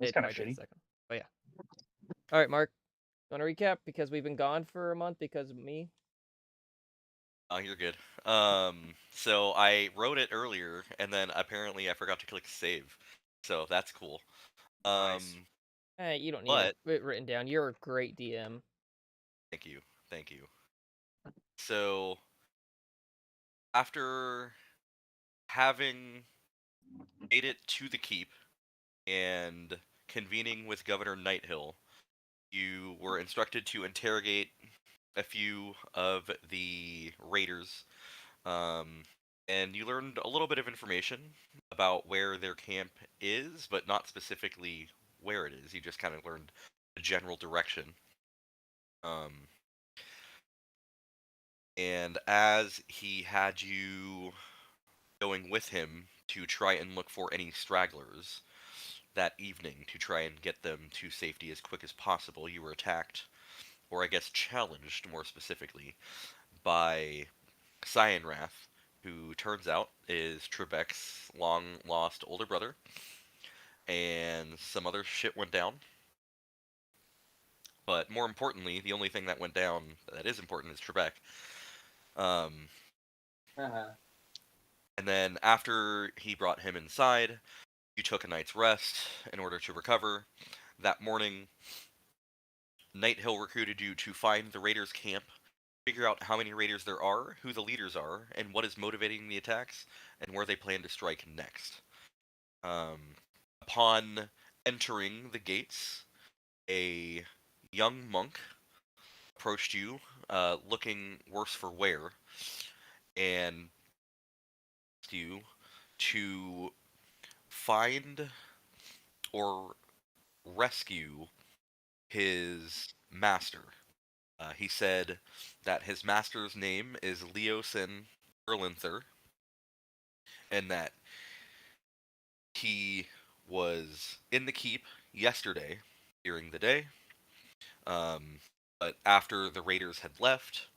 That's It kind of might take a shitty. second. But yeah. All right, Mark. Want to recap because we've been gone for a month because of me? Oh, you're good. So I wrote it earlier, and then apparently I forgot to click save. So that's cool. Nice. Um, You don't need but it written down. You're a great DM. thank you, thank you. So after having made it to the keep and convening with Governor Nighthill, you were instructed to interrogate a few of the raiders. Um, and you learned a little bit of information about where their camp is, but not specifically where it is. You just kind of learned a general direction. Um, and as he had you going with him to try and look for any stragglers that evening to try and get them to safety as quick as possible, you were attacked, or I guess challenged more specifically, by Cyanrath, who turns out is Trabeque's long lost older brother, and some other shit went down. But more importantly, the only thing that went down that is important is Trabeque. Um, Uh-huh. and then after he brought him inside, you took a night's rest in order to recover. That morning, Nighthill recruited you to find the raiders' camp, figure out how many raiders there are, who the leaders are, and what is motivating the attacks, and where they plan to strike next. Um, upon entering the gates, a young monk approached you, looking worse for wear, and asked you to find or rescue his master. He said that his master's name is Leosin Erlinther, and that he was in the keep yesterday during the day, um, but after the raiders had left,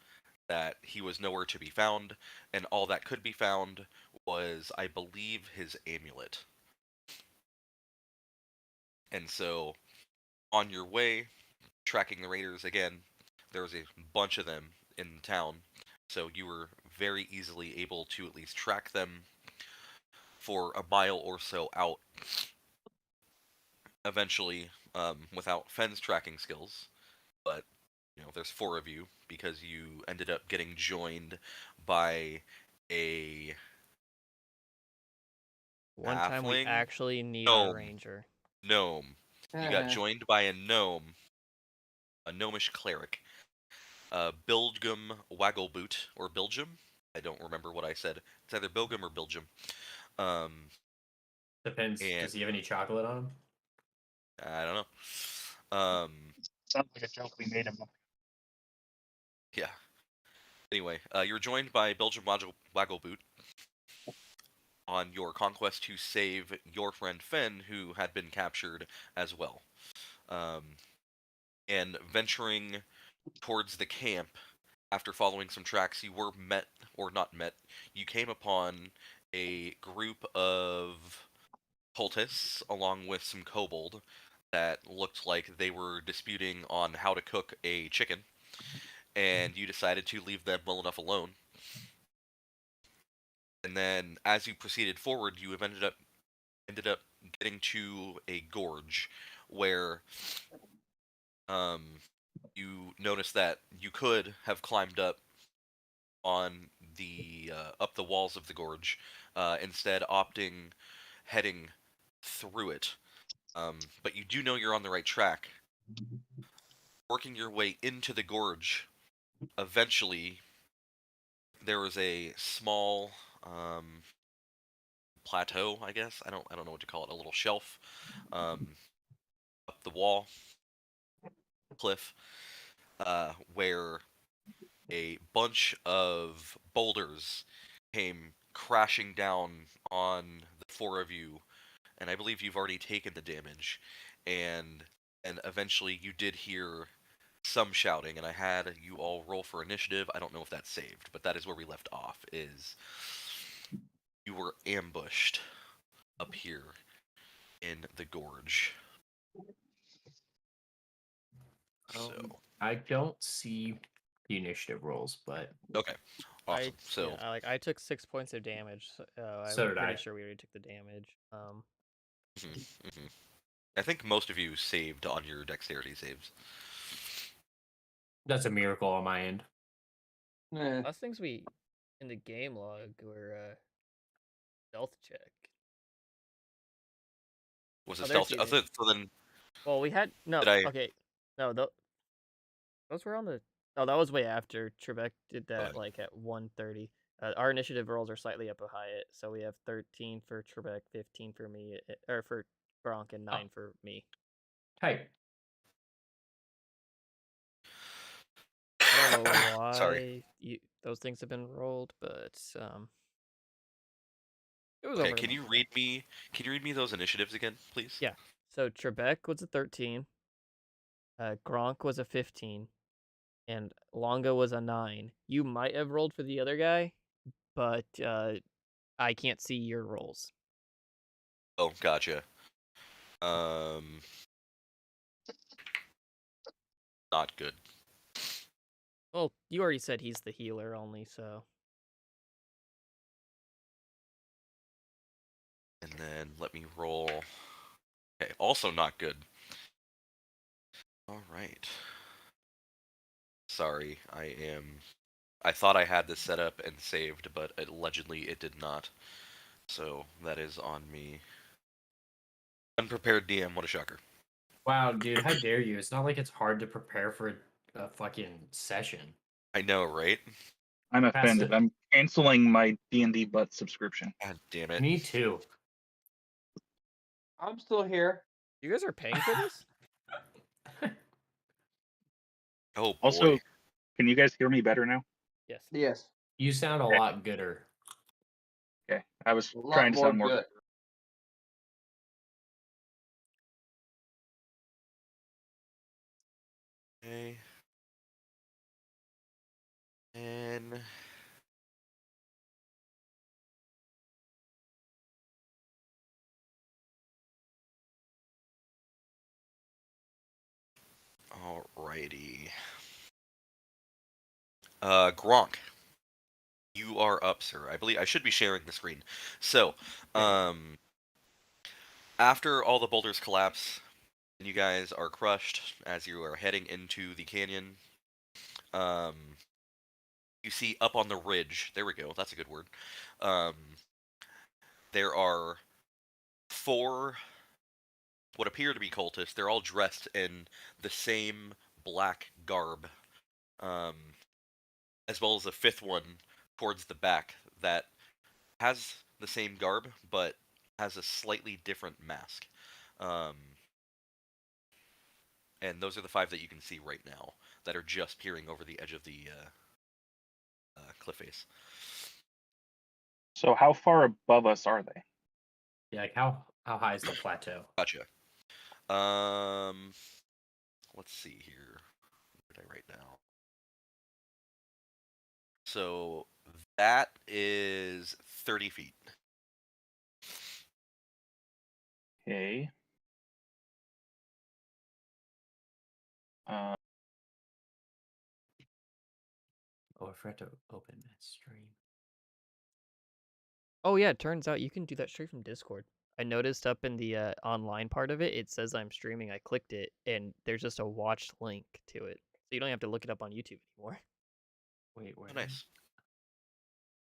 that he was nowhere to be found, and all that could be found was, I believe, his amulet. And so, on your way, tracking the raiders again, there was a bunch of them in town, so you were very easily able to at least track them for a mile or so out. Eventually, without Fenn's tracking skills, but there's four of you because you ended up getting joined by a One time we halfling actually need our gnome. ranger. Gnome. You got Uh-huh. joined by a gnome, a gnomish cleric. Bilgum Waggleboot, or Bilgum. I don't remember what I said. It's either Bilgum or Bilgum. Um, Depends. and Does he have any chocolate on him? I don't know. Sounds like a joke we made him. Yeah. Anyway, you're joined by Bilgum Waggleboot on your conquest to save your friend Fenn, who had been captured as well. Um, and venturing towards the camp, after following some tracks, you were met, or not met, you came upon a group of cultists along with some kobold that looked like they were disputing on how to cook a chicken, and you decided to leave them well enough alone. And then, as you proceeded forward, you have ended up getting to a gorge where um, you noticed that you could have climbed on the up the walls of the gorge, instead opting heading through it. But you do know you're on the right track. Working your way into the gorge, eventually there was a small plateau, I guess. I don't know what to call it. A little shelf um, up the wall cliff, where a bunch of boulders came crashing down on the four of you, and I believe you've already taken the damage, and eventually you did hear some shouting, and I had you all roll for initiative. I don't know if that's saved, but that is where we left off. Is you were ambushed up here in the gorge. So I don't see the initiative rolls, but okay, awesome. So I took 6 points of damage. So, So I'm did pretty I. sure we already took the damage. I think most of you saved on your dexterity saves. that's a miracle on my end. Last things we in the game log were stealth check. Was it Oh, there's stealth? the So then Well, we had no. did I? Okay, no. Those were on the. Oh, that was way after Trebek did that. Okay. Like at 1:30. Our initiative rolls are slightly up high, so we have 13 for Trebek, 15 for me, or for Gronk, and 9 for me. Type. I don't know why Sorry. those things have been rolled, but it was Okay, over. can you read me? Can you read me those initiatives again, please? Yeah. So Trebek was a 13. Gronk was a 15. And Longa was a 9. You might have rolled for the other guy, but I can't see your rolls. Oh, gotcha. Not good. Well, you already said he's the healer only, so. And then let me roll. Okay, also not good. All right. Sorry, I thought I had this set up and saved, but allegedly it did not. So that is on me. Unprepared DM, what a shocker. Wow, dude, how dare you? It's not like it's hard to prepare for a fucking session. I know, right? I'm offended. I'm canceling my D&D Butt subscription. God damn it. Me too. I'm still here. You guys are paying for this? Oh boy. Also, can you guys hear me better now? Yes. Yes. You sound a lot gooder. Okay. I was trying to sound more good. Okay. And alrighty. Gronk. You are up, sir. I believe I should be sharing the screen. So, after all the boulders collapse, and you guys are crushed as you are heading into the canyon, you see up on the ridge. There we go. That's a good word. There are 4 what appear to be cultists. They're all dressed in the same black garb, as well as a 5th one towards the back that has the same garb but has a slightly different mask. And those are the 5 that you can see right now that are just peering over the edge of the cliff face. So how far above us are they? Yeah, like how high is the plateau? Gotcha. Let's see here. What did I write down? So that is 30 feet. Okay. Oh, I forgot to open that stream. Oh yeah, it turns out you can do that straight from Discord. I noticed up in the online part of it, it says I'm streaming. I clicked it, and there's just a watched link to it, so you don't have to look it up on YouTube anymore. Wait, where? Oh, nice.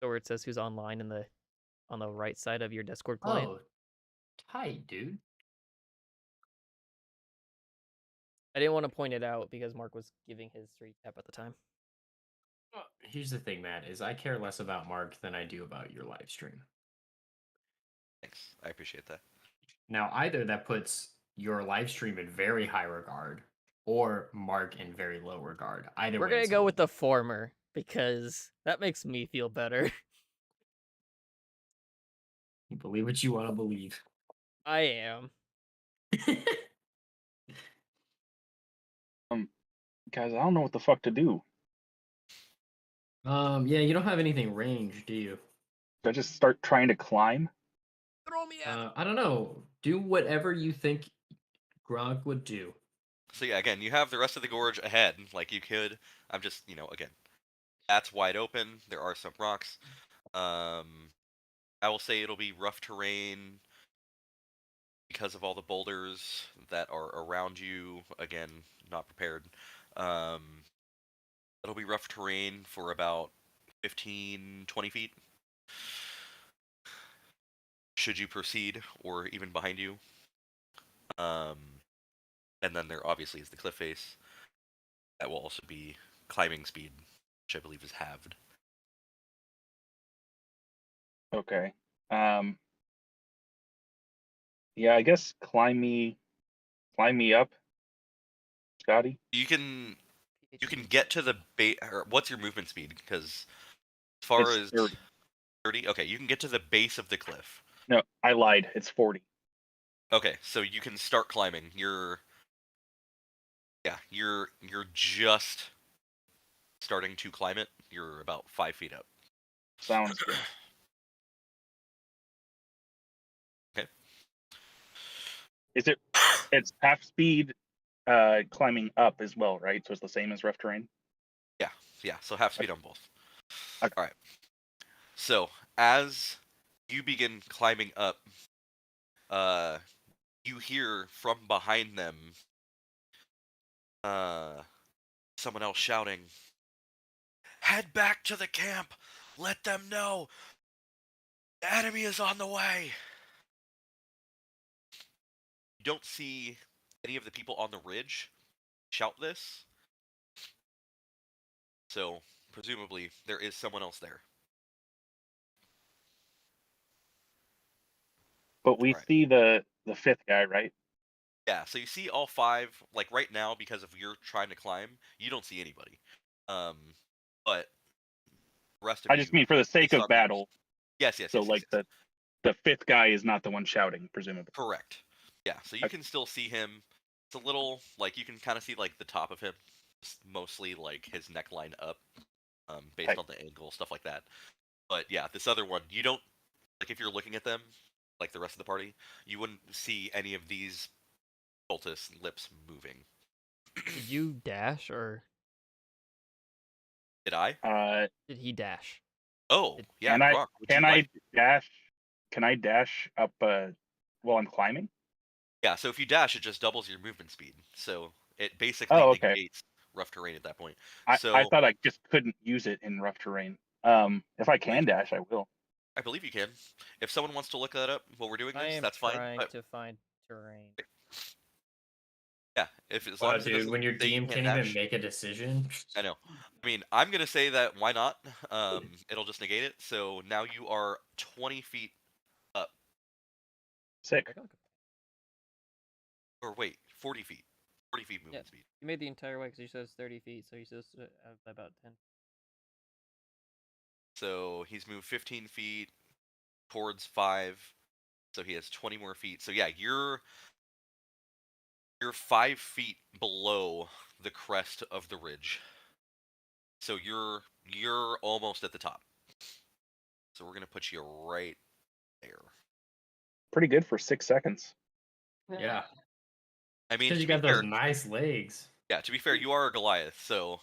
So where it says who's online on the right side of your Discord client. Oh, tight, dude. I didn't want to point it out because Mark was giving his recap at the time. Here's the thing, Matt, is I care less about Mark than I do about your live stream. Thanks. I appreciate that. Now, either that puts your live stream in very high regard or Mark in very low regard. Either We're way, gonna it's go a- with the former because that makes me feel better. You believe what you want to believe. I am. Guys, I don't know what the fuck to do. Yeah, you don't have anything ranged, do you? Should I just start trying to climb? Throw me out. I don't know. Do whatever you think Gronk would do. So yeah, again, you have the rest of the gorge ahead. Like you could. I'm just, again, that's wide open. There are some rocks. I will say it'll be rough terrain because of all the boulders that are around you. Again, not prepared. Um, it'll be rough terrain for about 15, 20 feet. Should you proceed, or even behind you. And then there obviously is the cliff face. That will also be climbing speed, which I believe is halved. Okay. Yeah, I guess climb me up, Scotty. You can get to the base. What's your movement speed? Because as far It's as 30. 30, okay, you can get to the base of the cliff. No, I lied. It's 40. Okay, so you can start climbing. You're just starting to climb it. You're about 5 feet up. Sounds good. Okay. Is it? It's half speed, climbing up as well, right? So it's the same as rough terrain. Yeah. So half speed on both. Okay. All right. So as you begin climbing up, you hear from behind them, someone else shouting, "Head back to the camp! Let them know! The enemy is on the way!" You don't see any of the people on the ridge shout this, so presumably there is someone else there. But we Alright. see the fifth guy, right? Yeah, so you see all 5, like right now, because of you're trying to climb, you don't see anybody. But the rest of I just you, mean for the sake based of on the battle. yes, So like the fifth guy is not the one shouting, presumably. correct. Yeah, so you Okay. can still see him. It's a little like you can kind of see like the top of him, mostly like his neckline up, based Okay. on the angle, stuff like that. But yeah, this other one, you don't like if you're looking at them, like the rest of the party, you wouldn't see any of these cultist lips moving. Did you dash or Did I? did he dash? Oh, Did- yeah, Can I Gronk. Would can you I like? dash? Can I dash up while I'm climbing? Yeah, so if you dash, it just doubles your movement speed. So it basically Oh, okay. negates rough terrain at that point. I So thought I just couldn't use it in rough terrain. If I can dash, I will. I believe you can. If someone wants to look that up while we're doing I this, am that's fine. trying But to find terrain. yeah, if as long Wow, as it dude, doesn't when your say you DM can't can't even dash. make a decision. I know. I mean, I'm gonna say that why not? It'll just negate it. So now you are 20 feet up, Sick. or wait, 40 feet. 40 feet movement Yeah. speed. You made the entire way because you said it's 30 feet, so you said it's about 10. So he's moved 15 feet towards 5. So he has 20 more feet. So yeah, you're 5 feet below the crest of the ridge. So you're almost at the top. So we're gonna put you right there. Pretty good for 6 seconds. Yeah, I mean, because to you be got those fair, nice legs. yeah, to be fair, you are a Goliath, so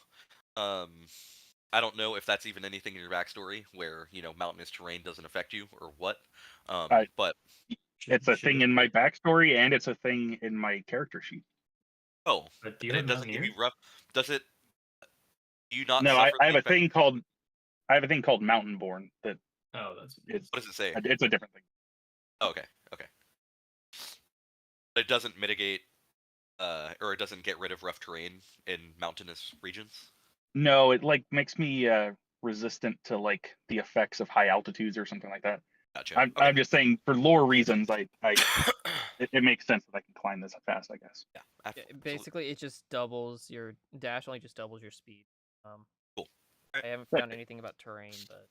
I don't know if that's even anything in your backstory where mountainous terrain doesn't affect you or what. I But It's a Should thing it in my be? backstory, and it's a thing in my character sheet. But do you and have it doesn't give you Mountaineer? rough. Does it? Do you not No, I, suffer I the have a effect? thing called Mountain Born that Oh, that's is What does it say? it's a different thing. Oh, okay. But it doesn't mitigate, or it doesn't get rid of rough terrain in mountainous regions. No, it like makes me resistant to like the effects of high altitudes or something like that. Gotcha. Okay. I'm just saying for lore reasons, it makes sense that I can climb this fast, I guess. Yeah, Yeah, absolutely. basically, it just doubles your dash. Only just doubles your speed. Cool. I haven't Right. found anything about terrain, but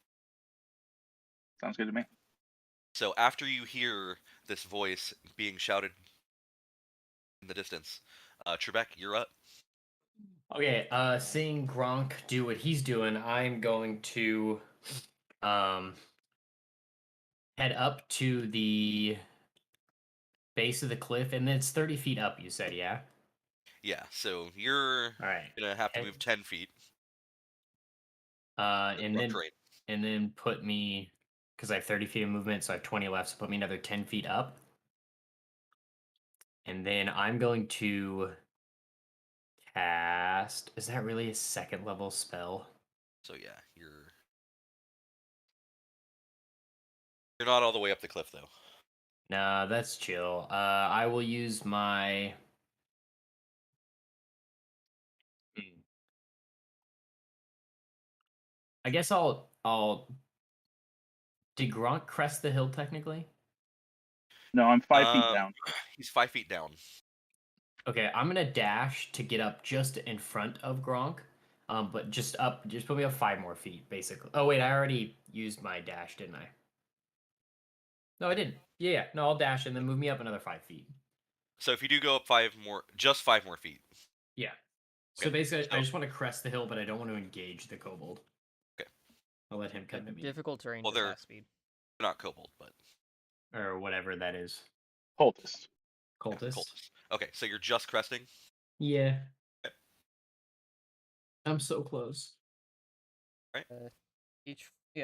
Sounds good to me. So after you hear this voice being shouted in the distance, Trebek, you're up. okay. Seeing Gronk do what he's doing, I'm going to um head up to the base of the cliff, and it's 30 feet up. You said, yeah. Yeah, so you're All right. gonna have to Okay. move 10 feet. And rough then terrain. put me, because I have 30 feet of movement, so I have 20 left. So put me another 10 feet up, and then I'm going to cast. Is that really a second level spell? So yeah, you're not all the way up the cliff though. Nah, that's chill. I will use my. Hmm. I guess I'll. Did Gronk crest the hill technically? No, I'm 5 feet Um, down. he's 5 feet down. Okay, I'm gonna dash to get up just in front of Gronk. But just put me up 5 more feet, basically. Oh wait, I already used my dash, didn't I? No, I didn't. Yeah. No, I'll dash and then move me up another 5 feet. So if you do go up 5 more feet. Yeah. So Okay. basically, I So just want to crest the hill, but I don't want to engage the kobold. okay. I'll let him come to me, Difficult terrain Well, just they're half speed. not kobold, but or whatever that is. Poultice. yeah, Cultist. cultists. Okay, so you're just cresting. Yeah. Okay. I'm so close.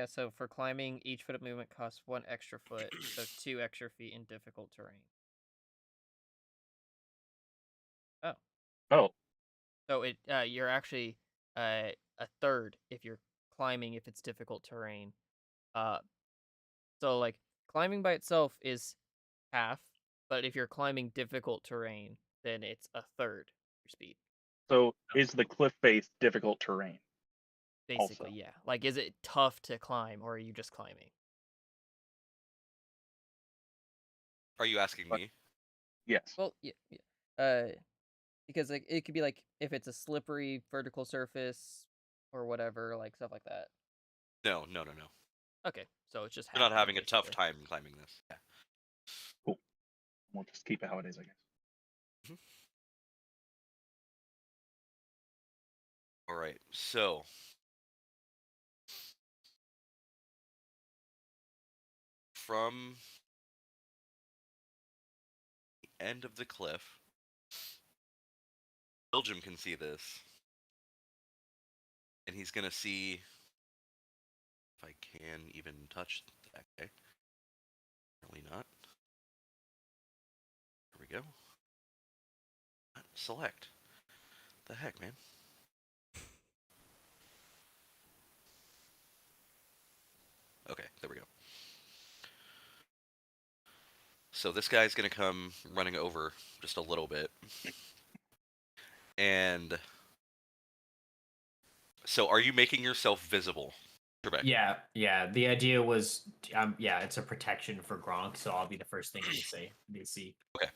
So for climbing, each foot of movement costs 1 extra foot, so 2 extra feet in difficult terrain. Oh, So you're actually a third if you're climbing if it's difficult terrain. So like climbing by itself is half, but if you're climbing difficult terrain, then it's a third your speed. so is the cliff face difficult terrain? Basically, Also. yeah. Like, is it tough to climb, or are you just climbing? Are you asking But- me? Yes. Well, yeah. Because like it could be like if it's a slippery vertical surface or whatever, like stuff like that. No. Okay, so it's just You're not happening, having a tough basically. time climbing this. Yeah. Cool. We'll just keep it how it is, I guess. Mhm. All right. So from the end of the cliff, Belgium can see this, and he's gonna see if I can even touch that guy. Apparently not. Here we go. Select. The heck, man. Okay, there we go. So this guy's gonna come running over just a little bit. And so are you making yourself visible, Trabeque? Yeah. The idea was, it's a protection for Gronk, so I'll be the first thing they see. Okay.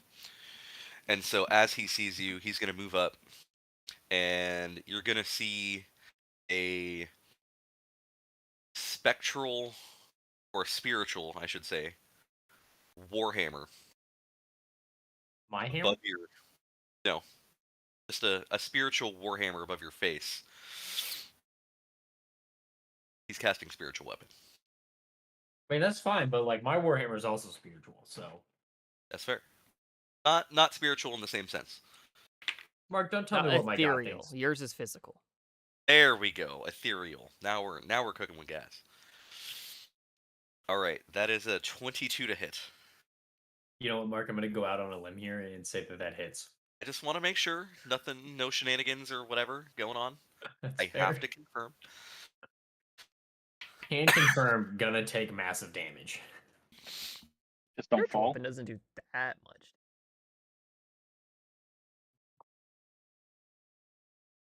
And so as he sees you, he's gonna move up, and you're gonna see a spectral, or spiritual, I should say, warhammer My hammer? above your no, just a spiritual warhammer above your face. He's casting spiritual weapon. I mean, that's fine, but like my warhammer is also spiritual, so That's fair. Not spiritual in the same sense. Mark, don't tell Not me what my god ethereal. thinks. Yours is physical. There we go. Ethereal. Now we're cooking with gas. All right, that is a 22 to hit. You know what, Mark? I'm gonna go out on a limb here and say that hits. I just want to make sure nothing, no shenanigans or whatever going on. That's I fair. have to confirm. Can confirm, gonna take massive damage. Just don't Spiritual fall. weapon doesn't do that much.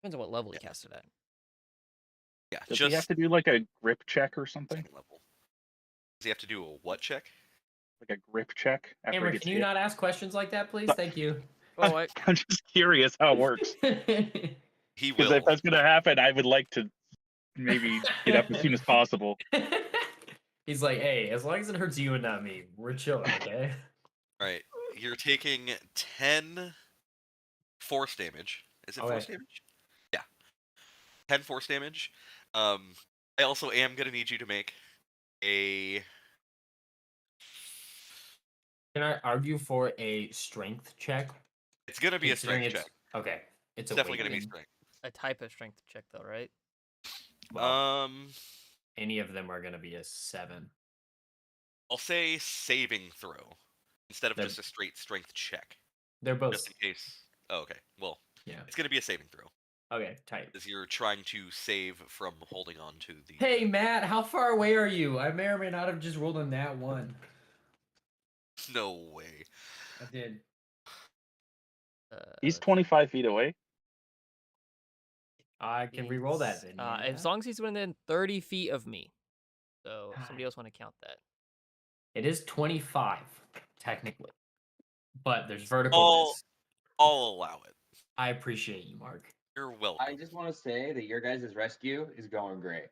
Depends on what level you cast it at. Yeah, Does just he have to do like a grip check or something? second level. Does he have to do a what check? Like a grip check after Hammer, he gets can you hit? not ask questions like that, please? So- Thank you. Well, I, I'm just curious how it works. He Because will. if that's gonna happen, I would like to maybe get up as soon as possible. He's like, hey, as long as it hurts you and not me, we're chilling, okay? All right, you're taking 10 force damage. Is it force Okay. damage? Yeah, 10 force damage. I also am gonna need you to make a. Can I argue for a strength check? It's gonna be a Considering strength check. Okay, it's It's definitely going to be awakened. strength. A type of strength check, though, right? Well, any of them are going to be a 7. I'll say saving throw instead of They're- just a straight strength check, They're both. just in case. Oh, okay. Well, Yeah. it's going to be a saving throw Okay, tight. as you're trying to save from holding on to the. Hey, Matt, how far away are you? I may or may not have just rolled on that one. No way. I did. He's 25 feet away. I can re-roll that then. As long as he's within 30 feet of me. So somebody else want to count that. It is 25, technically. But there's verticalness. I'll allow it. I appreciate you, Mark. You're welcome. I just want to say that your guys' rescue is going great.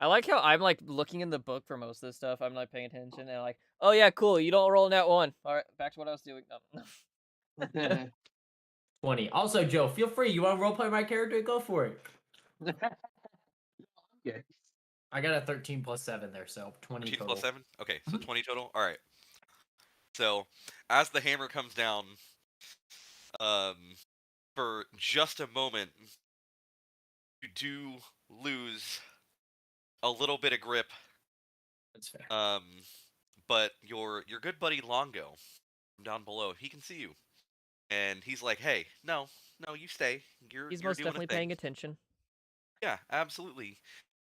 I like how I'm like looking in the book for most of this stuff. I'm like paying attention and like, oh yeah, cool. You don't roll in that one. All right, back to what I was doing. No. 20. Also, Joe, feel free. You want to roleplay my character? Go for it. Okay. I got a 13 plus 7 there, so 20 13 total. plus 7? Okay, so 20 total? Alright. So, as the hammer comes down, for just a moment, you do lose a little bit of grip. That's fair. But your good buddy Longo, from down below, he can see you. And he's like, hey, no, you stay. You're He's you're most doing a definitely thing. paying attention. Yeah, absolutely.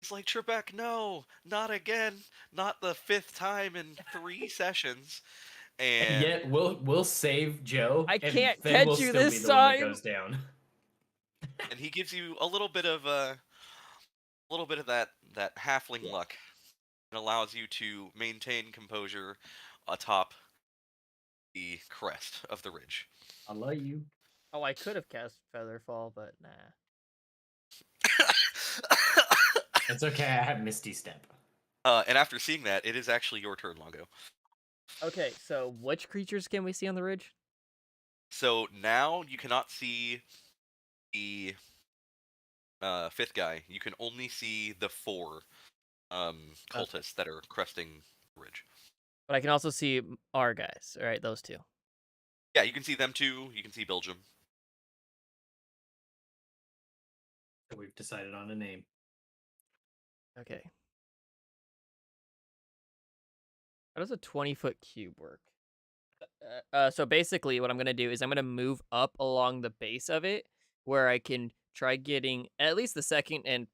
He's like, Trabeque, no, not again. Not the 5th time in 3 sessions. And yet we'll save Joe. I and can't Fenn catch will you still this be the one that time. goes down. And he gives you a little bit of that halfling luck, and allows you to maintain composure atop the crest of the ridge. I love you. Oh, I could have cast Featherfall, but nah. It's okay. I have Misty Step. And after seeing that, it is actually your turn, Longo. Okay, so which creatures can we see on the ridge? So now you cannot see the 5th guy. You can only see the 4 cultists that are cresting the ridge. But I can also see our guys. All right, those two. Yeah, you can see them too. You can see Belgium. So we've decided on a name. Okay. How does a 20-foot cube work? So basically what I'm going to do is I'm going to move up along the base of it where I can try getting at least the second and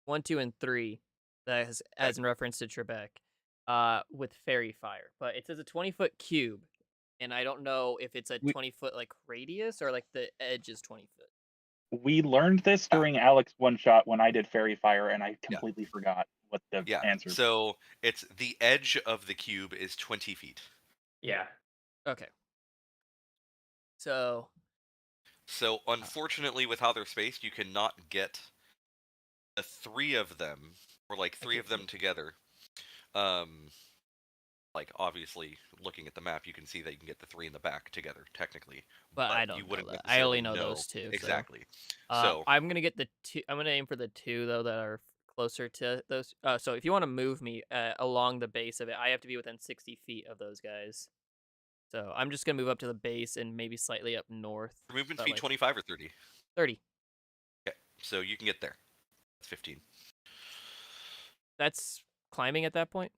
1, 2, and 3 that has as in reference to Trabeque with fairy fire. But it says a 20-foot cube, and I don't know if it's a 20-foot like radius or like the edge is 20 foot. We learned this during Alex one shot when I did fairy fire, and I completely forgot what the answer. So it's the edge of the cube is 20 feet. Yeah. Okay. So unfortunately, with how they're spaced, you cannot get the 3 of them, or like 3 of them together. Like obviously, looking at the map, you can see that you can get the 3 in the back together, technically. But I don't you know wouldn't that. I only know necessarily those 2. Exactly. So I'm gonna get the 2. I'm gonna aim for the 2 though that are closer to those. So if you want to move me along the base of it, I have to be within 60 feet of those guys. So I'm just gonna move up to the base and maybe slightly up north. Your movement but, speed like, 25 or 30? 30. Okay, so you can get there. That's 15. That's climbing at that point.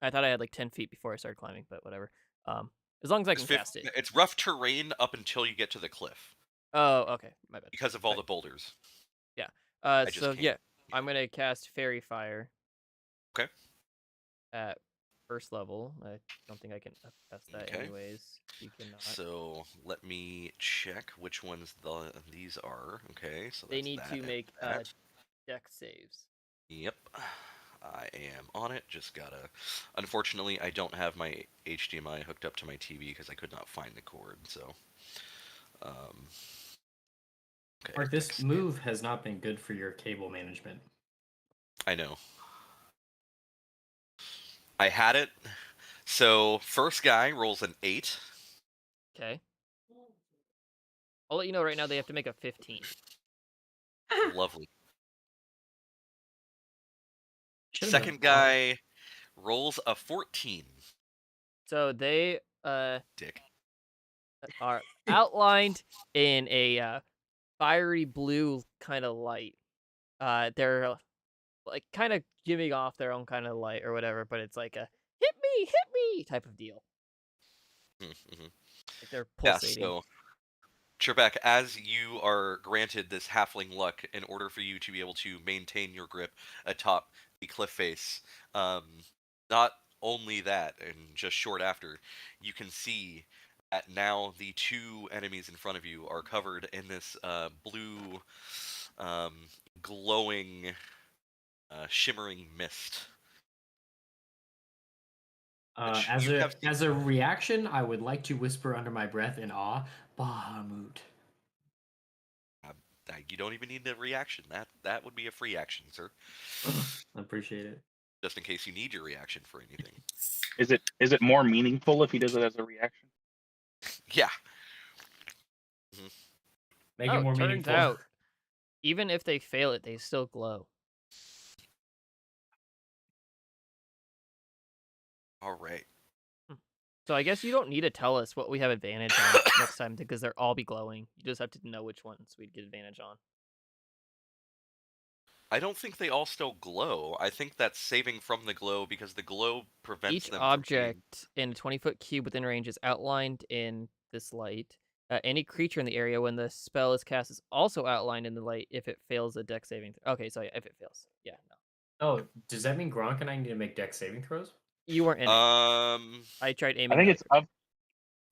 I thought I had like 10 feet before I started climbing, but whatever. As long as I can cast it. It's rough terrain up until you get to the cliff Oh, okay, my bad. because of all the boulders. Yeah. just So can't. yeah, I'm gonna cast Fairy Fire. Okay. At first level, I don't think I can cast that Okay. anyways. You cannot. So let me check which ones these are. Okay, so They that's need that to and make that. deck saves. Yep, I am on it. Just gotta. Unfortunately, I don't have my HDMI hooked up to my TV because I could not find the cord. So, okay. Mark, this move has not been good for your cable management. I know. I had it. So first guy rolls an 8. Okay. I'll let you know right now they have to make a 15. Lovely. Should've Second been hard. guy rolls a 14. So they Dick. are outlined in a fiery blue kind of light. They're like kind of giving off their own kind of light or whatever, but it's like a hit me type of deal. Mhm. Like they're Yeah, pulsating. so Trebek, as you are granted this halfling luck in order for you to be able to maintain your grip atop the cliff face, not only that, and just short after, you can see that now the two enemies in front of you are covered in this blue, glowing, shimmering mist. Which As you a have seen as a reaction, I would like to whisper under my breath in awe, Bahamut. You don't even need a reaction. That would be a free action, sir. I appreciate it. Just in case you need your reaction for anything. Is it more meaningful if he does it as a reaction? Yeah. Make it Oh, more turns meaningful. out, even if they fail it, they still glow. All right. So I guess you don't need to tell us what we have advantage on next time because they'll all be glowing. You just have to know which ones we'd get advantage on. I don't think they all still glow. I think that's saving from the glow because the glow prevents Each them from being... object in a 20-foot cube within range is outlined in this light. Any creature in the area when the spell is cast is also outlined in the light if it fails a dex saving. Okay, so yeah, if it fails. Yeah, no. Oh, does that mean Gronk and I need to make dex saving throws? You weren't in it. I tried I aiming. think it's of.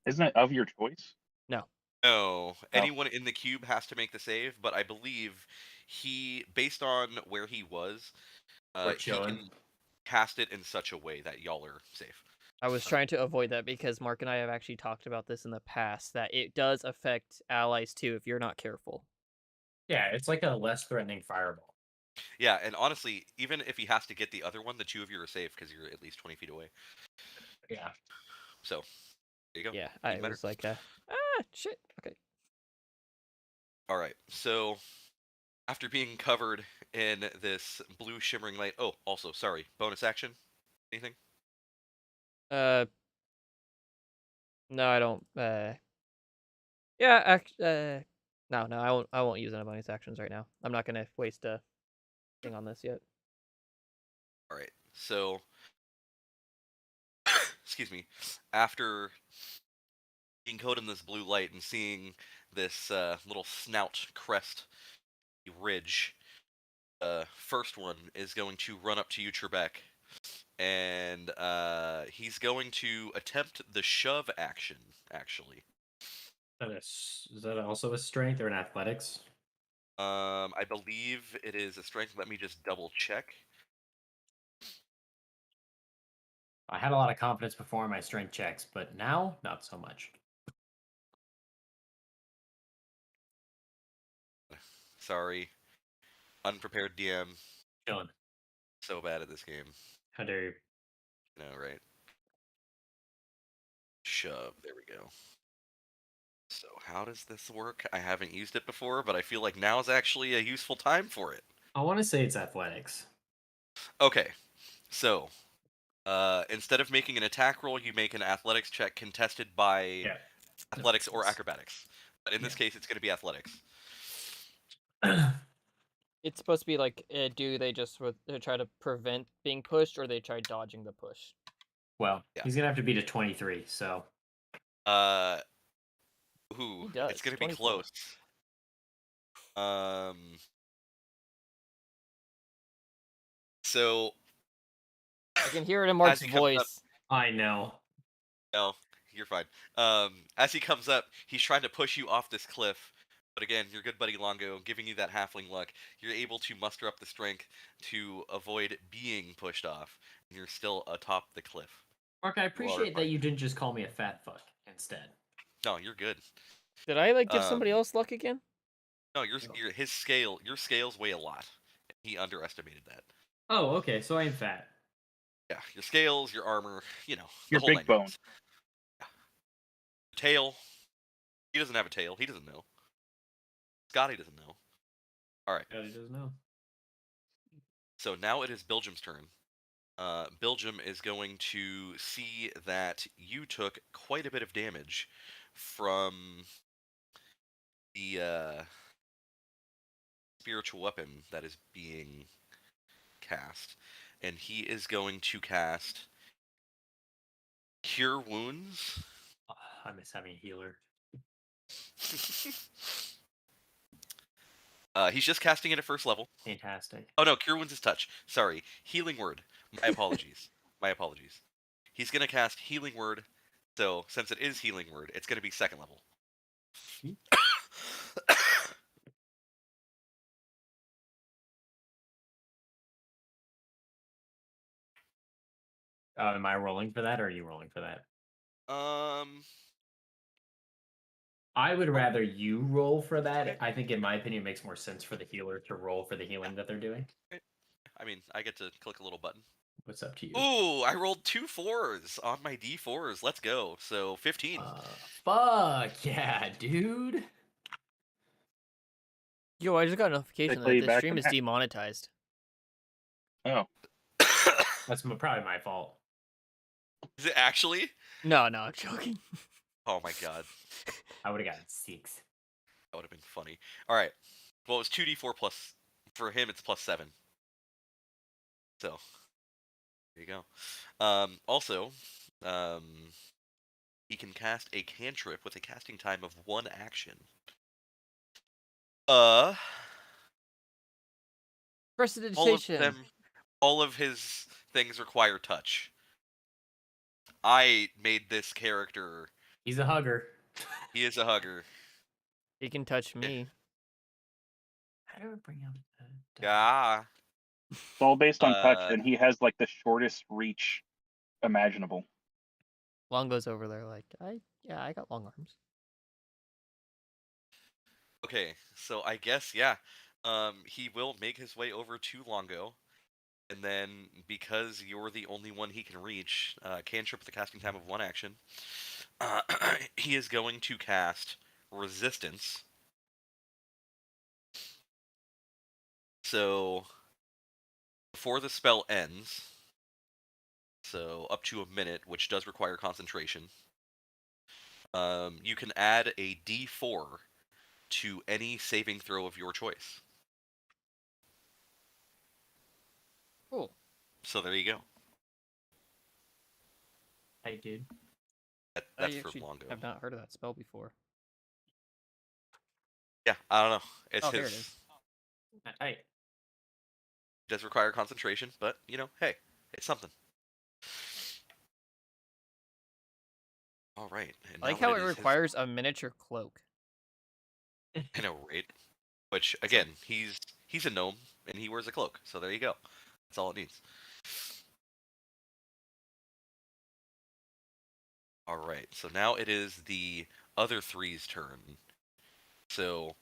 Isn't it of your choice? No. No. Anyone in the cube has to make the save, but I believe he, based on where he was, We're he chilling. can cast it in such a way that y'all are safe. I was trying to avoid that because Mark and I have actually talked about this in the past, that it does affect allies too if you're not careful. Yeah, it's like a less threatening fireball. Yeah, and honestly, even if he has to get the other one, the two of you are safe because you're at least 20 feet away. Yeah. So, there you go. Yeah, I Even better. was like, shit. Okay. All right, so after being covered in this blue shimmering light... Oh, also, sorry, bonus action? Anything? No, I don't. Yeah, no, I won't use any bonus actions right now. I'm not gonna waste a thing on this yet. All right, so excuse me. After being coated in this blue light and seeing this little snout crest ridge, first one is going to run up to you, Trebek, and he's going to attempt the shove action. Actually, Is that also a strength or an athletics? I believe it is a strength. Let me just double check. I had a lot of confidence before in my strength checks, but now not so much. Sorry, unprepared DM. Chilling. So bad at this game. How dare you? You know, right? Shove. There we go. So how does this work? I haven't used it before, but I feel like now is actually a useful time for it. I want to say it's athletics. Okay, so instead of making an attack roll, you make an athletics check contested by Yeah. athletics or acrobatics. But in this Yeah. case, it's going to be athletics. It's supposed to be like, do they just try to prevent being pushed, or they try dodging the push? Well, Yeah. he's gonna have to beat a 23. So. Ooh, He does. it's going to be 24. close. So I can hear it in Mark's he comes up- voice. I know. no, you're fine. As he comes up, he's trying to push you off this cliff. But again, your good buddy Longo giving you that halfling luck, you're able to muster up the strength to avoid being pushed off, and you're still atop the cliff. Mark, I You are appreciate that fine. you didn't just call me a fat fuck instead. No, you're good. Did I like give somebody else luck again? No, your scales weigh a lot. He underestimated that. Oh, okay. So I am fat. Yeah, your scales, your armor, the Your whole big nine bone. yards. Yeah. Tail. He doesn't have a tail. He doesn't know. Scotty doesn't know. All right. Yeah, he doesn't know. So now it is Bilgem's turn. Bilgem is going to see that you took quite a bit of damage from the spiritual weapon that is being cast, and he is going to cast Cure Wounds. Oh, I miss having a healer. He's just casting it at first level. Fantastic. Oh no, Cure Wounds is touch. Sorry, Healing Word. My apologies. My apologies. He's gonna cast Healing Word. So since it is Healing Word, it's gonna be second level. Am I rolling for that, or are you rolling for that? I would rather you roll for that. Okay. I think, in my opinion, it makes more sense for the healer to roll for the healing that they're doing. I mean, I get to click a little button. What's up to you? Ooh, I rolled 2 4s on my D4s. Let's go. So 15. Fuck yeah, dude. Yo, I just got a notification play that this back stream in is half. demonetized. Oh, That's probably my fault. Is it actually? No, I'm joking. Oh my god. I would have gotten 6. That would have been funny. Alright. Well, it's 2d4 plus. For him, it's plus 7. So, there you go. Also, he can cast a cantrip with a casting time of 1 action. All Prestidigitation. all of his things require touch. I made this character. He's a hugger. He is a hugger. He can touch me. How do I bring up the... Yeah. it's all based on touch, Uh, and he has like the shortest reach imaginable. Longo's over there like, I got long arms. Okay, so I guess, yeah. He will make his way over to Longo. And then, because you're the only one he can reach, cantrip with a casting time of 1 action, he is going to cast Resistance. So, before the spell ends, so up to a minute, which does require concentration, you can add a D4 to any saving throw of your choice. Cool. So there you go. Hey, dude. That's I for actually Longo. have not heard of that spell before. Yeah, I don't know. It's Oh, his. here it is. Hey. Does require concentration, but hey, it's something. All right. And I like now how that it is his- requires a miniature cloak. I know, right? Which again, he's a gnome and he wears a cloak, so there you go. That's all it needs. All right. So now it is the other three's turn. So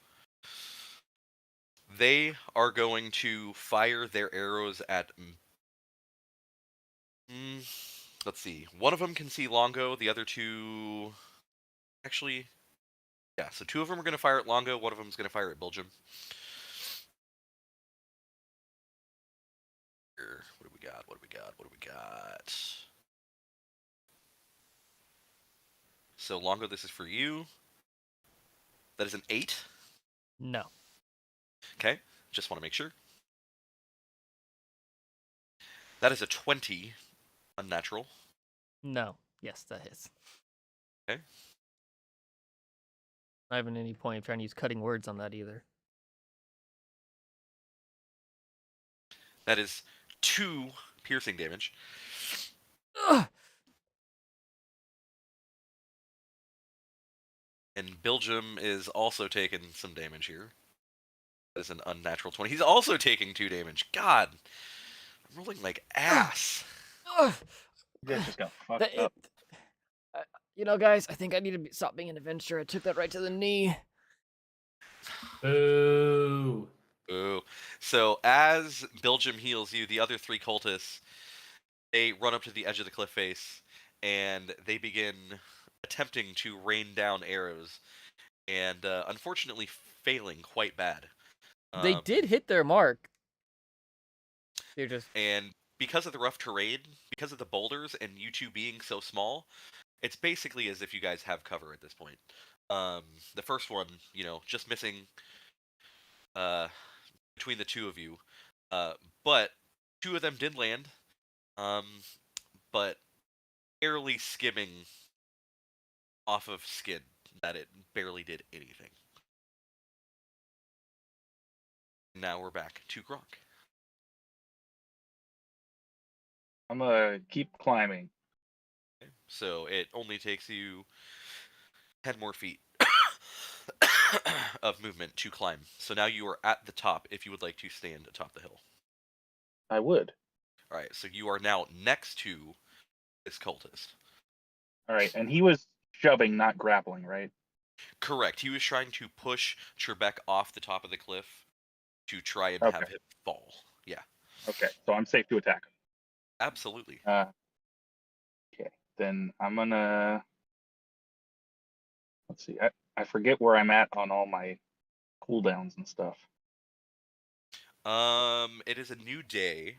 they are going to fire their arrows at. Let's see. One of them can see Longo. The other two, actually, yeah. So 2 of them are going to fire at Longo. One of them is going to fire at Belgium. What do we got? What do we got? What do we got? So Longo, this is for you. That is an 8. No. Okay, just want to make sure. That is a 20, unnatural. No. Yes, that is. Okay. Not even any point of trying to use cutting words on that either. That is 2 piercing damage. Ugh! And Belgium is also taking some damage here. That is an unnatural 20. He's also taking 2 damage. God, I'm rolling like ass. Ugh! You guys just got fucked That- up. guys, I think I need to stop being an adventurer. I took that right to the knee. Boo. Ooh. So as Belgium heals you, the other 3 cultists, they run up to the edge of the cliff face and they begin attempting to rain down arrows and unfortunately failing quite bad. They did hit their mark. They're just And because of the rough terrain, because of the boulders and you two being so small, It's basically as if you guys have cover at this point. The first one, just missing between the two of you, but two of them did land, but barely skimming off of skin that it barely did anything. Now we're back to Gronk. I'm gonna keep climbing. Okay, so it only takes you 10 more feet of movement to climb. So now you are at the top if you would like to stand atop the hill. I would. All right, so you are now next to this cultist. All right, and he was shoving, not grappling, right? Correct. He was trying to push Trabeque off the top of the cliff to try and Okay. have him fall. Yeah, Okay, so I'm safe to attack him. absolutely. Okay, then I'm gonna. Let's see. I forget where I'm at on all my cooldowns and stuff. It is a new day,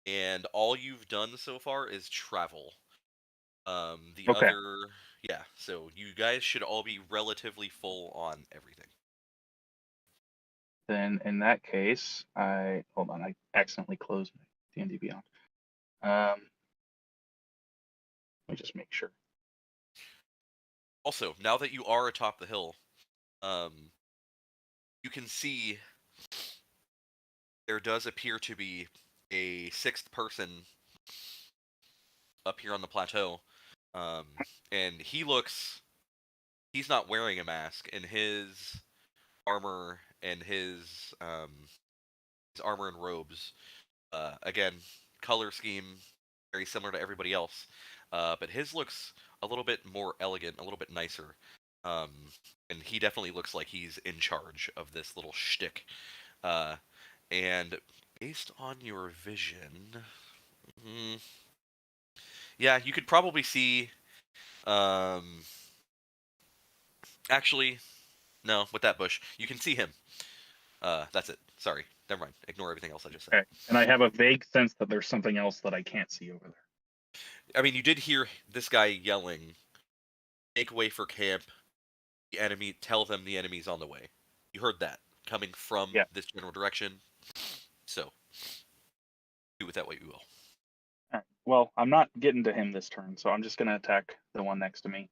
and all you've done so far is travel. The Okay. other, yeah. So you guys should all be relatively full on everything. Then in that case, hold on. I accidentally closed my D&D Beyond. Let me just make sure. Also, now that you are atop the hill, you can see there does appear to be a sixth person up here on the plateau, and he's not wearing a mask, and his armor and his armor and robes, again, color scheme very similar to everybody else, but his looks a little bit more elegant, a little bit nicer, and he definitely looks like he's in charge of this little shtick. And based on your vision, yeah, you could probably see. Actually, no, with that bush, you can see him. That's it. Sorry, never mind. Ignore everything else I just said. Okay, and I have a vague sense that there's something else that I can't see over there. I mean, you did hear this guy yelling, "Make way for camp! The enemy! Tell them the enemy's on the way." You heard that coming from this general direction. So, do with that what you will. All right. Well, I'm not getting to him this turn, so I'm just gonna attack the one next to me.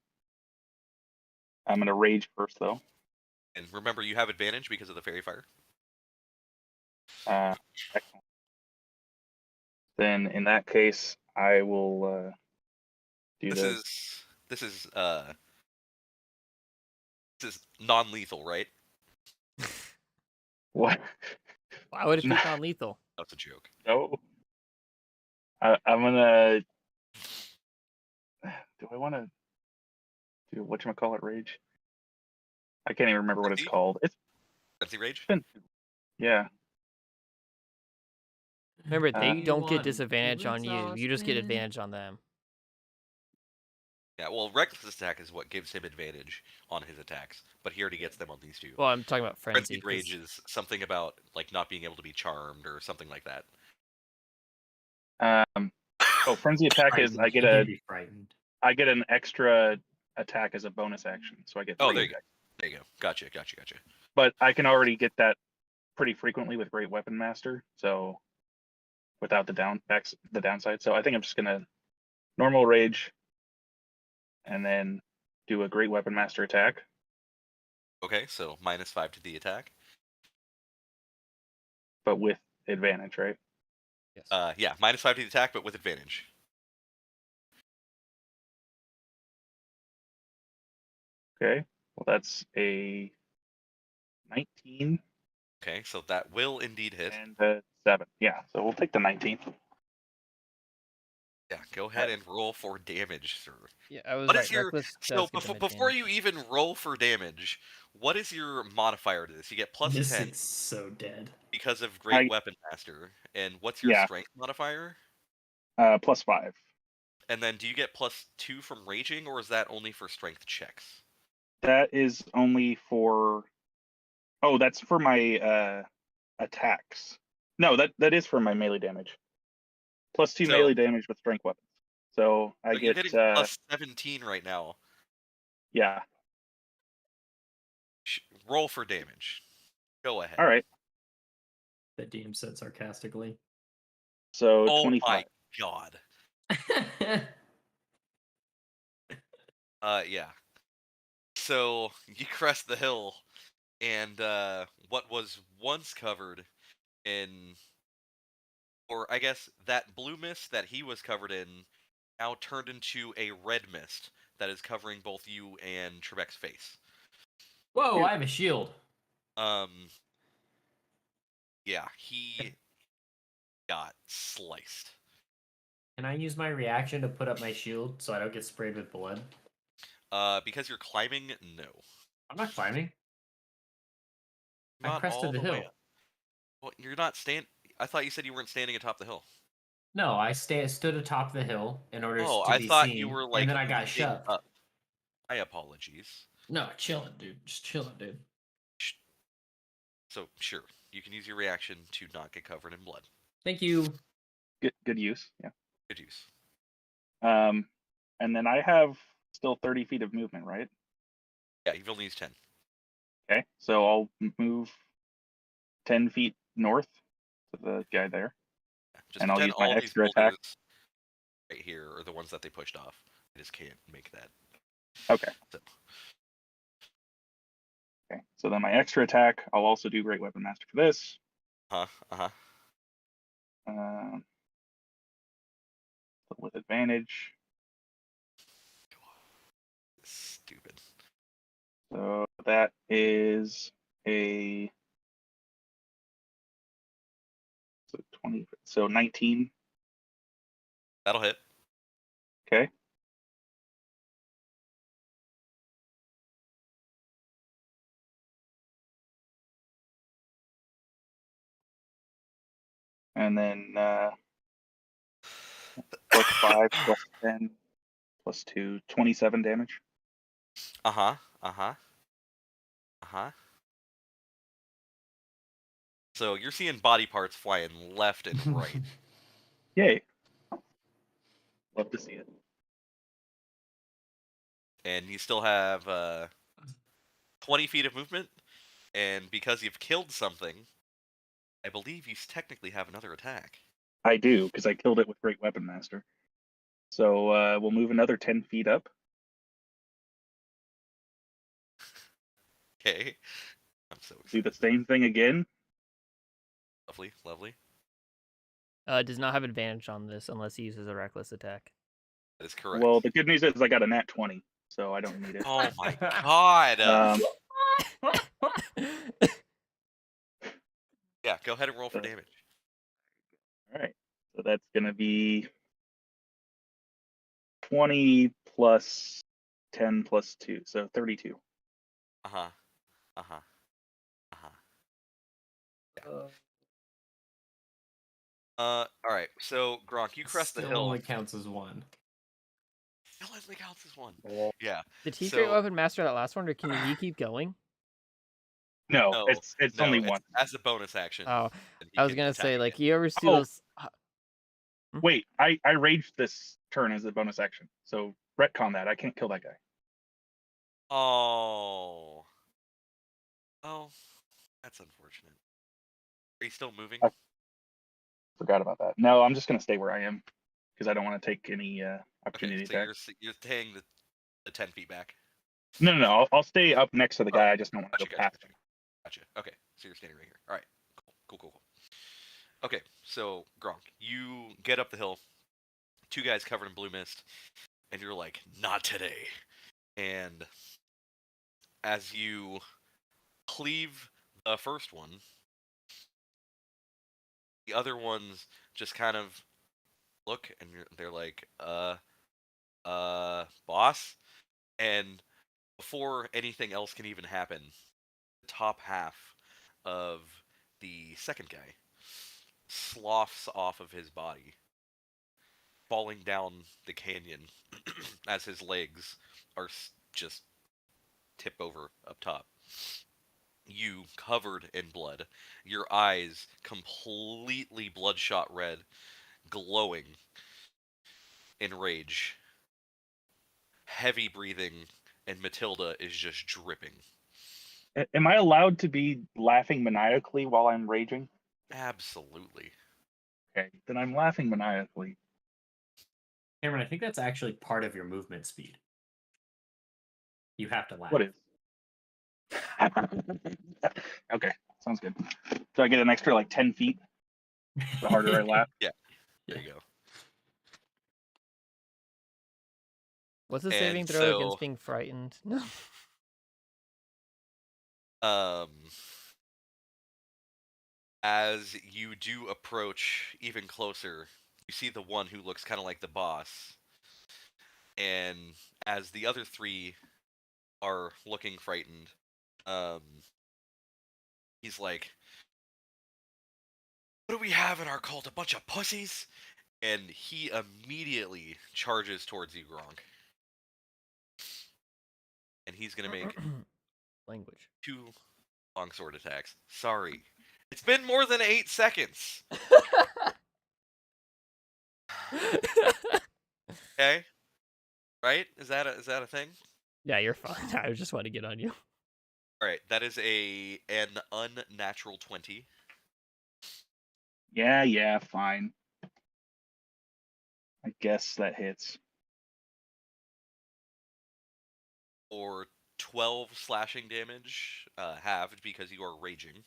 I'm gonna rage first, though. And remember, you have advantage because of the fairy fire. Excellent. Then in that case, I will do This is non-lethal, right? What? Why would it be non-lethal? That's a joke. No. I'm gonna. Do I want to do whatchamacallit rage? I can't even remember what it's called. It's Frenzy rage. been. Yeah. Remember, they You don't get want disadvantage on you. sauce, You just get man? advantage on them. Yeah, well, reckless attack is what gives him advantage on his attacks, but he already gets them on these two. Well, I'm talking about frenzy. Frenzied rage is something about like not being able to be charmed or something like that. Frenzy attack is Frightened. You can be frightened. I get an extra attack as a bonus action, so I get. Oh, there you go. There you go. Gotcha. But I can already get that pretty frequently with Great Weapon Master, so without the downside. So I think I'm just gonna normal rage, and then do a Great Weapon Master attack. Okay, so -5 to the attack. But with advantage, right? Yes. Yeah, -5 to the attack, but with advantage. Okay. Well, that's a 19. Okay, so that will indeed hit. And a 7. Yeah, so we'll take the 19. Yeah, go ahead and roll for damage, sir. Yeah, I was What right. is your Reckless so does give them before advantage. you even roll for damage, what is your modifier to this? You get +10 Mystic's so dead. because of Great Weapon Master, and what's your strength modifier? +5. And then do you get +2 from raging, or is that only for strength checks? That is only for. Oh, that's for my attacks. No, that is for my melee damage. +2 melee damage with strength weapons. So I So you're get getting plus 17 right now. yeah. Roll for damage. Go ahead. All right. That DM said sarcastically. So Oh 25. my god. Yeah. So you crest the hill, and what was once covered in, or I guess that blue mist that he was covered in, now turned into a red mist that is covering both you and Trabeque's face. Whoa, I have a shield. Yeah, he got sliced. Can I use my reaction to put up my shield so I don't get sprayed with blood? Because you're climbing, no. I'm not climbing. I Not crested all the the way hill. up. Well, you're not I thought you said you weren't standing atop the hill. No, I stood atop the hill in order Oh, to I be thought seen, you were like and then I got leading shoved. up. My apologies. No, chilling, dude. Just chilling, dude. So sure, you can use your reaction to not get covered in blood. Thank you. Good use. Yeah. Good use. And then I have still 30 feet of movement, right? Yeah, you've only used 10. Okay. So I'll move 10 feet north to the guy there. Yeah, just And I'll pretend use my all these extra attack. boulders right here are the ones that they pushed off. I just can't make that. Okay. So, Okay. So then my extra attack, I'll also do Great Weapon Master for this. With advantage. Stupid. So that is a 20. So 19. That'll hit. Okay. And then plus 5 plus 10 plus 2, 27 damage. So you're seeing body parts flying left and right. Yay. Love to see it. And you still have 20 feet of movement. And because you've killed something, I believe you technically have another attack. I do, because I killed it with Great Weapon Master. So we'll move another 10 feet up. Okay. I'm so Do excited. the same thing again. Lovely, lovely. Does not have advantage on this unless he uses a reckless attack. That is correct. Well, the good news is I got a nat 20, so I don't need it. Oh my god! Yeah, go ahead and roll for damage. All right. So that's going to be 20 plus 10 plus 2, so 32. Yeah. Alright, so Gronk, you crest the Still hill. only counts as one. Still only counts as one. Yeah. Yeah. Did he So- Great Weapon Master that last one, or can he keep going? No, No, it's no, only it's one. as a bonus action. Oh, and he I was can gonna attack say, again. like, you ever see Oh. those? Wait, I raged this turn as a bonus action, so retcon that. I can't kill that guy. Oh. Oh, that's unfortunate. Are you still moving? Forgot about that. No, I'm just gonna stay where I am because I don't want to take any opportunity Okay, so attacks. you're staying the 10 feet back. No. I'll stay up next to the guy. I just don't want to go past him. Gotcha. Okay, so you're standing right here. All right, cool. Okay, so Gronk, you get up the hill. Two guys covered in blue mist, and you're like, not today. And as you cleave the first one, the other ones just kind of look, and they're like, boss? And before anything else can even happen, the top half of the second guy sloughs off of his body, falling down the canyon as his legs are just tip over up top. You covered in blood, your eyes completely bloodshot red, glowing. in rage, heavy breathing, and Matilda is just dripping. Am I allowed to be laughing maniacally while I'm raging? Absolutely. Okay, then I'm laughing maniacally. Cameron, I think that's actually part of your movement speed. You have to laugh. What is? Okay, sounds good. So I get an extra like 10 feet the harder I laugh. There you go. What's the And saving throw so, against being frightened? No. as you do approach even closer, you see the one who looks kind of like the boss. And as the other three are looking frightened, he's like, "What do we have in our cult? A bunch of pussies?" And he immediately charges towards you, Gronk. And he's gonna make Language. 2 longsword attacks. Sorry. It's been more than 8 seconds. Okay? Right? Is that a thing? Yeah, you're fine. I just want to get on you. Alright, that is an unnatural 20. Yeah, fine. I guess that hits. Or 12 slashing damage, halved because you are raging.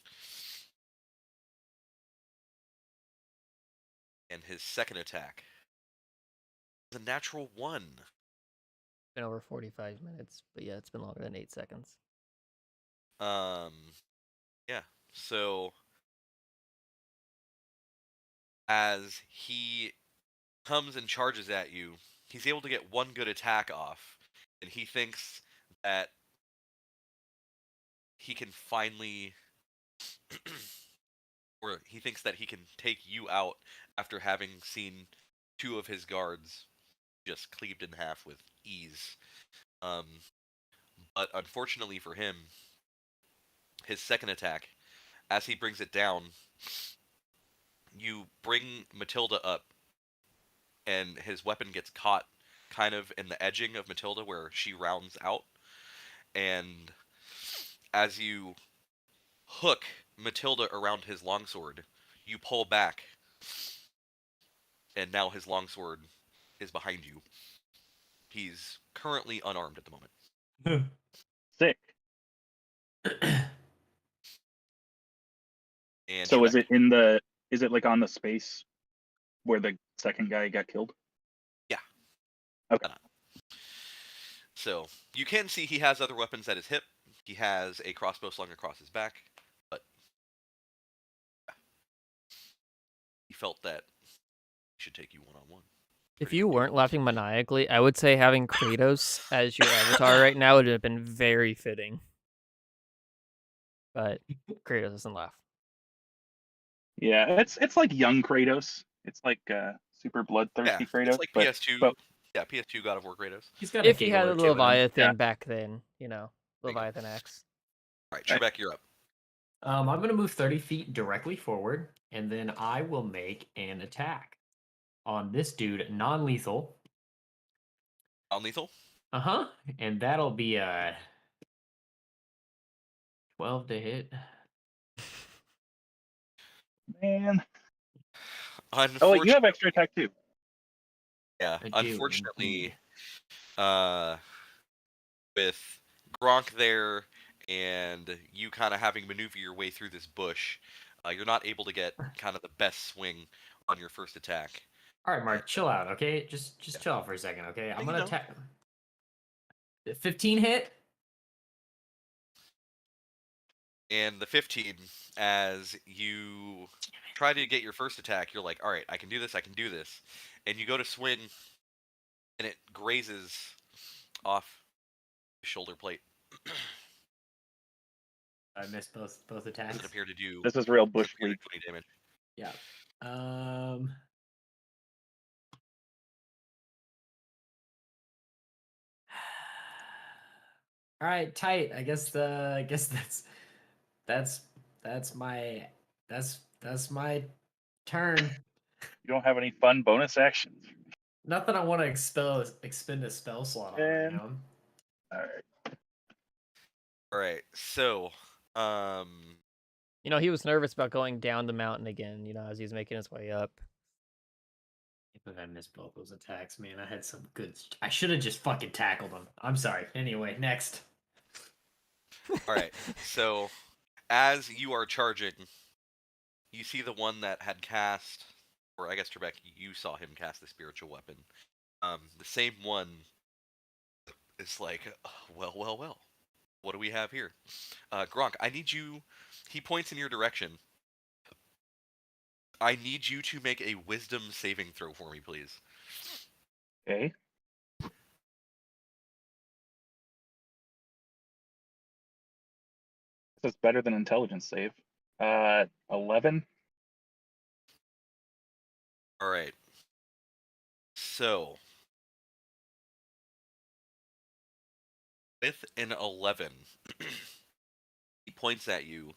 And his second attack is a natural 1. Been over 45 minutes, but yeah, it's been longer than 8 seconds. Yeah. So as he comes and charges at you, he's able to get one good attack off, and he thinks that he can finally or he thinks that he can take you out after having seen 2 of his guards just cleaved in half with ease. But unfortunately for him, his second attack, as he brings it down, you bring Matilda up, and his weapon gets caught kind of in the edging of Matilda where she rounds out. And as you hook Matilda around his longsword, you pull back, and now his longsword is behind you. He's currently unarmed at the moment. Sick. And So is Trabeque. is it like on the space where the second guy got killed? Yeah. Okay. So you can see he has other weapons at his hip. He has a crossbow slung across his back, but he felt that he should take you one-on-one. If you weren't laughing maniacally, I would say having Kratos as your avatar right now would have been very fitting. But Kratos doesn't laugh. Yeah, it's like young Kratos. It's like super bloodthirsty Kratos. It's like but, PS2. But Yeah, PS2 God of War Kratos. He's got If a he had a giggle or two in him. Leviathan Yeah. back then, There you go. Leviathan X. All right, Trabeque, you're up. I'm going to move 30 feet directly forward, and then I will make an attack on this dude, non-lethal. Non-lethal? Uh-huh. And that'll be a 12 to hit. man. Unfortunately, Oh, wait, you have extra attack too. yeah. I do, Unfortunately, indeed. with Gronk there and you kind of having maneuver your way through this bush, you're not able to get kind of the best swing on your first attack. All right, Mark, chill out, okay? Just chill out for a second, okay? I'm You going to know. attack. 15 hit? And the 15, as you try to get your first attack, you're like, all right, I can do this, I can do this. And you go to swing, and it grazes off the shoulder plate. I missed both attacks. Doesn't appear to do This is real bush appear to league. do any damage. Yeah. All right, tight. I guess that's my turn. You don't have any fun bonus actions? Not that I want to expend a spell slot on right And- now. All right. All right. So, You know, he was nervous about going down the mountain again, you know, as he's making his way up. If I missed both those attacks, man, I had some good. I should have just fucking tackled him. I'm sorry. Anyway, next. all right. So, as you are charging, you see the one that had cast, or I guess Trabeque, you saw him cast the spiritual weapon. The same one is like, well, well, well. What do we have here? Gronk, I need you. He points in your direction. I need you to make a wisdom saving throw for me, please. Okay. This is better than intelligence save. 11. All right. So, with an 11, he points at you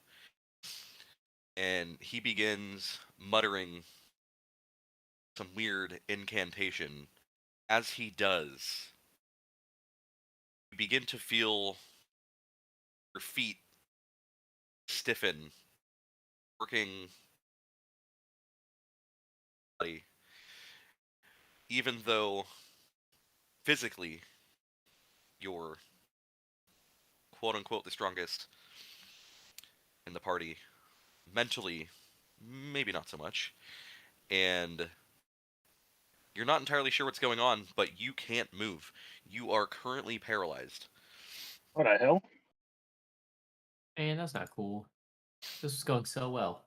and he begins muttering some weird incantation. As he does, you begin to feel your feet stiffen, working body, even though physically you're quote unquote the strongest in the party. Mentally, maybe not so much. And you're not entirely sure what's going on, but you can't move. You are currently paralyzed. What the hell? Man, that's not cool. This was going so well.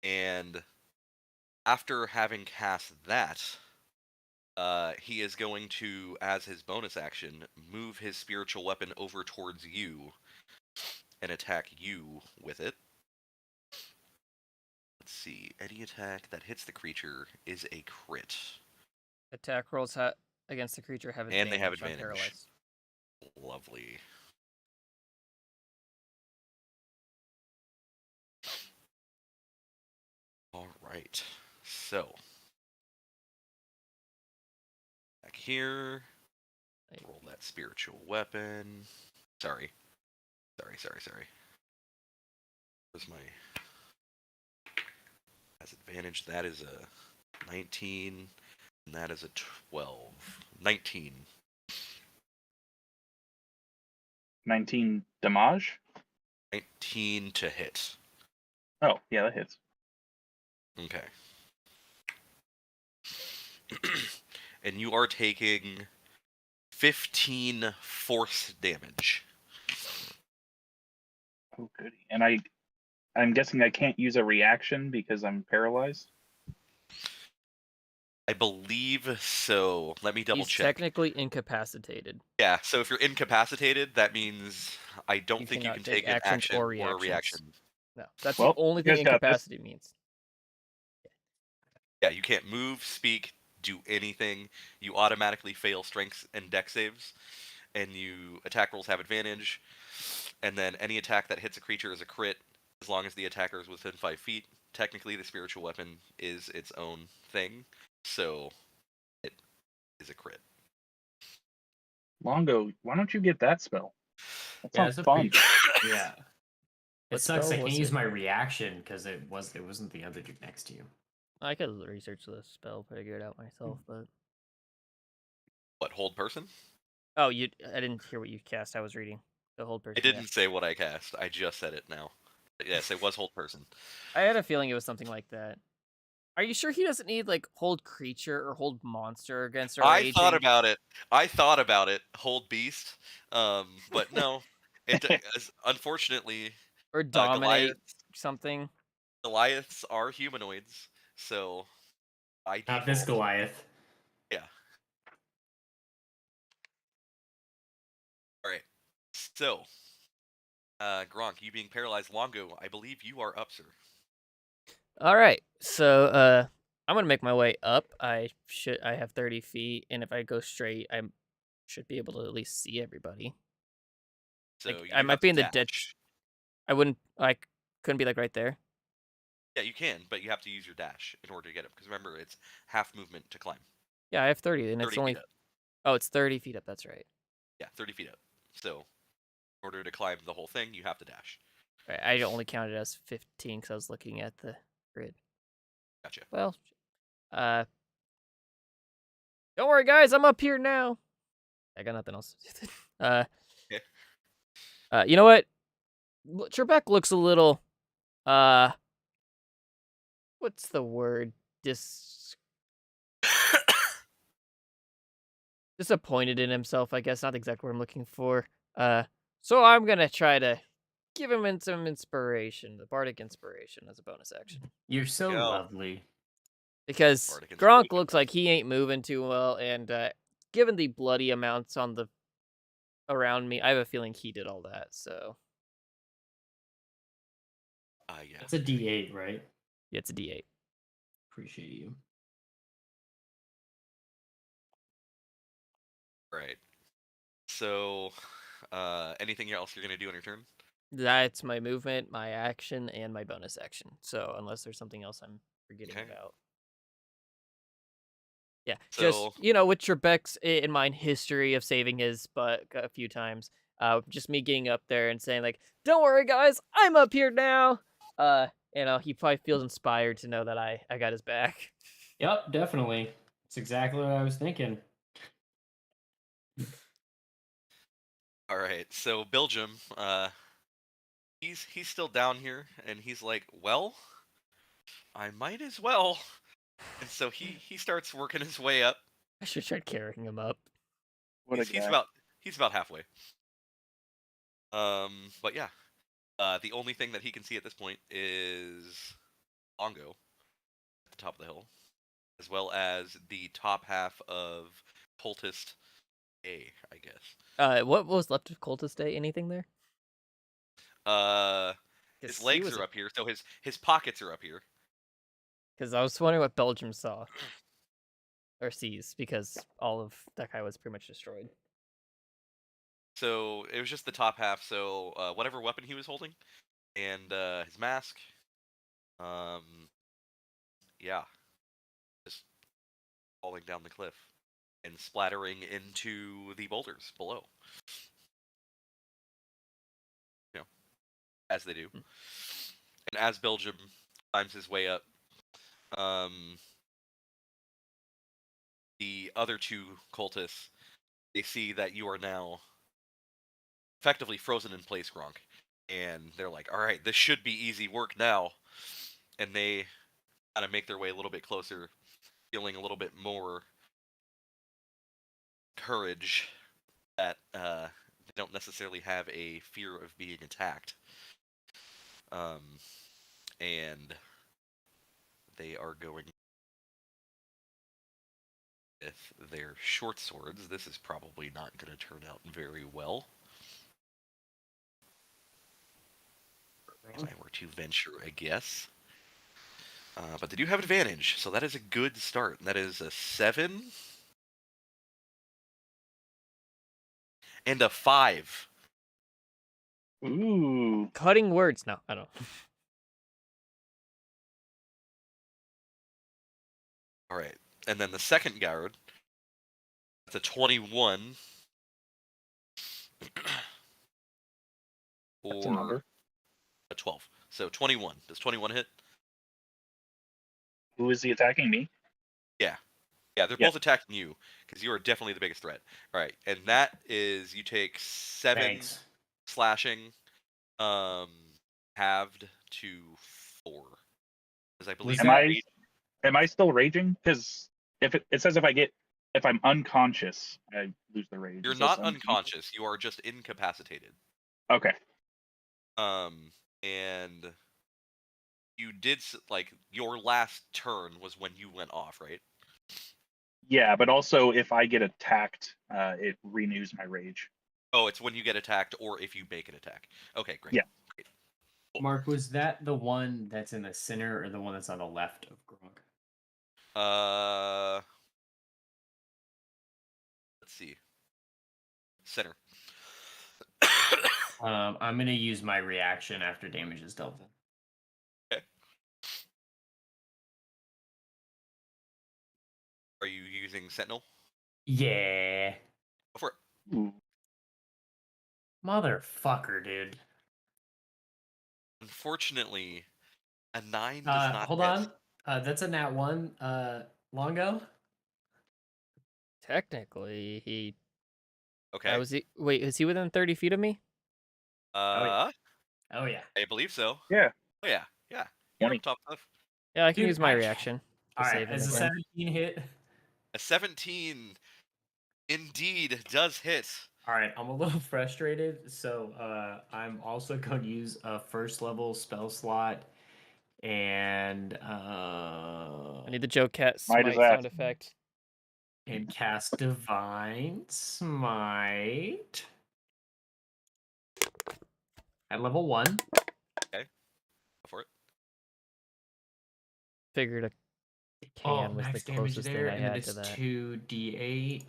And after having cast that, he is going to, as his bonus action, move his spiritual weapon over towards you and attack you with it. Let's see. Any attack that hits the creature is a crit. Attack rolls against the creature have And advantage. they have on advantage. paralyzed. Lovely. All right. So, back here. Roll that spiritual weapon. Sorry. Where's my... Has advantage. That is a 19. And that is a 12. 19. 19 damage? 19 to hit. Oh, yeah, that hits. Okay. And you are taking 15 force damage. Oh, goody. And I'm guessing I can't use a reaction because I'm paralyzed? I believe so. Let me double He's check. technically incapacitated. Yeah, so if you're incapacitated, that means I don't You think you cannot can take take an actions action or or a reactions. reaction. No, that's Well, the only you thing guys got this. incapacity means. Yeah, you can't move, speak, do anything. You automatically fail strengths and dex saves, and you attack rolls have advantage. And then any attack that hits a creature is a crit, as long as the attacker is within 5 feet. Technically, the spiritual weapon is its own thing, so it is a crit. Longo, why don't you get that spell? That Yeah, sounds it's a fun. pretty. Yeah. It What sucks. I spell can't was use it? my reaction because it wasn't the other dude next to you. I could research the spell, figure it out myself, but What, hold person? oh, I didn't hear what you cast. I was reading the hold person. I didn't say what I cast. I just said it now. But yes, it was hold person. I had a feeling it was something like that. Are you sure he doesn't need like hold creature or hold monster against a I raging? thought about it. Hold beast. But no. It unfortunately or dominate Goliaths something. Goliaths are humanoids, so by Not this default, Goliath. yeah. All right. So, Gronk, you being paralyzed, Longo, I believe you are up, sir. All right, so I'm gonna make my way up. I have 30 feet, and if I go straight, I should be able to at least see everybody. So Like, you I do might have be to in the dash. ditch. I couldn't be like right there. Yeah, you can, but you have to use your dash in order to get him. Because remember, it's half movement to climb. Yeah, I have 30, and 30 it's only. feet up. Oh, it's 30 feet up. That's right. Yeah, 30 feet up. So, in order to climb the whole thing, you have to dash. Right, I only counted as 15 because I was looking at the grid. Gotcha. Well, don't worry, guys. I'm up here now. I got nothing else. Okay. You know what? Trabeque looks a little. What's the word? Disappointed in himself, I guess. Not exactly what I'm looking for. So I'm gonna try to give him some inspiration, the bardic inspiration, as a bonus action. You're so Yo. lovely. Because Bardic Gronk inspiration. looks like he ain't moving too well, and given the bloody amounts on the around me, I have a feeling he did all that. So Yeah. It's a D8, right? yeah, it's a D8. Appreciate you. Right. So, anything else you're gonna do on your turn? That's my movement, my action, and my bonus action. So unless there's something else I'm forgetting Okay. about. Yeah, So- just with Trabeque's in mind history of saving his butt a few times. Just me getting up there and saying like, "Don't worry, guys, I'm up here now." He probably feels inspired to know that I got his back. Yep, definitely. That's exactly what I was thinking. All right. So Belgium, he's still down here, and he's like, well, I might as well. And so he starts working his way up. I should try carrying him up. What a He's guy. he's about halfway. But yeah, the only thing that he can see at this point is Longo at the top of the hill, as well as the top half of Cultist A, I guess. What was left of Cultist Day? Anything there? His legs are up here, so his pockets are up here. Because I was wondering what Belgium saw or sees, because all of that guy was pretty much destroyed. So it was just the top half. So whatever weapon he was holding, and his mask. Yeah, just falling down the cliff and splattering into the boulders below. You know, as they do. And as Belgium climbs his way up, the other two cultists, they see that you are now effectively frozen in place, Gronk. And they're like, all right, this should be easy work now. And they kind of make their way a little bit closer, feeling a little bit more courage that they don't necessarily have a fear of being attacked. And they are going with their short swords. This is probably not going to turn out very well. If I were to venture a guess. But they do have advantage, so that is a good start. That is a 7 and a 5. Ooh. Cutting words. No, I don't. All right, and then the second guard. That's a 21. That's a Or number. a 12. So 21. Does 21 hit? Who is he attacking? Me? Yeah, they're both attacking you because you are definitely the biggest threat. All right, and that is you take 7 Thanks. slashing, halved to 4. Because I believe Am I still raging? Because if it says if I'm unconscious, I lose the rage. you're It says not unconscious. You are just incapacitated. Okay. And you did like your last turn was when you went off, right? Yeah, but also if I get attacked, it renews my rage. Oh, it's when you get attacked or if you make an attack. Okay, great. Yeah. Great. Cool. Mark, was that the one that's in the center or the one that's on the left of Gronk? Let's see. Center. I'm gonna use my reaction after damage is dealt. Okay. Are you using Sentinel? Yeah. Go for it. Ooh. Motherfucker, dude. Unfortunately, a 9 does not Hold hit. on. That's a nat 1. Longo? Technically, he. Okay. Wait, is he within 30 feet of me? Uh, Oh, yeah. I believe so. Yeah. Oh yeah, yeah. You're 20. up top of Yeah, I can Dude, use my reaction to Alright, save him is a again. 17 hit? a 17. Indeed, does hit. Alright, I'm a little frustrated, so I'm also going to use a first level spell slot and I need the Joe Cat Might smite as sound ask. effect. cast Divine Smite at level 1. Go for it. Figured a can was the max damage closest there, thing I and then had it's to that. 2d8.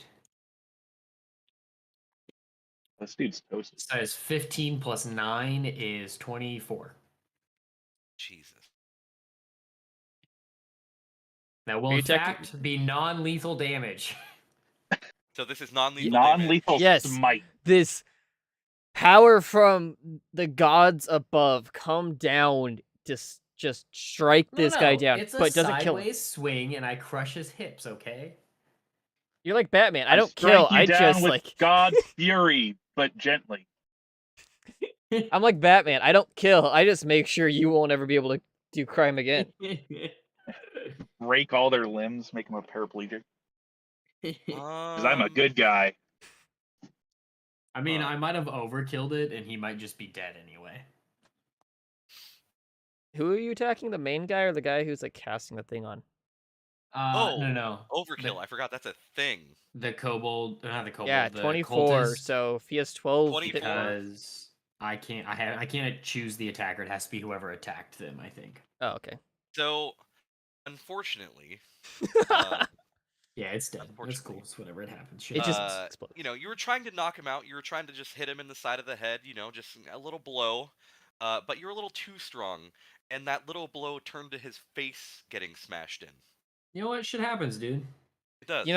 This dude's toasted. Size 15 plus 9 is 24. Jesus. That will Are you in fact be non-lethal damage. So this is non-lethal damage. Non-lethal Yes. smite. This power from the gods above come down to just strike this guy down, It's a but doesn't kill him. sideways swing, and I crush his hips. Okay. You're like Batman. I don't strike kill. you I down just with like God's fury, but gently. I'm like Batman. I don't kill. I just make sure you won't ever be able to do crime again. Break all their limbs, make them a paraplegic. Because I'm a Um, good guy. I mean, I might have overkilled it, and he might just be dead anyway. Who are you attacking? The main guy or the guy who's like casting the thing on? No. Overkill. I forgot that's a thing. The kobold, not the kobold. Yeah, the 24. cultist, So if he has 12, 24. because I can't. I can't choose the attacker. It has to be whoever attacked them. I think. Oh, okay. So, unfortunately, Yeah, it's dead. That's Unfortunately. cool. It's whatever. It happens. It just uh, explodes. you were trying to knock him out. You were trying to just hit him in the side of the head. Just a little blow. But you're a little too strong, and that little blow turned to his face getting smashed in. You know what? Shit happens, dude. It does.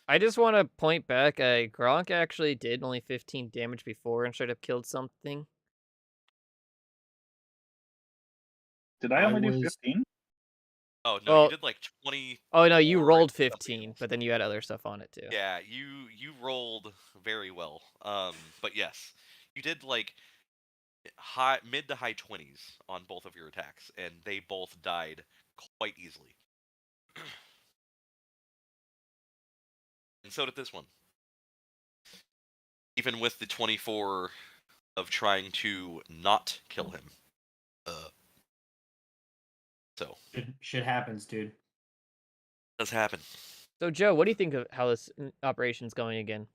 I just want to point back. Gronk actually did only 15 damage before and straight up killed something. Did I only do 15? Oh no, Well- you did like 20. Oh no, you Or rolled something 15, else. but then you had other stuff on it too. Yeah, you rolled very well. But yes, you did like mid to high 20s on both of your attacks, and they both died quite easily. And so did this one. Even with the 24 of trying to not kill him. So Shit happens, dude. does happen. So Joe, what do you think of how this operation's going again?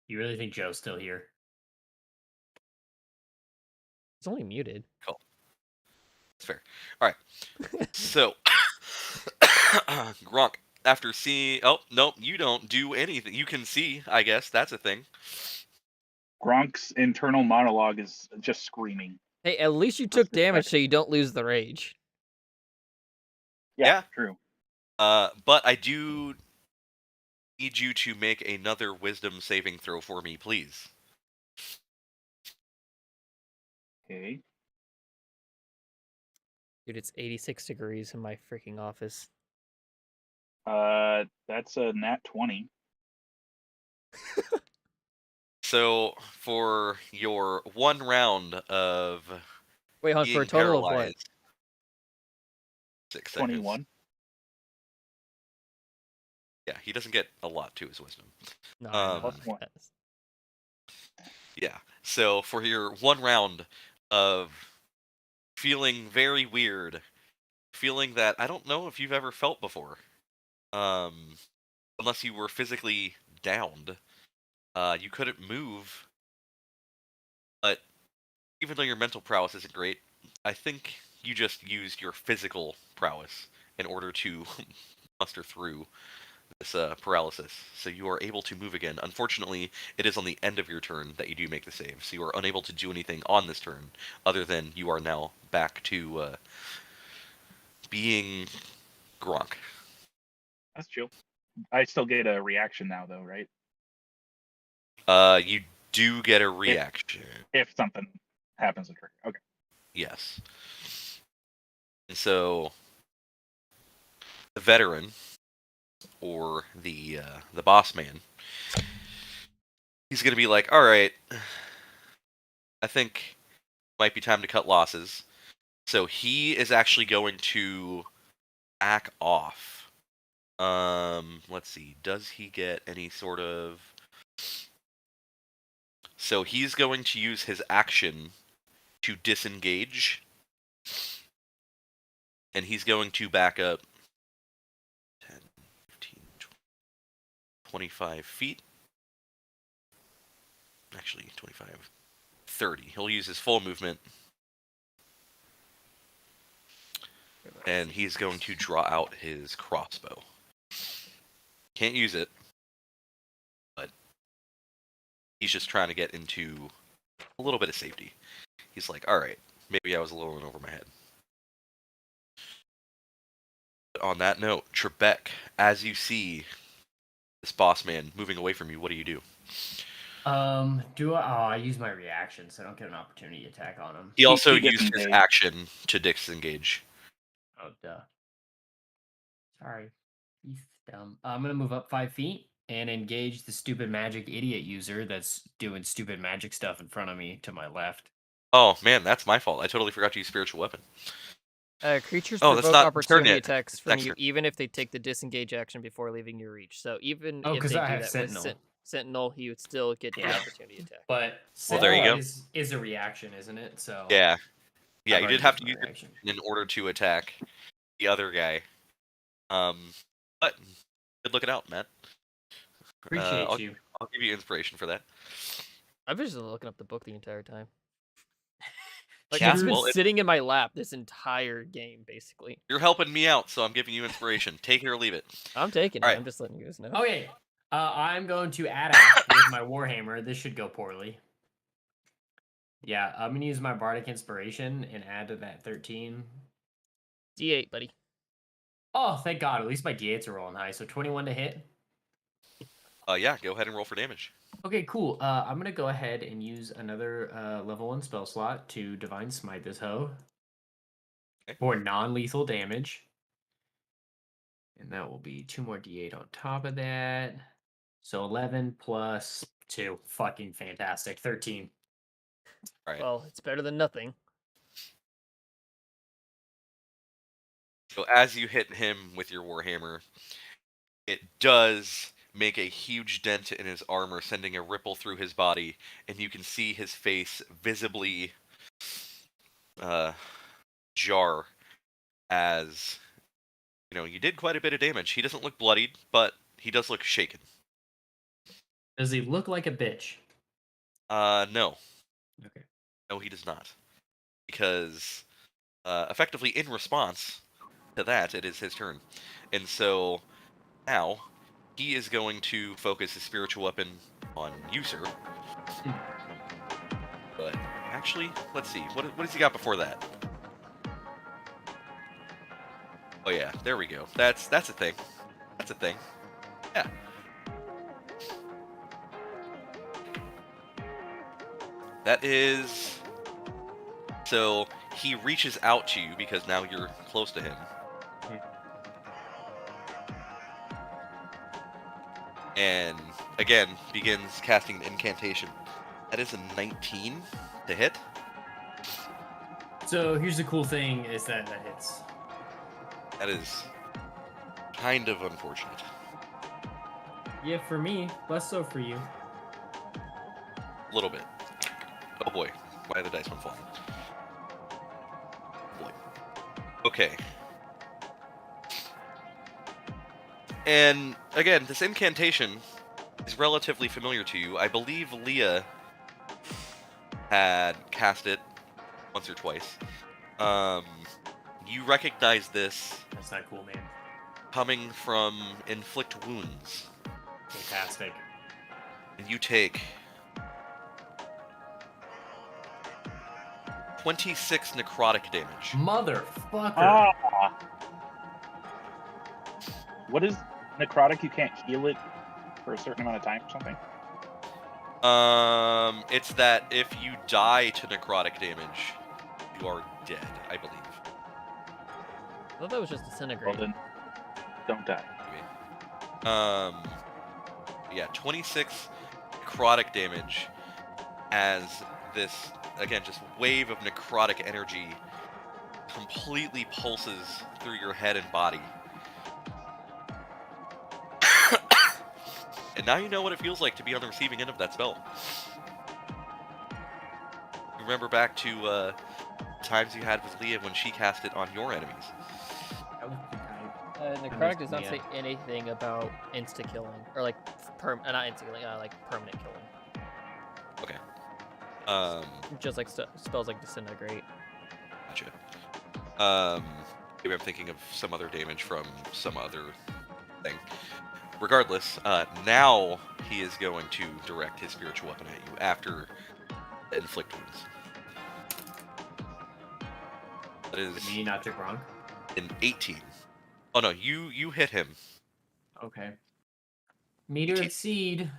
You really think Joe's still here? It's only muted. Cool. That's fair. All right. So, Gronk, after seeing... Oh, no, you don't do anything. You can see, I guess. That's a thing. Gronk's internal monologue is just screaming. Hey, at least you took damage so you don't lose the rage. Yeah. True. But I do need you to make another wisdom saving throw for me, please. Okay. Dude, it's 86 degrees in my freaking office. That's a nat 20. So, for your one round of Wait, hold on, for a being total of what? paralyzed, 6 seconds. 21. Yeah, he doesn't get a lot to his wisdom. No, I know, Plus I one. guess. Yeah. So for your one round of feeling very weird, feeling that I don't know if you've ever felt before, unless you were physically downed, you couldn't move. But even though your mental prowess isn't great, I think you just used your physical prowess in order to muster through this paralysis, so you are able to move again. Unfortunately, it is on the end of your turn that you do make the save, so you are unable to do anything on this turn, other than you are now back to being Gronk. That's chill. I still get a reaction now, though, right? You do get a reaction. If something happens to trigger. Okay. Yes. And so the veteran, or the boss man, he's gonna be like, all right, I think it might be time to cut losses. So he is actually going to back off. Let's see. Does he get any sort of? So he's going to use his action to disengage, and he's going to back up 10, 15, 25 feet. Actually, 25, 30. He'll use his full movement, and he's going to draw out his crossbow. Can't use it, but he's just trying to get into a little bit of safety. He's like, all right, maybe I was a little in over my head. But on that note, Trabeque, as you see this boss man moving away from you, what do you do? I use my reaction, so I don't get an opportunity attack on him. He also he used his disengaged. action to disengage. Oh, duh. Sorry. He's dumb. I'm gonna move up 5 feet and engage the stupid magic idiot user that's doing stupid magic stuff in front of me to my left. Oh, man, that's my fault. I totally forgot to use spiritual weapon. Creatures Oh, that's provoke not turn opportunity yet. attacks from Next you, turn. even if they take the disengage action before leaving your reach. So even Oh, if 'cause they I do have that Sentinel. with Sentinel, he would still get the Yeah. opportunity attack. But Well, there you go. is a reaction, isn't it? So Yeah. Yeah, I've you already did have to my use it reaction. in order to attack the other guy. But good looking out, Matt. Appreciate you. I'll give you inspiration for that. I've been just looking up the book the entire time. Like Yeah, it's been well, sitting in my lap this entire game, basically. You're helping me out, so I'm giving you inspiration. Take it or leave it. I'm taking it. Alright. I'm just letting you guys know. Okay. I'm going to attack with my warhammer. This should go poorly. Yeah, I'm gonna use my bardic inspiration and add to that 13. D8, buddy. Oh, thank God! At least my d8s are rolling high. So 21 to hit. Yeah, go ahead and roll for damage. Okay, cool. I'm gonna go ahead and use another level 1 spell slot to divine smite this hoe Okay. for non-lethal damage, and that will be 2 more d8 on top of that. So 11 plus 2. Fucking fantastic. 13. Alright. Well, it's better than nothing. So as you hit him with your warhammer, it does make a huge dent in his armor, sending a ripple through his body, and you can see his face visibly jar as, you did quite a bit of damage. He doesn't look bloodied, but he does look shaken. Does he look like a bitch? No. Okay. No, he does not. Because, effectively, in response to that, it is his turn. And so, now, he is going to focus his spiritual weapon on you, sir. But, actually, let's see. What has he got before that? Oh yeah, there we go. That's a thing. That's a thing. Yeah. That is... So, he reaches out to you because now you're close to him. And, again, begins casting an incantation. That is a 19 to hit. So here's the cool thing: is that hits. That is kind of unfortunate. Yeah, for me, less so for you. A little bit. Oh boy, why are the dice one falling? Boy. Okay. And again, this incantation is relatively familiar to you. I believe Leah had cast it once or twice. You recognize this That's not cool, man. coming from inflict wounds, Fantastic. and you take 26 necrotic damage. Motherfucker. Ah. What is necrotic, you can't heal it for a certain amount of time or something? It's that if you die to necrotic damage, you are dead, I believe. I thought that was just Well, disintegrate. then don't die. Yeah, 26 necrotic damage as this, again, just wave of necrotic energy completely pulses through your head and body. And now you know what it feels like to be on the receiving end of that spell. Remember back to times you had with Leah when she cast it on your enemies. That was pretty tight. Necrotic does not yeah. say anything about insta killing or like not insta killing, like permanent killing. Just like spells like disintegrate. Gotcha. Maybe I'm thinking of some other damage from some other thing. Regardless, now he is going to direct his spiritual weapon at you after inflict wounds. That is Me, not to Gronk. an 18. Oh no, you hit him. Okay. Meter exceed.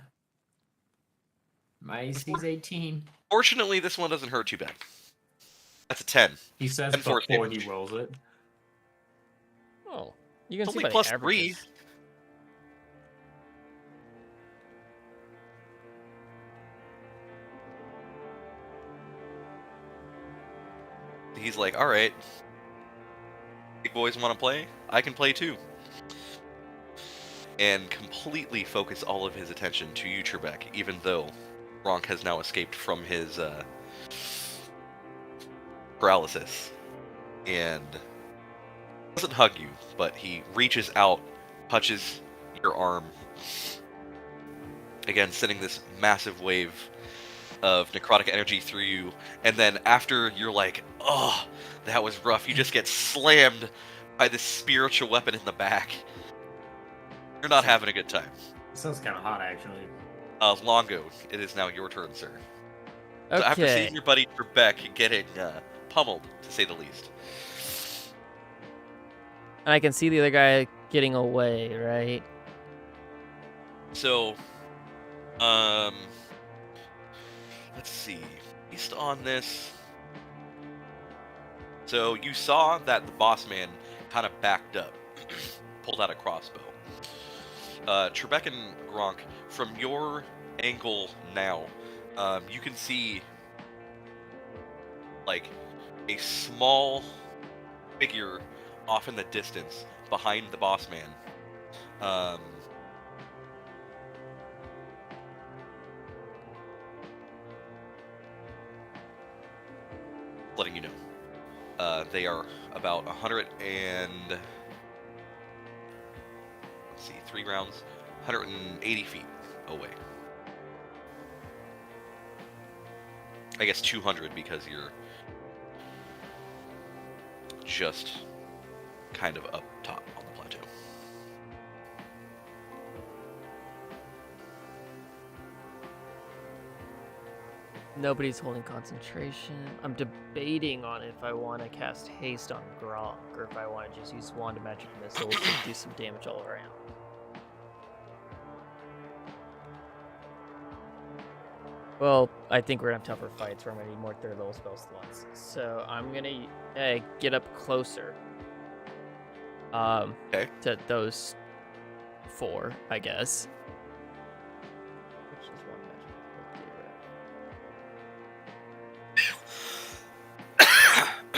My AC's 18. Fortunately, this one doesn't hurt too bad. That's a 10. He says And force before damage. he rolls it. Oh, you can It's see only by plus the averages. 3. He's like, alright. Big boys want to play? I can play too. And completely focus all of his attention to you, Trabeque, even though Gronk has now escaped from his paralysis. And doesn't hug you, but he reaches out, touches your arm. Again, sending this massive wave of necrotic energy through you, and then after you're like, oh, that was rough, you just get slammed by this spiritual weapon in the back. You're not having a good time. Sounds kind of hot, actually. Longo, it is now your turn, sir. So after Okay. seeing your buddy Trabeque getting pummeled, to say the least. And I can see the other guy getting away, right? So, let's see. Based on this, so you saw that the boss man kind of backed up, pulled out a crossbow. Trabeque and Gronk, from your angle now, you can see like a small figure off in the distance behind the boss man. Letting you know. They are about 100 and... Let's see, 3 rounds. 180 feet away. I guess 200 because you're just kind of up top on the plateau. Nobody's holding concentration. I'm debating on if I want to cast haste on Gronk or if I want to just use wand of magic missiles to do some damage all around. Well, I think we're gonna have tougher fights where I'm gonna need more third level spell slots. So I'm gonna get up closer. Okay. To those 4, I guess. Which is one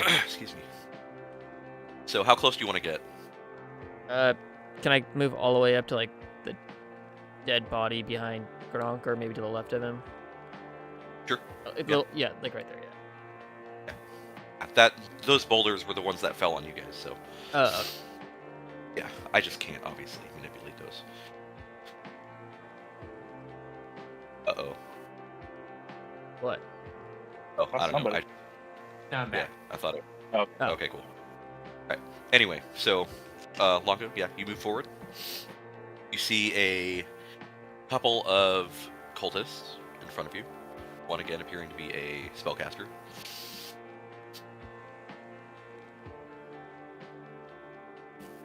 magic. Excuse me. So how close do you want to get? Can I move all the way up to like the dead body behind Gronk, or maybe to the left of him? Sure. Yeah, like right there. Yeah. Those boulders were the ones that fell on you guys, so Okay. yeah, I just can't obviously manipulate those. Uh-oh. What? Oh, I don't know. Somebody. Now I'm Yeah, back. I thought it. Oh, Okay, cool. Alright. Anyway, so Longo, yeah, you move forward. You see a couple of cultists in front of you. One again appearing to be a spellcaster.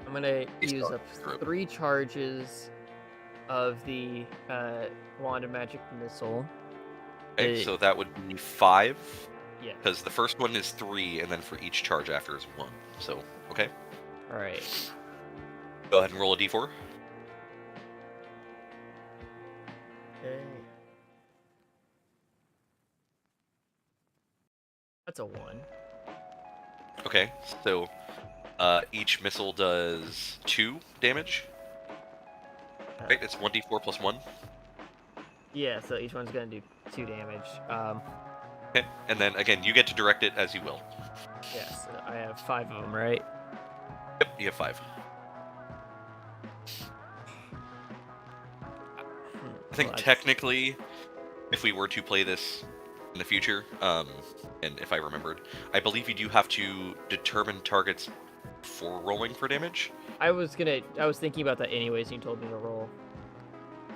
I'm gonna He's use going up through. 3 charges of the wand of magic missile. Okay, The- so that would be 5, Yeah. because the first one is 3, and then for each charge after is 1. So, okay. All right. Go ahead and roll a d4. Okay. That's a 1. Okay, so each missile does 2 damage. Right, it's 1d4 plus 1. Yeah, so each one's gonna do 2 damage. Okay, and then again, you get to direct it as you will. Yeah, so I have 5 of them, right? Yep, you have 5. I think technically, if we were to play this in the future, and if I remembered, I believe you do have to determine targets for rolling for damage. I was thinking about that anyways. You told me to roll.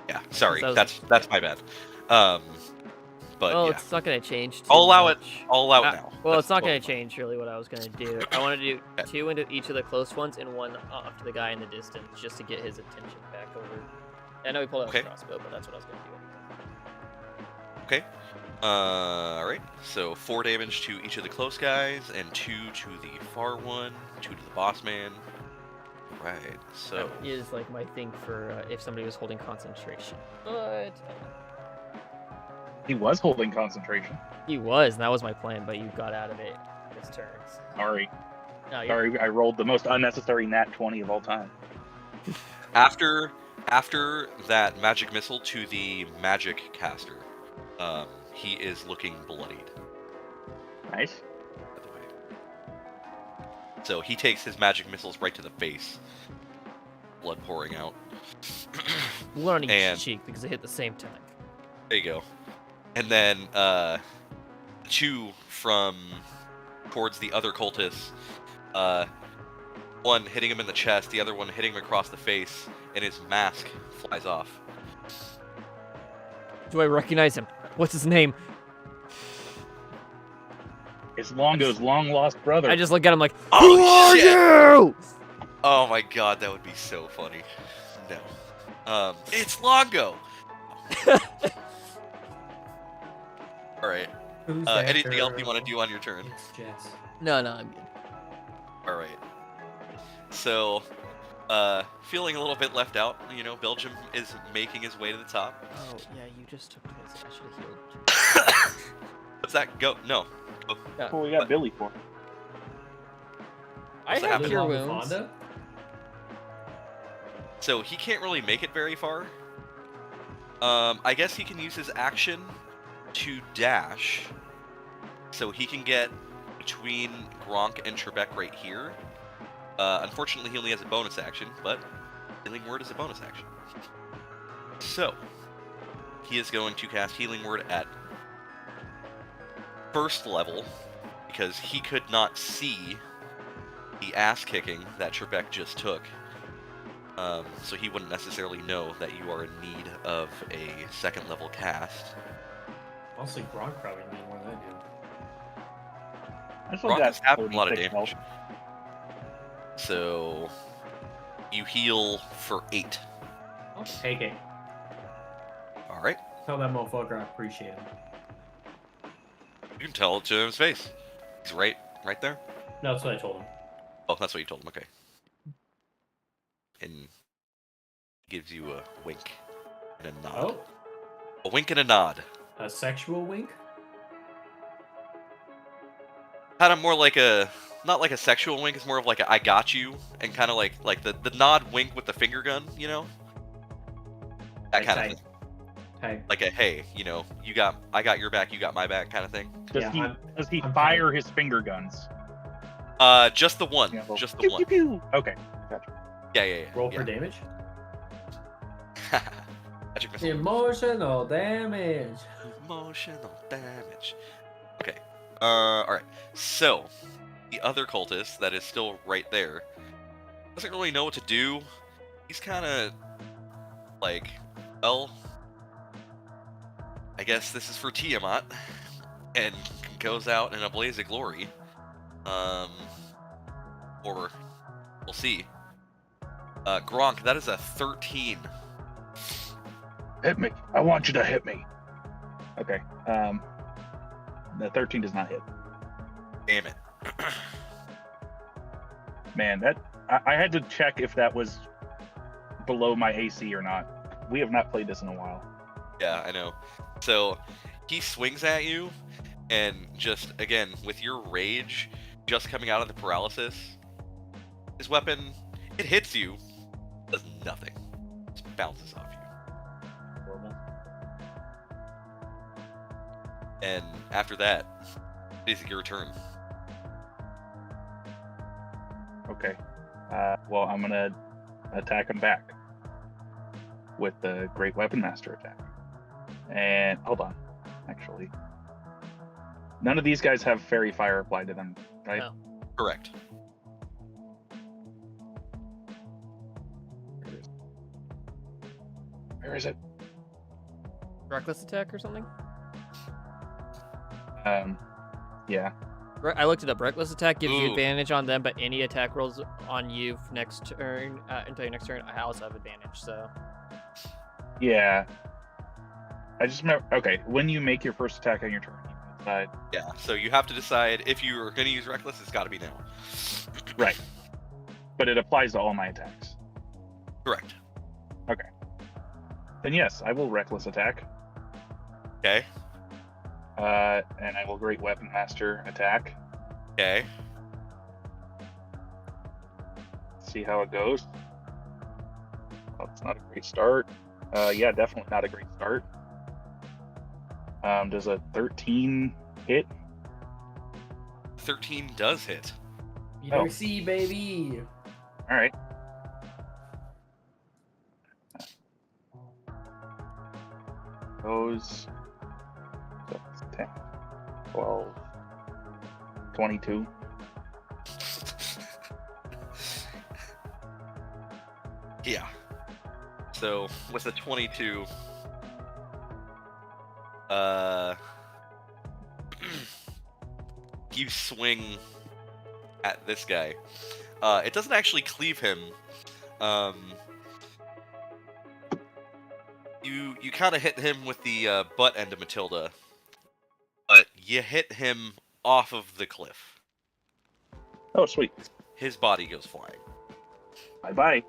Yeah, sorry, That was- that's my bad. But Well, yeah, it's not gonna change. I'll allow it. much. I'll allow it now. Well, That's it's not totally gonna change really what I was gonna do. I want to do 2 into each of the close ones and 1 off to the guy in the distance, just to get his attention back over. I know he pulled out Okay. a crossbow, but that's what I was gonna do. Okay. Alright. So 4 damage to each of the close guys, and 2 to the far one, 2 to the boss man. Right. So That is like my thing for if somebody was holding concentration, but He was holding concentration. he was, and that was my plan. But you got out of it this turn. Sorry. No, you're Sorry, I rolled the most unnecessary nat 20 of all time. after that magic missile to the magic caster, he is looking bloodied. Nice. By the way. So he takes his magic missiles right to the face, blood pouring out. one on each And- cheek because they hit the same time. There you go. And then 2 from towards the other cultists. One hitting him in the chest, the other one hitting him across the face, and his mask flies off. Do I recognize him? What's his name? It's Longo's long lost brother. I just look at him like, Oh, who are shit! you? Oh my god, that would be so funny. No. It's Longo! Alright. Who's Anything else after- you want to do on your turn? It's Jess. No, I'm good. Alright. So, feeling a little bit left out, you know, Belgium is making his way to the top. Oh, yeah, you just took his. I should have healed. What's that? Go. No. Go. That's what we got Billy for. I What's have happening? cure Live on wounds. Fonda? So he can't really make it very far. I guess he can use his action to dash. So he can get between Gronk and Trabeque right here. Unfortunately, he only has a bonus action, but Healing Word is a bonus action. So, he is going to cast Healing Word at first level, because he could not see the ass-kicking that Trabeque just took. So he wouldn't necessarily know that you are in need of a second level cast. Honestly, Gronk probably need more than I do. I still Gronk got is having a lot of 36 damage. health. So you heal for 8. I'll take it. Alright. Tell that motherfucker I appreciate him. You can tell it to his face. He's right there. No, that's what I told him. Oh, that's what you told him, okay. And gives you a wink and a nod. Oh, A wink and a nod. a sexual wink? Kind of more like a, not like a sexual wink, it's more of like a I got you, and kind of like the nod wink with the finger gun, you know? That Like kind of tight. thing. Hey, Like a, hey, you know, I got your back, you got my back kind of thing. Does Yeah, does he I'm fire his finger guns? Just the one. Yeah, well, Just the pew, one. pew, pew. Okay, gotcha. Yeah. roll yeah. for damage. Magic missile. Emotional damage. Emotional damage. Okay. Alright. So, the other cultist that is still right there doesn't really know what to do. He's kind of like, well, I guess this is for Tiamat, and goes out in a blaze of glory. Or we'll see. Gronk, that is a 13. Hit me. I want you to hit me. Okay. The 13 does not hit. Damn it. Man, I had to check if that was below my AC or not. We have not played this in a while. Yeah, I know. So he swings at you, and just again with your rage, just coming out of the paralysis, his weapon, it hits you, does nothing, just bounces off you. Horrible. And after that, it's your turn. Okay. Well, I'm gonna attack him back with the Great Weapon Master attack. And hold on, actually, none of these guys have Fairy Fire applied to them, right? No. Correct. Where is it? Reckless attack or something? Yeah. I looked it up. Reckless attack gives you Ooh. advantage on them, but any attack rolls on you next turn until your next turn, I also have advantage. So Yeah. I just remember. Okay, when you make your first attack on your turn, you can decide. Yeah, so you have to decide if you are going to use Reckless, it's got to be now. Right. But it applies to all my attacks. Correct. Then yes, I will Reckless attack. Okay. And I will Great Weapon Master attack. Okay. See how it goes. Well, it's not a great start. Yeah, definitely not a great start. Does a 13 hit? 13 does hit. Oh. UC, baby. All right. Goes. So it's 10, 12, 22. Yeah. So with a 22, you swing at this guy. It doesn't actually cleave him. You kind of hit him with the butt end of Buttilda, but you hit him off of the cliff. Oh, sweet. His body goes flying. Bye bye.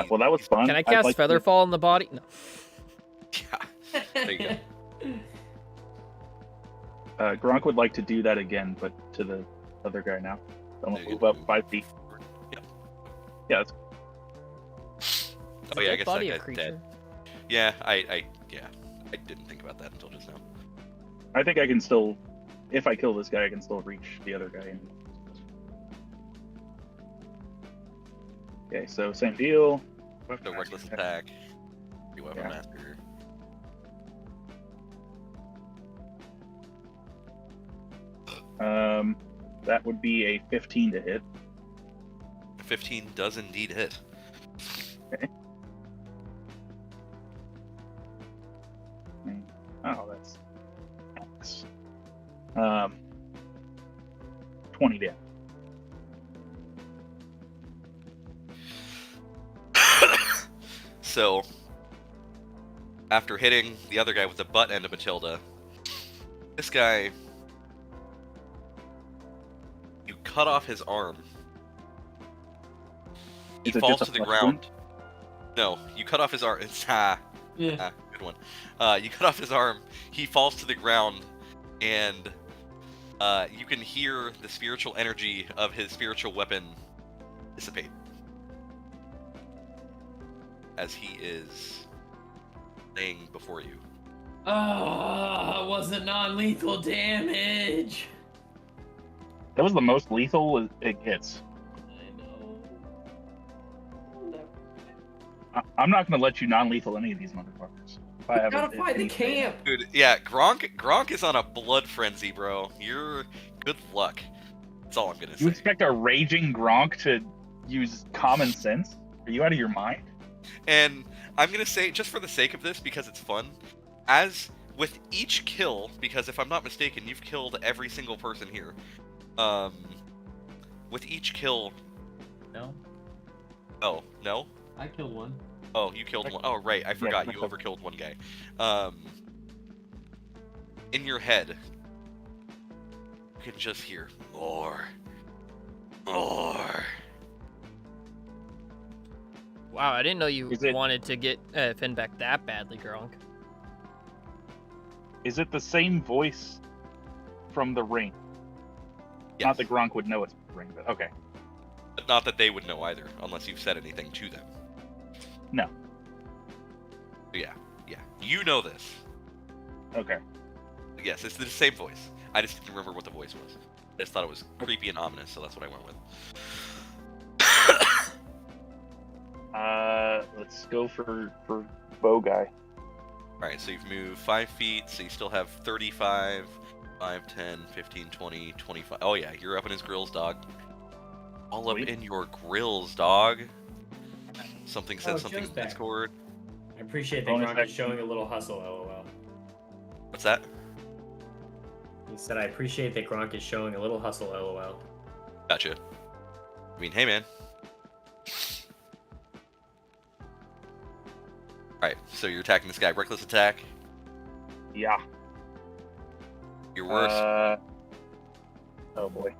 Well, that was fun. can I I'd cast like to- Featherfall on the body? No. Yeah. There you go. Gronk would like to do that again, but to the other guy now. So I'm There gonna you move go. up 5 feet. Yep. Yeah, that's Is Oh a yeah, I dead guess body that a guy's creature? dead. Yeah, I didn't think about that until just now. I think I can still, if I kill this guy, I can still reach the other guy. Okay, so same deal. The reckless attack. Your weapon Yeah. master. That would be a 15 to hit. 15 does indeed hit. Oh, that's X. 20 damage. So, after hitting the other guy with the butt end of Buttilda, this guy, you cut off his arm. He Is it falls just to a the flesh ground. wound? No, you cut off his arm. It's Yeah. good one. You cut off his arm. He falls to the ground, and you can hear the spiritual energy of his spiritual weapon dissipate as he is laying before you. Oh, it wasn't non-lethal damage. That was the most lethal it gets. I know. I'm not going to let you non-lethal any of these motherfuckers. If I We have gotta find the camp. Dude, yeah, Gronk is on a blood frenzy, bro. You're good luck. That's all I'm gonna You say. expect a raging Gronk to use common sense? Are you out of your mind? And I'm gonna say, just for the sake of this, because it's fun, as with each kill, because if I'm not mistaken, you've killed every single person here. With each kill. No, Oh no. I killed one. Oh, you killed one. Oh right, I forgot you messed up. overkilled one guy. In your head, you can just hear more. Wow, I didn't know you Is it- wanted to get Fenn back that badly, Gronk. Is it the same voice from the ring? Yes. Not that Gronk would know it's the ring, but okay. But not that they would know either, unless you've said anything to them. No. Yeah. You know this. Okay. Yes, it's the same voice. I just didn't remember what the voice was. I just thought it was creepy and ominous, so that's what I went with. Let's go for bow guy. Alright, so you've moved 5 feet, so you still have 35, 5, 10, 15, 20, 25. Oh yeah, you're up in his grills, dog. All up Sweet. in your grills, dog. Something said Oh, something Joe's in back. Discord. I appreciate that Bonus Gronk is action. showing a little hustle, lol. What's that? He said, I appreciate that Gronk is showing a little hustle, lol. Gotcha. I mean, hey man. Alright, so you're attacking this guy. Reckless attack. Yeah. Your worst. Oh boy.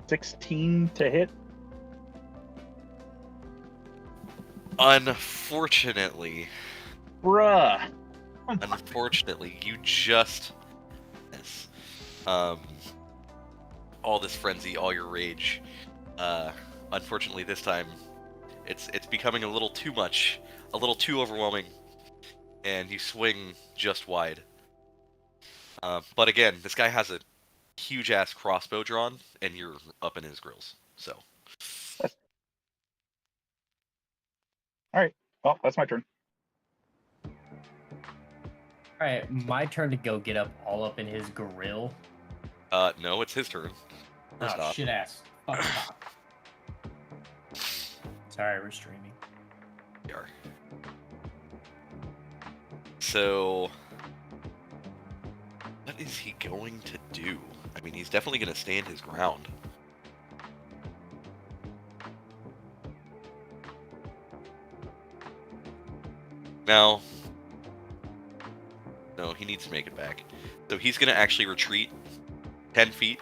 16 to hit. Unfortunately, Bruh. you just miss. All this frenzy, all your rage. Unfortunately, this time, it's becoming a little too much, a little too overwhelming, and you swing just wide. But again, this guy has a huge ass crossbow drawn, and you're up in his grills. So Oh, that's my turn. Alright, my turn to go get all up in his grill. no, it's his turn. First Oh, off. shit ass. Fuck off. Sorry, we're streaming. We are. So, what is he going to do? I mean, he's definitely going to stand his ground. Now, no, he needs to make it back. So he's going to actually retreat 10 feet.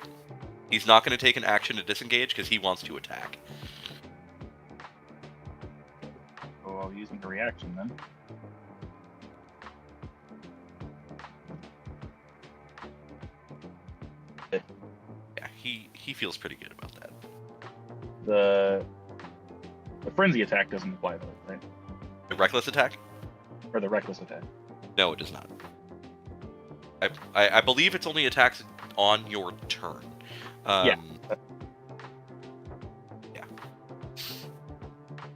He's not going to take an action to disengage because he wants to attack. Oh, I'll use my reaction then. Yeah, he feels pretty good about that. The frenzy attack doesn't apply though, right? The reckless attack? Or the reckless attack. No, it does not. I believe it's only attacks on your turn. Yeah. Yeah.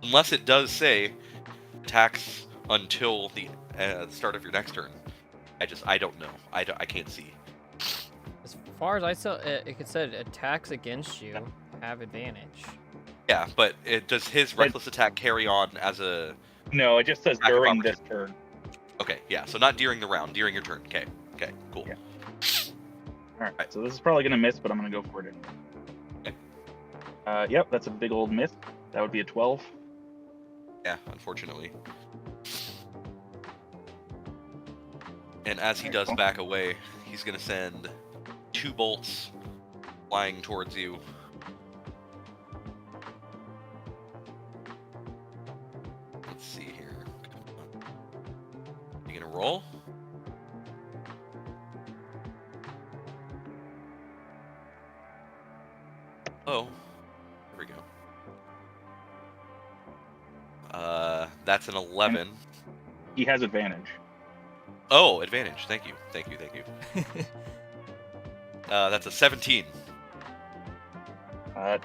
Unless it does say attacks until the start of your next turn. I don't know. I can't see. As far as I saw, it said attacks against you have advantage. Yeah, but does his reckless attack carry on as a... No, it just says Attack of during this turn. Okay, yeah, so not during the round, during your turn. Okay, cool. Yeah. Alright, so this is probably gonna miss, but I'm gonna go for it anyway. Okay. Yep, that's a big old miss. That would be a 12. Yeah, unfortunately. And as he does back away, he's gonna send 2 bolts flying towards you. Let's see here. You gonna roll? Oh, there we go. That's an 11. He has advantage. Oh, advantage. Thank you. That's a 17.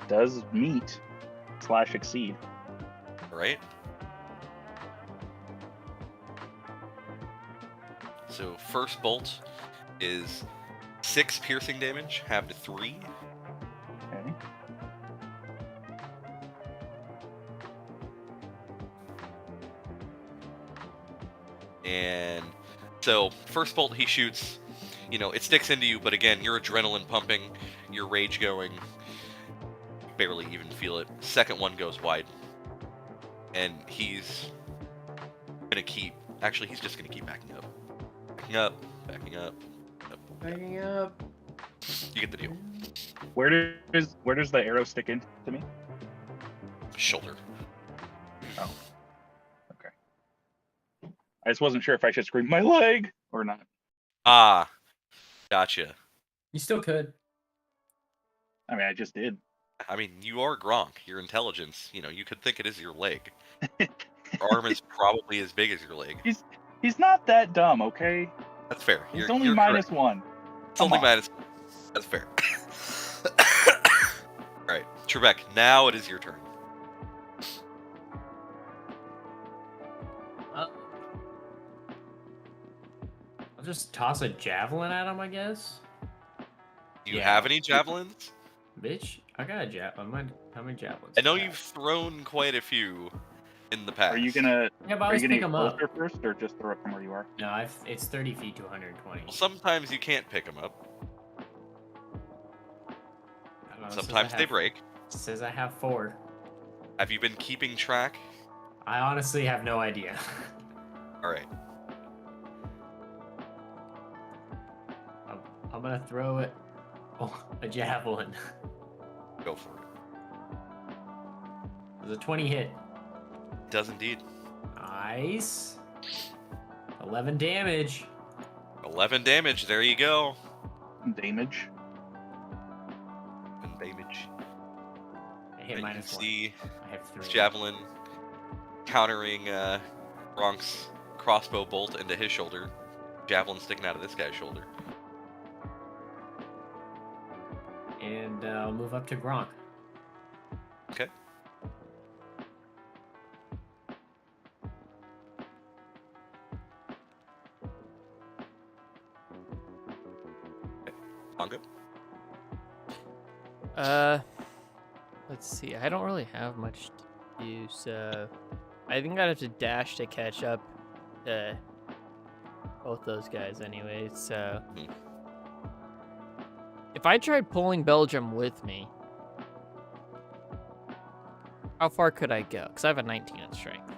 Does meet / exceed. All right. So first bolt is 6 piercing damage, halved to 3. Okay. And so first bolt he shoots, you know, it sticks into you, but again, your adrenaline pumping, your rage going, barely even feel it. Second one goes wide. And he's gonna keep, actually, he's just gonna keep backing up. Backing up, backing up. Backing up. You get the deal. Where does the arrow stick into me? Shoulder. Oh. Okay. I just wasn't sure if I should scream my leg or not. Ah, gotcha. You still could. I mean, I just did. I mean, you are Gronk. Your intelligence, you know, you could think it is your leg. Your arm is probably as big as your leg. He's not that dumb, okay? That's fair. He's You're only correct. -1. It's only minus. That's fair. Alright, Trabeque, now it is your turn. I'll just toss a javelin at him, I guess. Do you Yeah. have any javelins? Bitch, I got a javelin. How many javelins? I know do I you've have? thrown quite a few in the past. Are you gonna Yeah, but I are you always gonna pick get them up. closer first, or just throw it from where you are? No, it's 30 feet to 120. Well, sometimes you can't pick them up. I don't know, it says Sometimes I they have- break. it says I have 4. Have you been keeping track? I honestly have no idea. Alright. I'm gonna throw it. Oh, a javelin. Go for it. There's a 20 hit. It does indeed. Nice. 11 damage. 11 damage, there you go. Damage. 11 damage. I hit And you can -1. see I have 3. this javelin countering Gronk's crossbow bolt into his shoulder. Javelin sticking out of this guy's shoulder. And I'll move up to Gronk. Okay. Longo? Let's see. I don't really have much to do, so I think I'd have to dash to catch up to both those guys anyway. So Mhm. if I tried pulling Belgium with me, how far could I go? Because I have a 19 in strength.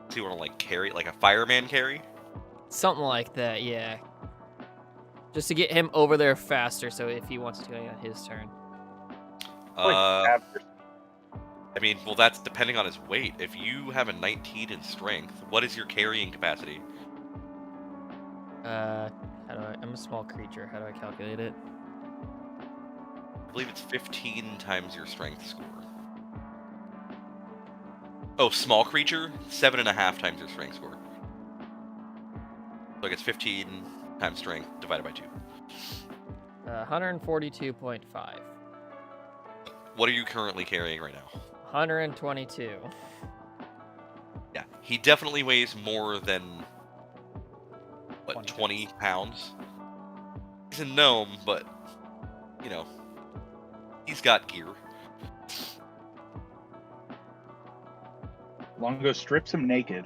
So you want to like carry, like a fireman carry? Something like that, yeah. Just to get him over there faster, so if he wants to go on his turn. I mean, well, that's depending on his weight. If you have a 19 in strength, what is your carrying capacity? How do I'm a small creature. How do I calculate it? I believe it's 15 times your strength score. Oh, small creature? 7.5 times your strength score. So I guess 15 times strength divided by 2. 142.5. What are you currently carrying right now? 122. Yeah, he definitely weighs more than, what, 20 20 pounds? He's a gnome, but, you know, he's got gear. Longo strips him naked.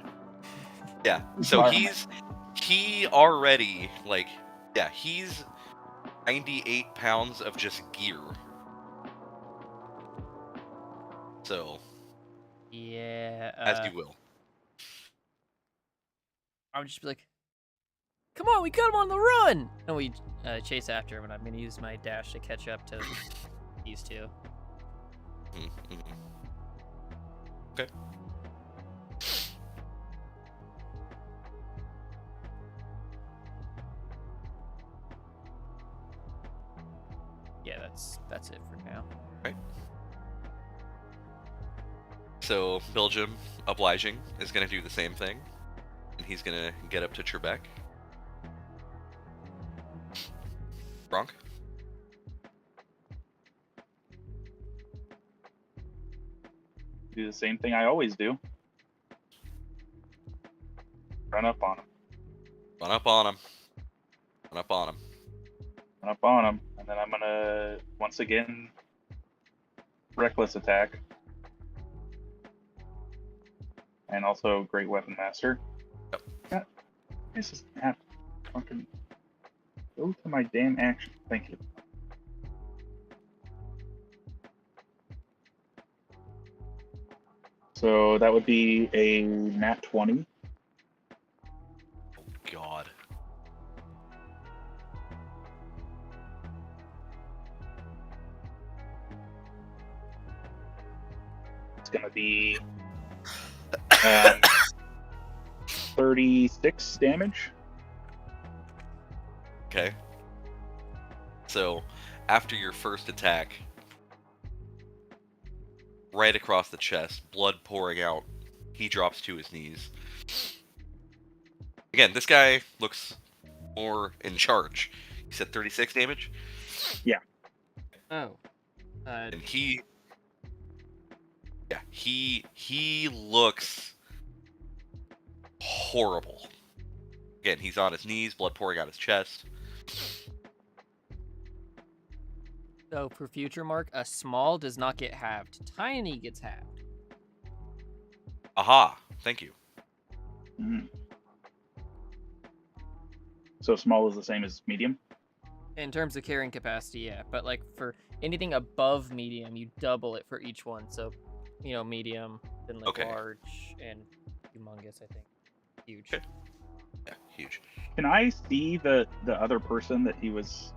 Yeah, so Fireman. he already, like, yeah, he's 98 pounds of just gear. So, Yeah. as you will. I would just be like, "Come on, we got him on the run!" And we chase after him, and I'm gonna use my dash to catch up to these two. Mm-hmm. Okay. Yeah, that's it for now. Right. So, Belgium, obliging, is going to do the same thing. And he's going to get up to Trabeque. Gronk? Do the same thing I always do. Run up on him. Run up on him. Run up on him. Run up on him. And then I'm gonna, once again, reckless attack. And also Great Weapon Master. Yep. Yeah, This is not fucking. Go to my damn action. Thank you. So that would be a nat 20. Oh God. It's going to be 36 damage. Okay. So, after your first attack, right across the chest, blood pouring out, he drops to his knees. Again, this guy looks more in charge. You said 36 damage? Oh. And he looks horrible. Again, he's on his knees, blood pouring out his chest. So for future mark, a small does not get halved. Tiny gets halved. Aha! Thank you. Mm. So small is the same as medium? In terms of carrying capacity, yeah. But like for anything above medium, you double it for each one. So, medium, then like Okay. large and humongous, I think. Huge. Okay. Yeah, huge. Can I see the other person that he was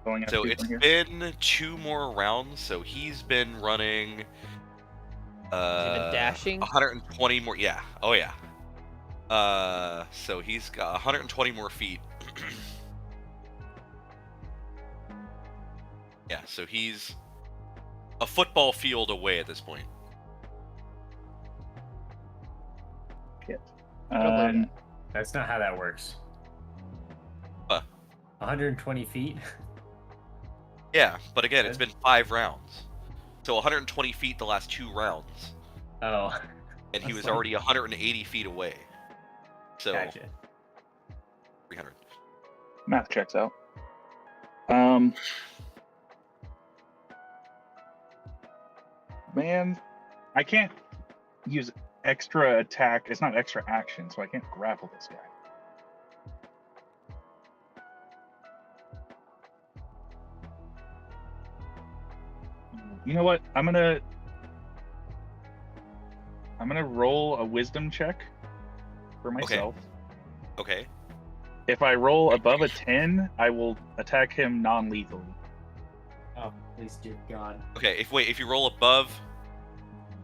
going up So to it's from here? been 2 more rounds, so he's been running Has he been dashing? 120 more. Yeah. Oh yeah. So he's got 120 more feet. Yeah, so he's a football field away at this point. Shit. Probably that's not how that works. 120 feet? Yeah, but again, it's Okay. been 5 rounds. So 120 feet the last 2 rounds. Oh. And he That's was funny. already 180 feet away. So Gotcha. 300. Math checks out. Man, I can't use extra attack. It's not extra action, so I can't grapple this guy. You know what? I'm gonna roll a wisdom check for myself. Okay. If I roll above a 10, I will attack him non-lethally. Oh, please, dear God. Okay, if you roll above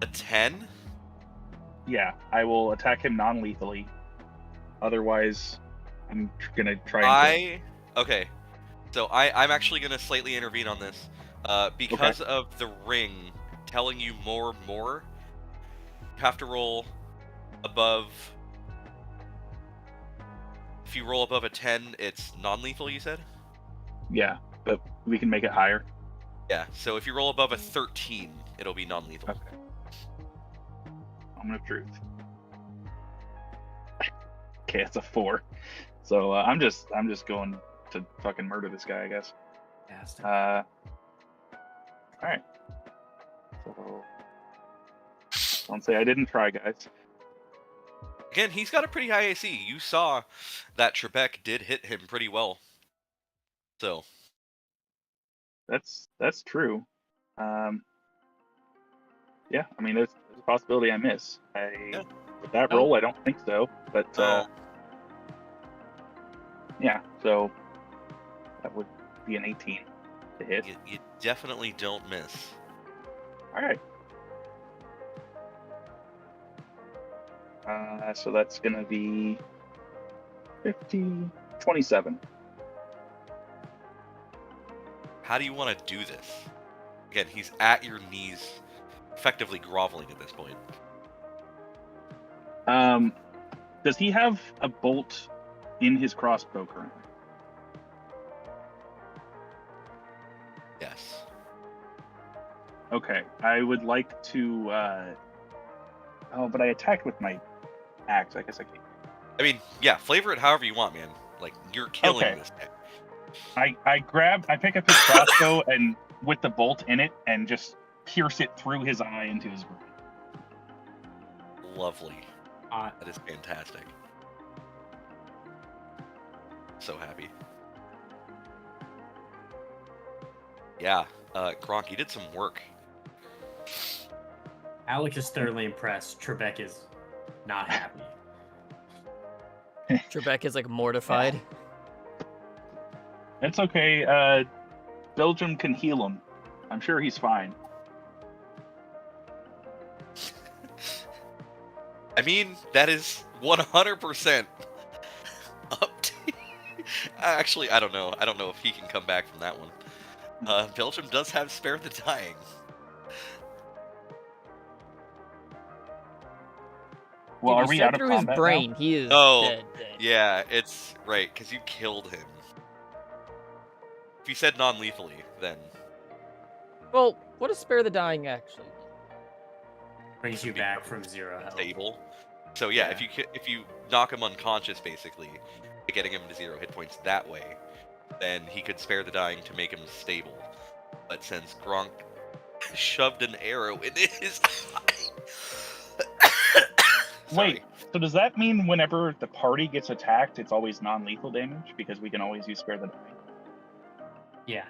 a 10, Yeah, I will attack him non-lethally. Otherwise, I'm gonna try and kill him. okay. So I'm actually gonna slightly intervene on this. Because of the ring telling you more, you have to roll above. If you roll above a 10, it's non-lethal, you said? Yeah, but we can make it higher. Yeah, so if you roll above a 13, it'll be non-lethal. Okay. Moment of truth. Okay, it's a 4. So I'm just going to fucking murder this guy, I guess. Bastard. All right. So don't say I didn't try, guys. Again, he's got a pretty high AC. You saw that Trabeque did hit him pretty well. So That's true. Yeah, I mean, there's a possibility I miss. With that No. roll, I don't think so. But No. yeah, so that would be an 18 to hit. You definitely don't miss. All right. So that's going to be 27. How do you want to do this? Again, he's at your knees, effectively groveling at this point. Does he have a bolt in his crossbow currently? Yes. Okay, I would like to. Oh, but I attacked with my axe. I guess I can't. I mean, yeah, flavor it however you want, man. Like, you're killing Okay. this guy. I pick up his crossbow and with the bolt in it and just pierce it through his eye into his brain. Lovely. That is fantastic. so happy. Yeah, Gronk, you did some work. Alex is thoroughly impressed. Trabeque is not happy. Trabeque is like mortified. It's okay. Belgium can heal him. I'm sure he's fine. I mean, that is 100% up to... Actually, I don't know. I don't know if he can come back from that one. Belgium does have Spare the Dying. Well, Dude, are you we said out of through his combat brain, now? he is Oh, dead. Yeah, it's right, because you killed him. If you said non-lethally, then... Well, what does Spare the Dying actually? Brings you back from 0 health. Stable. So yeah, Yeah. if you knock him unconscious, basically, getting him to 0 hit points that way, then he could Spare the Dying to make him stable. But since Gronk shoved an arrow in his eye... Wait, so does that mean whenever the party gets attacked, it's always non-lethal damage? Because we can always use Spare the Dying? Yeah.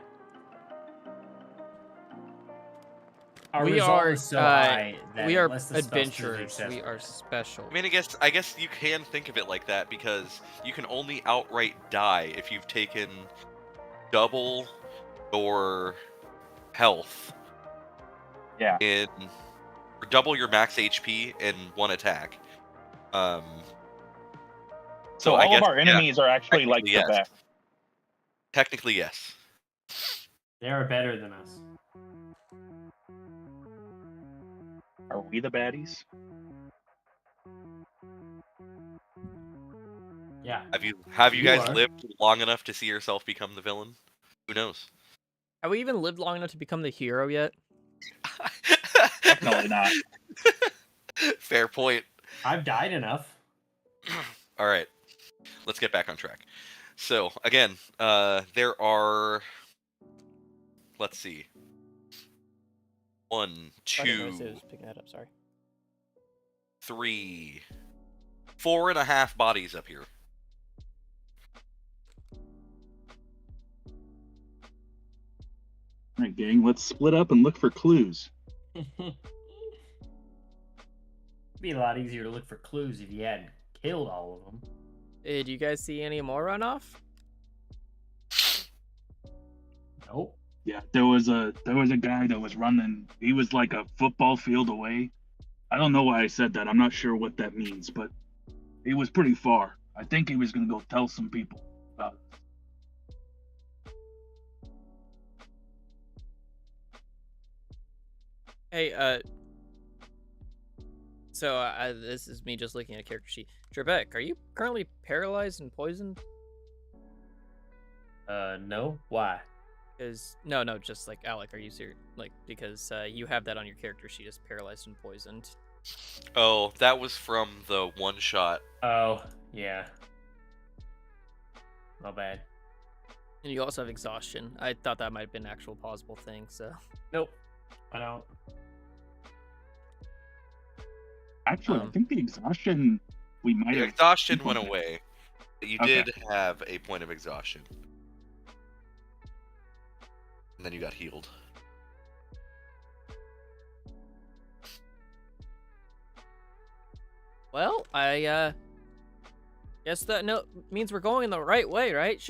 Our We resolve are is so high that we are unless the spell adventurers. specific We says are special. I mean, I guess you can think of it like that, because you can only outright die if you've taken double your health Yeah. or double your max HP in one attack. So I all guess, of our enemies are actually like technically, yes. Trabeque. Technically, yes. they are better than us. Are we the baddies? Yeah. Have you You guys are. lived long enough to see yourself become the villain? Who knows? Have we even lived long enough to become the hero yet? Definitely not. Fair point. I've died enough. All right, let's get back on track. So again, there are, let's see, 1, Sorry, I 2, was picking that up. Sorry. 3, 4.5 bodies up here. All right, gang, let's split up and look for clues. It'd be a lot easier to look for clues if you hadn't killed all of them. Did you guys see any more runoff? Nope. Yeah, there was a guy that was running. He was like a football field away. I don't know why I said that. I'm not sure what that means, but he was pretty far. I think he was gonna go tell some people about it. Hey, so this is me just looking at a character sheet. Trabeque, are you currently paralyzed and poisoned? No. Why? Because no, just like Alec, are you serious? Like because you have that on your character sheet as paralyzed and poisoned. Oh, that was from the one shot. Oh, yeah. My bad. And you also have exhaustion. I thought that might have been an actual plausible thing. So Nope. I don't. Actually, I think the exhaustion we might The have. exhaustion went away, but you Okay. did have a point of exhaustion. And then you got healed. well, I guess that means we're going the right way, right?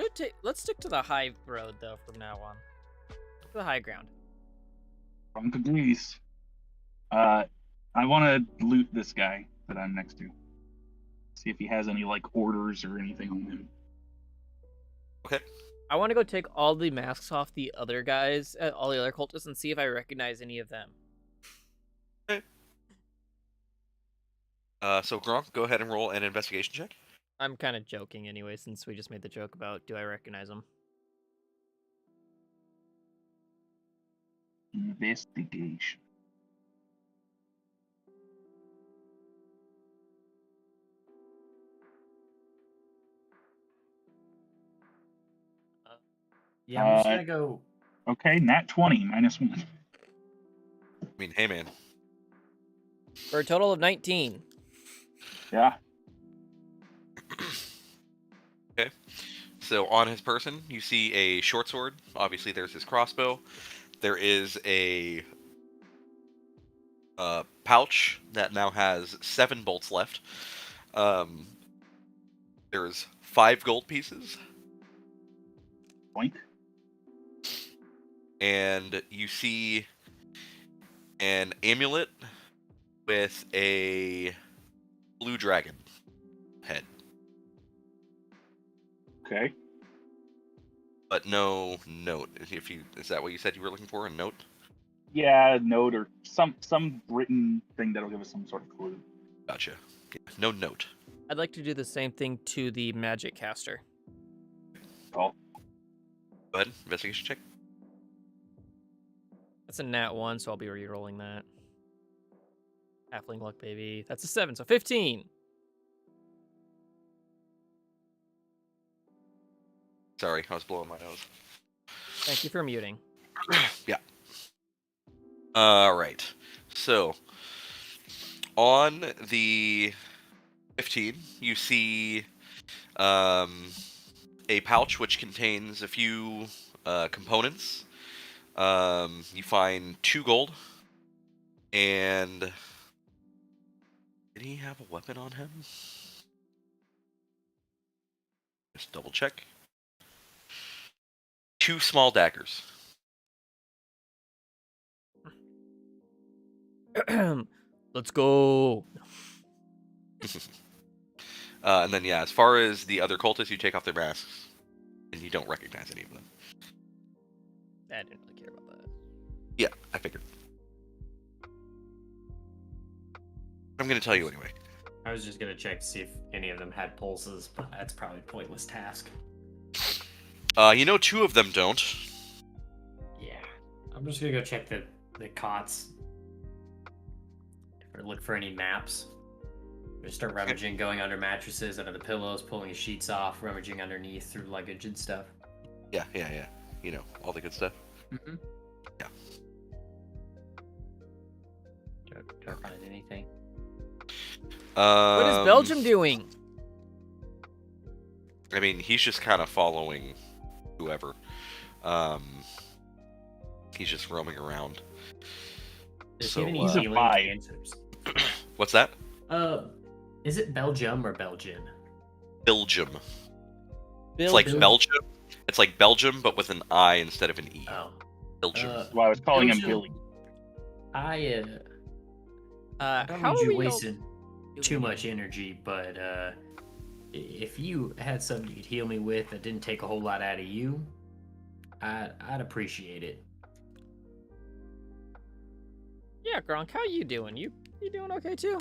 Let's stick to the high road though from now on. To the high ground. Gronk agrees. I want to loot this guy that I'm next to. See if he has any like orders or anything on him. Okay. I want to go take all the masks off the other guys, all the other cultists, and see if I recognize any of them. So Gronk, go ahead and roll an investigation check. I'm kind of joking anyway, since we just made the joke about do I recognize them. Investigation. Yeah, I'm just gonna go. Okay, nat 20 -1. I mean, hey man. For a total of 19. Yeah. So on his person, you see a short sword. Obviously, there's his crossbow. There is a pouch that now has 7 bolts left. There's 5 gold pieces, Boink. and you see an amulet with a blue dragon head, Okay. but no note. Is that what you said you were looking for? A note? Yeah, note or some written thing that'll give us some sort of clue. Gotcha. Yeah, no note. I'd like to do the same thing to the magic caster. Call. Go ahead, investigation check. That's a nat 1, so I'll be re-rolling that. Halfling luck, baby. That's a 7, so 15. Sorry, I was blowing my nose. Thank you for muting. Yeah. Alright. So, on the 15, you see a pouch which contains a few components. You find 2 gold, and did he have a weapon on him? Just double check. 2 small daggers. Let's go. And then, yeah, as far as the other cultists, you take off their masks, and you don't recognize any of them. I didn't really care about that. Yeah, I figured. I'm going to tell you anyway. I was just gonna check to see if any of them had pulses, but that's probably a pointless task. You know 2 of them don't. Yeah. I'm just gonna go check the cots. Or look for any maps. Just start rummaging, going under mattresses, under the pillows, pulling the sheets off, rummaging underneath through luggage and stuff. Yeah. You know, all the good stuff. Mm-hmm. Yeah. Don't find anything. What is Belgium doing? I mean, he's just kind of following whoever. He's just roaming around. Does So, he have any he's a healing vibe. answers? What's that? Is it Belgium or Belgian? Belgium. It's like Belgium. Belgium. It's like Belgium, but with an I instead of an E. Oh. Belgium. Well, I was calling him Belgium. Billy. I don't How need are you we wasting doing too it? much energy, but if you had something you could heal me with that didn't take a whole lot out of you, I'd appreciate it. Yeah, Gronk, how you doing? You doing okay too?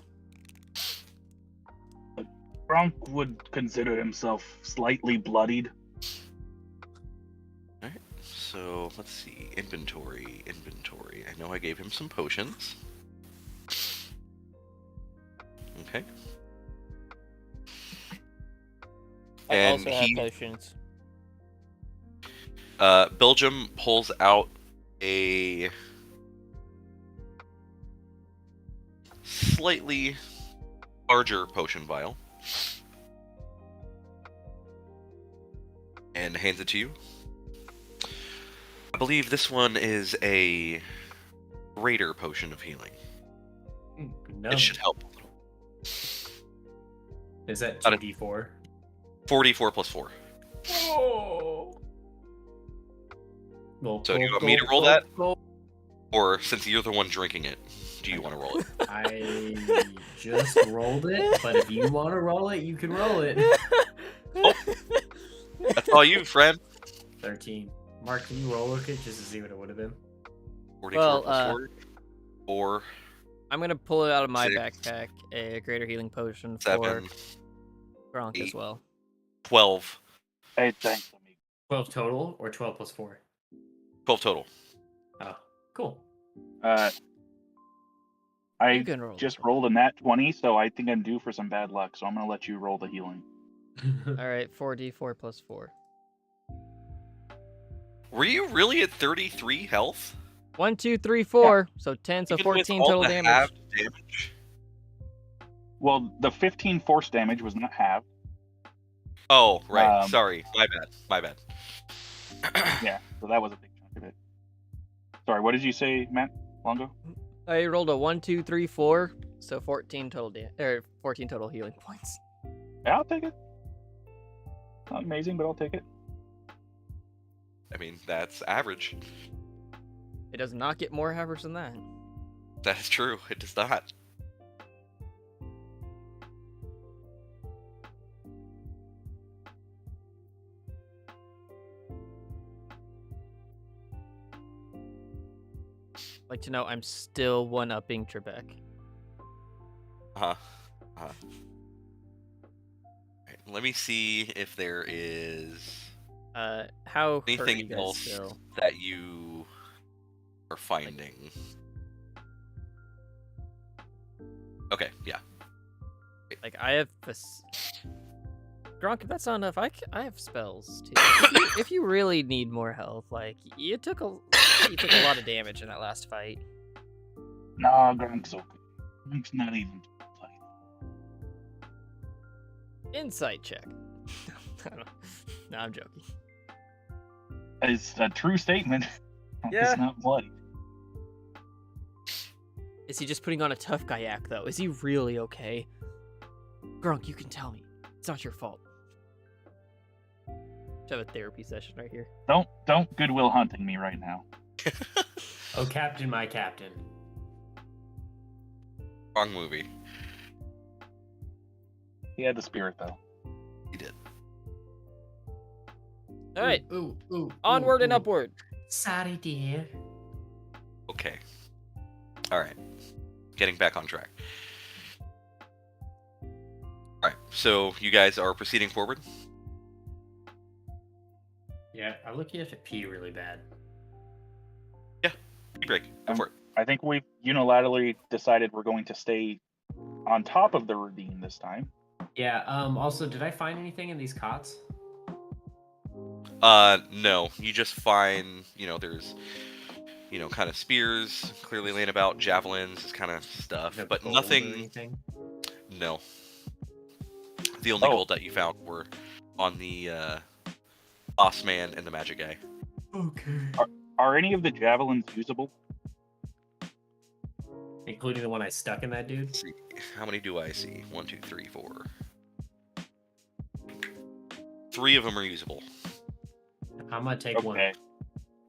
Gronk would consider himself slightly bloodied. Alright, so let's see. Inventory. I know I gave him some potions. Okay. I And also have he- potions. Belgium pulls out a slightly larger potion vial and hands it to you. I believe this one is a greater potion of healing. No. It should help a little. Is that Got it. 2d4? 44 plus 4. Oh. So do you want me to roll that? Or since you're the one drinking it, do you want to roll it? I just rolled it, but if you want to roll it, you can roll it. That's all you, friend. 13. Mark, can you roll it just to see what it would have been? 44 Well, plus 4. 4, I'm gonna pull it out of my 6, backpack, a greater healing potion 7, for Gronk as 8. well. 12. Hey, thanks, amigo. 12 total or 12 plus 4? 12 total. Oh, cool. I You can roll. just rolled a nat 20, so I think I'm due for some bad luck. So I'm gonna let you roll the healing. All right, 4d4 plus 4. Were you really at 33 health? 1, 2, 3, 4. So 10, so Even with 14 all total the damage. halved damage? Well, the 15 force damage was not halved. Oh, right. Um, Sorry. My bad. Yeah, so that was a big chunk of it. Sorry, what did you say, Matt? Longo? I rolled a 1, 2, 3, 4, so 14 total 14 total healing points. Yeah, I'll take it. Not amazing, but I'll take it. I mean, that's average. It does not get more average than that. That is true. It does not. Like to know I'm still one-upping Trabeque. Right, let me see if there is How hurt are you anything guys else still? that you are finding. Okay, yeah. Like I have Gronk, if that's not enough, I have spells too. If you really need more health, like you took a lot of damage in that last fight. Nah, Gronk's okay. Gronk's not even. Insight check. No, I'm joking. It's a true statement. Yeah. It's not bloody. Is he just putting on a tough guy act though? Is he really okay? Gronk, you can tell me. It's not your fault. Let's have a therapy session right here. Don't Goodwill Hunting me right now. Oh, Captain, my Captain. Wrong movie. He had the spirit though. He did. All right, Ooh. onward and upward. Sorry, dear. Okay. Alright. Getting back on track. Alright, so you guys are proceeding forward? Yeah, I'm looking at pee really bad. Pee break. Go for it. I think we've unilaterally decided we're going to stay on top of the ravine this time. Yeah, also, did I find anything in these cots? No. You just find, there's, kind of spears clearly laying about, javelins, this kind of stuff, No but gold or nothing. anything? No. The only Oh. gold that you found were on the boss man and the magic guy. Okay. Are any of the javelins usable? Including the one I stuck in that dude? Let's see. How many do I see? 1, 2, 3, 4. 3 of them are usable. I'm gonna take one. Okay.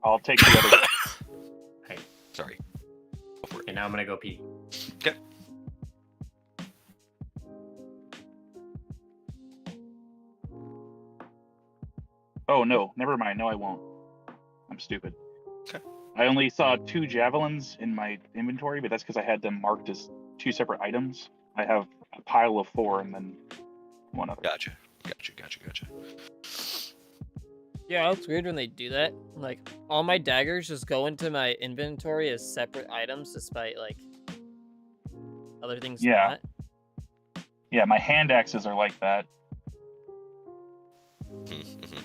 I'll take the other. Hey, Sorry. Go for it. and now I'm gonna go pee. Okay. Oh no, never mind. No, I won't. I'm stupid. Okay. I only saw 2 javelins in my inventory, but that's because I had them marked as 2 separate items. I have a pile of 4 and then one other. Gotcha. Yeah, it's weird when they do that. Like, all my daggers just go into my inventory as separate items, despite, like, other things Yeah. not. Yeah, my hand axes are like that. Mm-hmm.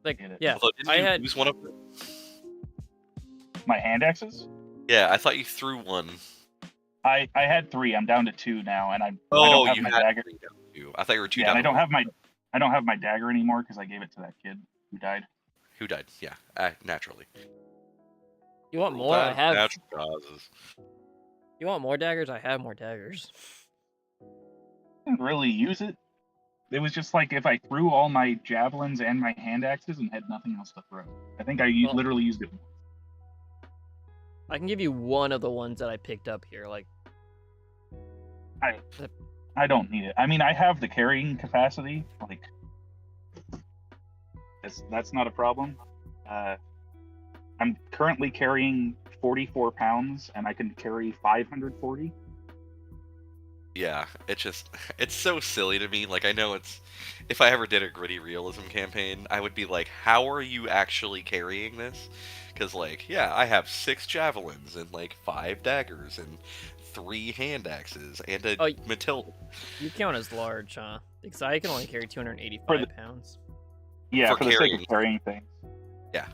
Like, Get it. yeah, Although, didn't I you had... use one of them? My hand axes? Yeah, I thought you threw one. I had 3. I'm down to 2 now, and I Oh, don't have you my had dagger. 3 down too. I thought you were 2 Yeah, down. and to one. I don't have my dagger anymore because I gave it to that kid who died. Who died? Yeah, naturally. You want more? I have... Natural causes. You want more daggers? I have more daggers. I didn't really use it. It was just like if I threw all my javelins and my hand axes and had nothing else to throw. I think I Well- literally used it. I can give you one of the ones that I picked up here. Like, I don't need it. I mean, I have the carrying capacity. Like, that's not a problem. I'm currently carrying 44 pounds, and I can carry 540. Yeah, it's so silly to me. Like, I know if I ever did a gritty realism campaign, I would be like, how are you actually carrying this? Because, like, yeah, I have 6 javelins and, like, 5 daggers and 3 hand axes and a Oh, Matilda. you count as large, huh? Because I can only carry 285 For the- pounds. Yeah, For for the sake carrying. of carrying things. Yeah.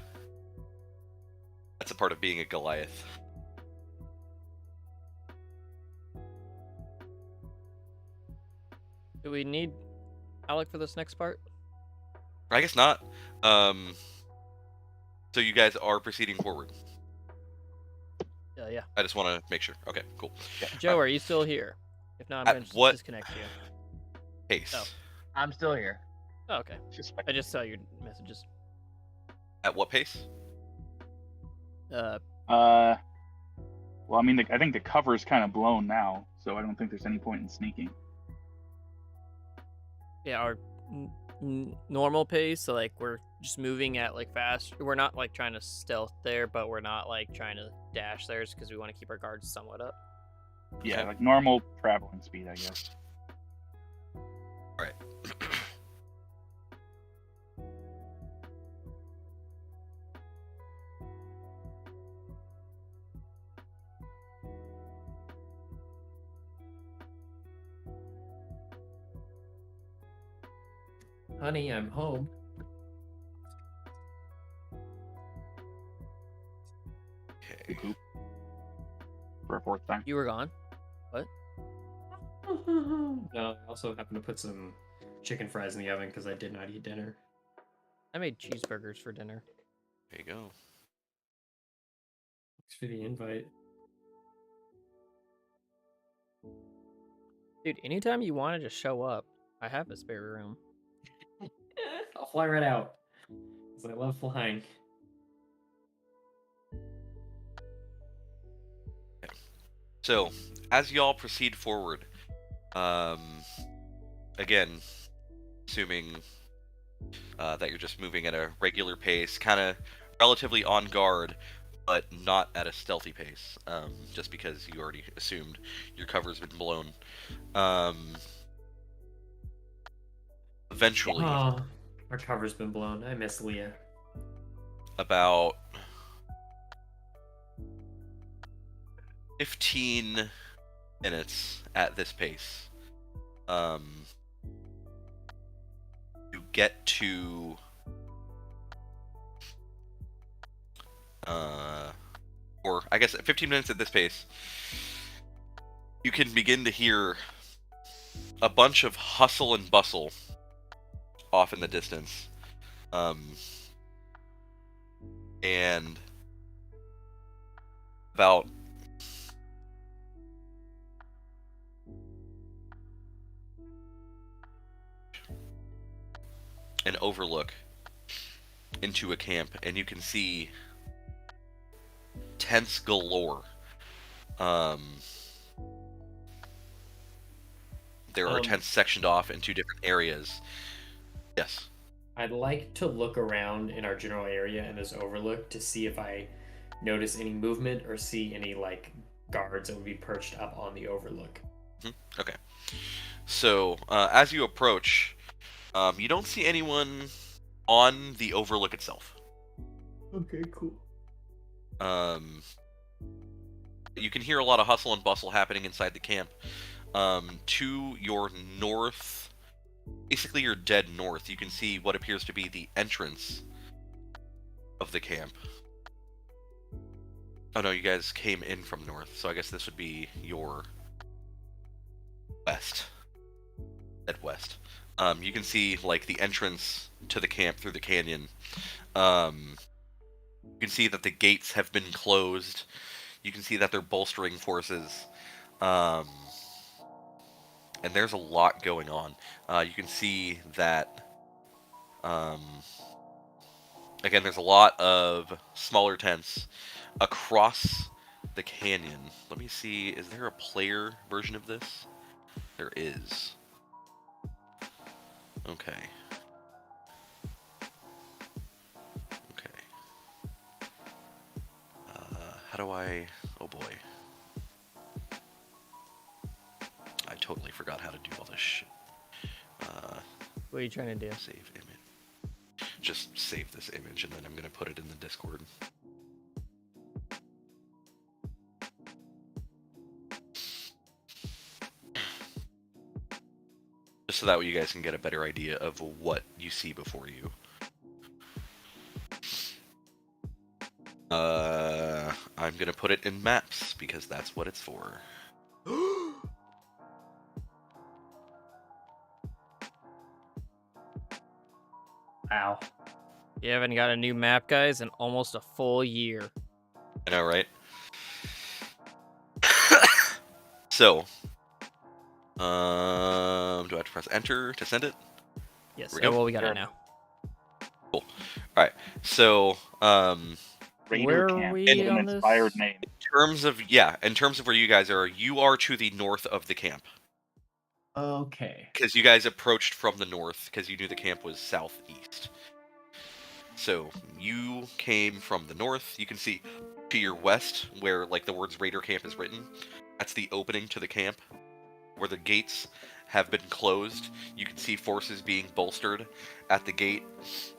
That's a part of being a Goliath. Do we need... Alec, for this next part? I guess not. So you guys are proceeding forward. Yeah. I just want to make sure. Okay, cool. Joe, are you still here? If not, I'm At going to what- disconnect you. Pace. Oh. I'm still here. Oh, okay. Just I just saw your messages. At what pace? well, I mean, I think the cover's kind of blown now, so I don't think there's any point in sneaking. Yeah, our normal pace. So like we're just moving at like fast. We're not like trying to stealth there, but we're not like trying to dash there because we want to keep our guards somewhat up. Yeah, Okay. like normal traveling speed, I guess. Alright. Honey, I'm home. Okay. Poop. For a fourth time. You were gone. No, I also happened to put some chicken fries in the oven because I did not eat dinner. I made cheeseburgers for dinner. There you go. Thanks for the invite. Dude, anytime you want to just show up, I have a spare room. I'll fly right out. Because I love flying. So, as y'all proceed forward, again, assuming that you're just moving at a regular pace, kind of relatively on guard, but not at a stealthy pace, just because you already assumed your cover's been blown. Eventually, Oh, our cover's been blown. I miss Leah. about 15 minutes at this pace, you get to or I guess at 15 minutes at this pace, you can begin to hear a bunch of hustle and bustle off in the distance, and about an overlook into a camp, and you can see tents galore. There are tents sectioned off into different areas. Yes. I'd like to look around in our general area in this overlook to see if I notice any movement or see any like guards that would be perched up on the overlook. Okay. So, as you approach, you don't see anyone on the overlook itself. Okay, cool. You can hear a lot of hustle and bustle happening inside the camp. To your north, basically your dead north, you can see what appears to be the entrance of the camp. Oh no, you guys came in from north, so I guess this would be your west. Dead west. You can see like the entrance to the camp through the canyon. You can see that the gates have been closed. You can see that they're bolstering forces. And there's a lot going on. You can see that, again, there's a lot of smaller tents across the canyon. Let me see, is there a player version of this? There is. Okay. Okay. How do I... Oh boy. I totally forgot how to do all this shit. What are you trying to do? Save image. Just save this image and then I'm gonna put it in the Discord. Just so that way you guys can get a better idea of what you see before you. I'm gonna put it in maps because that's what it's for. Wow. You haven't got a new map, guys, in almost a full year. I know, right? So, do I have to press enter to send it? Yes. we go. Well, we got Sure. it now. All right. So, Raider Where are Camp we is an on inspired this? name. in terms of where you guys are, you are to the north of the camp. Okay. Because you guys approached from the north, because you knew the camp was southeast. So you came from the north. You can see to your west, where like the words Raider Camp is written. That's the opening to the camp, where the gates have been closed. You can see forces being bolstered at the gate.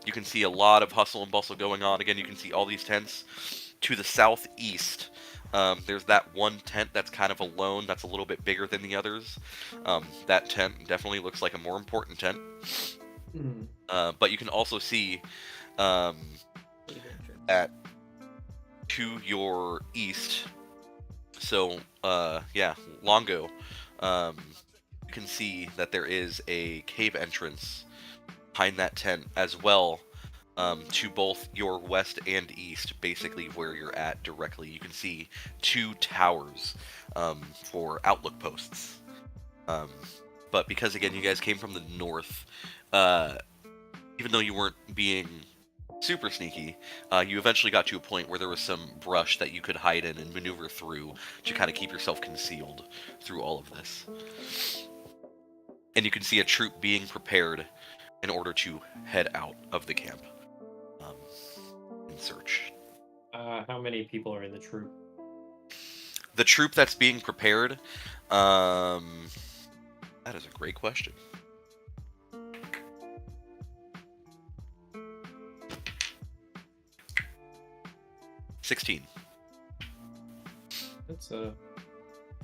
You can see a lot of hustle and bustle going on. Again, you can see all these tents. To the southeast, there's that one tent that's kind of alone, that's a little bit bigger than the others. That tent definitely looks like a more important tent. But you can also see at to your east, so yeah, Longo, you can see that there is a cave entrance behind that tent as well. To both your west and east, basically where you're at directly. You can see 2 towers for outlook posts. But because, again, you guys came from the north, even though you weren't being super sneaky, you eventually got to a point where there was some brush that you could hide in and maneuver through to kind of keep yourself concealed through all of this. And you can see a troop being prepared in order to head out of the camp. In search. How many people are in the troop? The troop that's being prepared, that is a great question. $16. That's a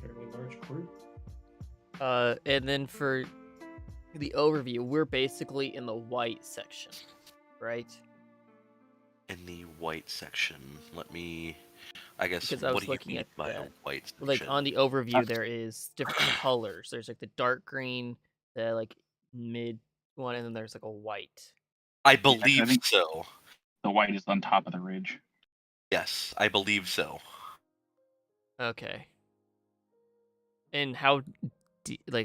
fairly large group. And then for the overview, we're basically in the white section, right? In the white section, let me. I guess. Because I What was do you looking mean at by a that. white section? Like on the overview, there is different colors. There's like the dark green, the like mid one, and then there's like a white. I I believe think- so. The white is on top of the ridge. Yes, I believe so. Okay. And how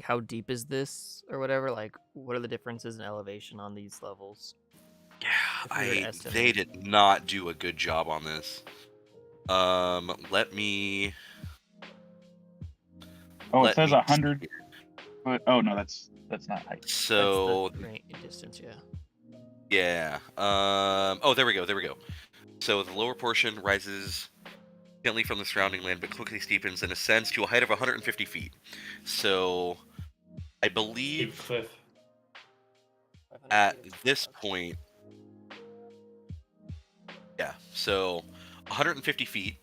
how deep is this or whatever? Like, what are the differences in elevation on these levels? Yeah, If we were to they estimate. did not do a good job on this. Let me. Oh, let it says me 100. see. But oh no, that's not height. So That's the distance, yeah. yeah. Oh, there we go. There we go. So the lower portion rises gently from the surrounding land, but quickly steepens and ascends to a height of 150 feet. So I Steep believe cliff. at this point, yeah. So 150 feet.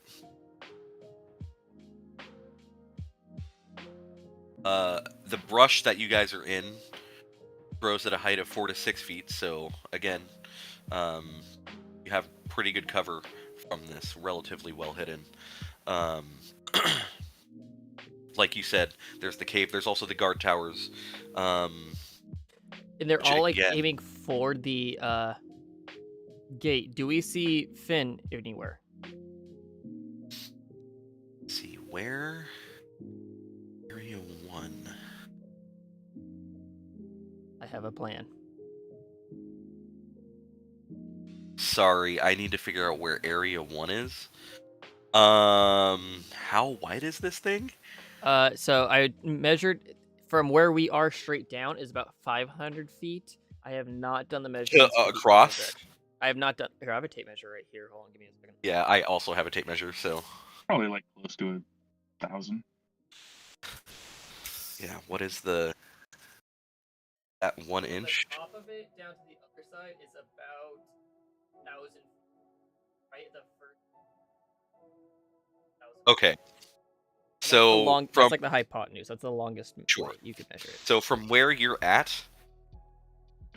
The brush that you guys are in grows at a height of 4 to 6 feet. So again, you have pretty good cover from this, relatively well hidden. Like you said, there's the cave. There's also the guard towers. And they're Which all like again- aiming for the gate. Do we see Fenn anywhere? Let's see where. Area 1. I have a plan. Sorry, I need to figure out where Area 1 is. How wide is this thing? So I measured from where we are straight down is about 500 feet. I have not done the measurements for the other across? direction. I have not done. Here, I have a tape measure right here. Hold on, give me a second. Yeah, I also have a tape measure, so Probably like close to 1,000. yeah. What is the at 1 inch? The top of it down to the other side is about 1,000. Right, the first. 1,000. Okay. That's So the long, from that's like the hypotenuse. That's the longest Sure. way you could measure it. so from where you're at,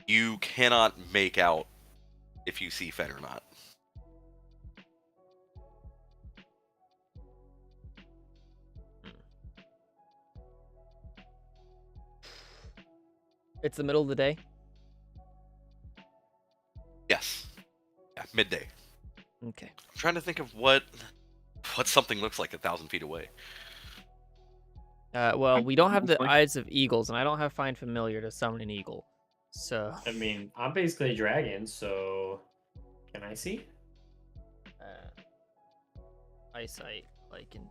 you cannot make out if you see Fenn or not. It's the middle of the day. midday. Okay. I'm trying to think of what something looks like 1,000 feet away. Well, we don't have the Like- eyes of eagles, and I don't have Find Familiar to summon an eagle. So, I mean, I'm basically a dragon, so can I see? eyesight, like in.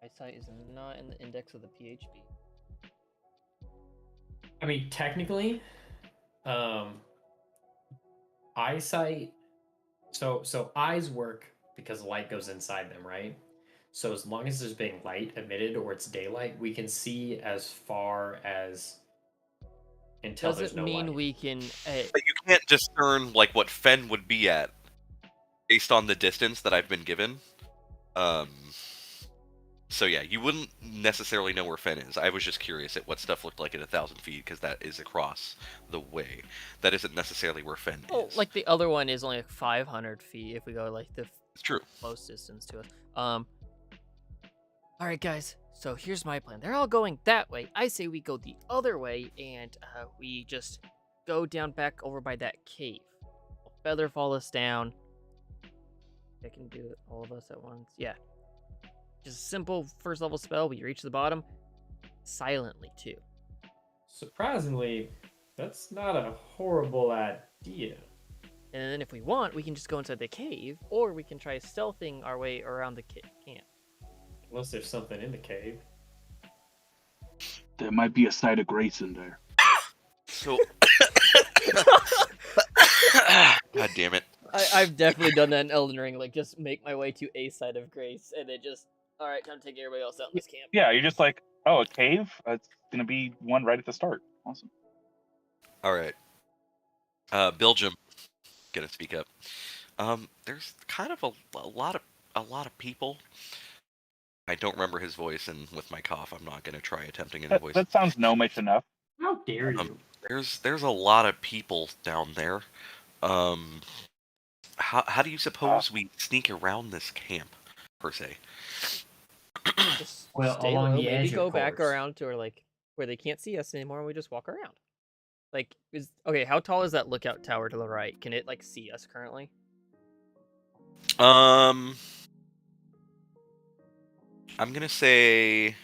Eyesight is not in the index of the PHB. I mean, technically, eyesight. So eyes work because light goes inside them, right? So as long as there's being light emitted or it's daylight, we can see as far as until there's Doesn't no mean light. we can. But you can't discern like what Fenn would be at based on the distance that I've been given. So yeah, you wouldn't necessarily know where Fenn is. I was just curious at what stuff looked like at 1,000 feet because that is across the way. That isn't necessarily where Fenn Oh, is. like the other one is only like 500 feet if we go like the It's true. close distance to us. All right, guys. So here's my plan. They're all going that way. I say we go the other way, and we just go down back over by that cave. Feather fall us down. I can do it, all of us at once. Yeah. Just a simple first level spell. We reach the bottom silently too. Surprisingly, that's not a horrible idea. And then if we want, we can just go inside the cave, or we can try stealthing our way around the camp. Unless there's something in the cave. There might be a side of grace in there. So God damn it. I've definitely done that in Elden Ring, like just make my way to a side of grace, and then just, all right, time to take everybody else out in this camp. Yeah, you're just like, oh, a cave? It's gonna be one right at the start. Awesome. All right. Belgium, gonna speak up. There's kind of a lot of people. I don't remember his voice, and with my cough, I'm not gonna try attempting any voice. That sounds gnomish enough. How dare you? There's a lot of people down there. How do you suppose we sneak around this camp, per se? Just Well, stay along low, the maybe edge, of go back course. around to where they can't see us anymore, and we just walk around. Like, okay, how tall is that lookout tower to the right? Can it like see us currently? I'm gonna say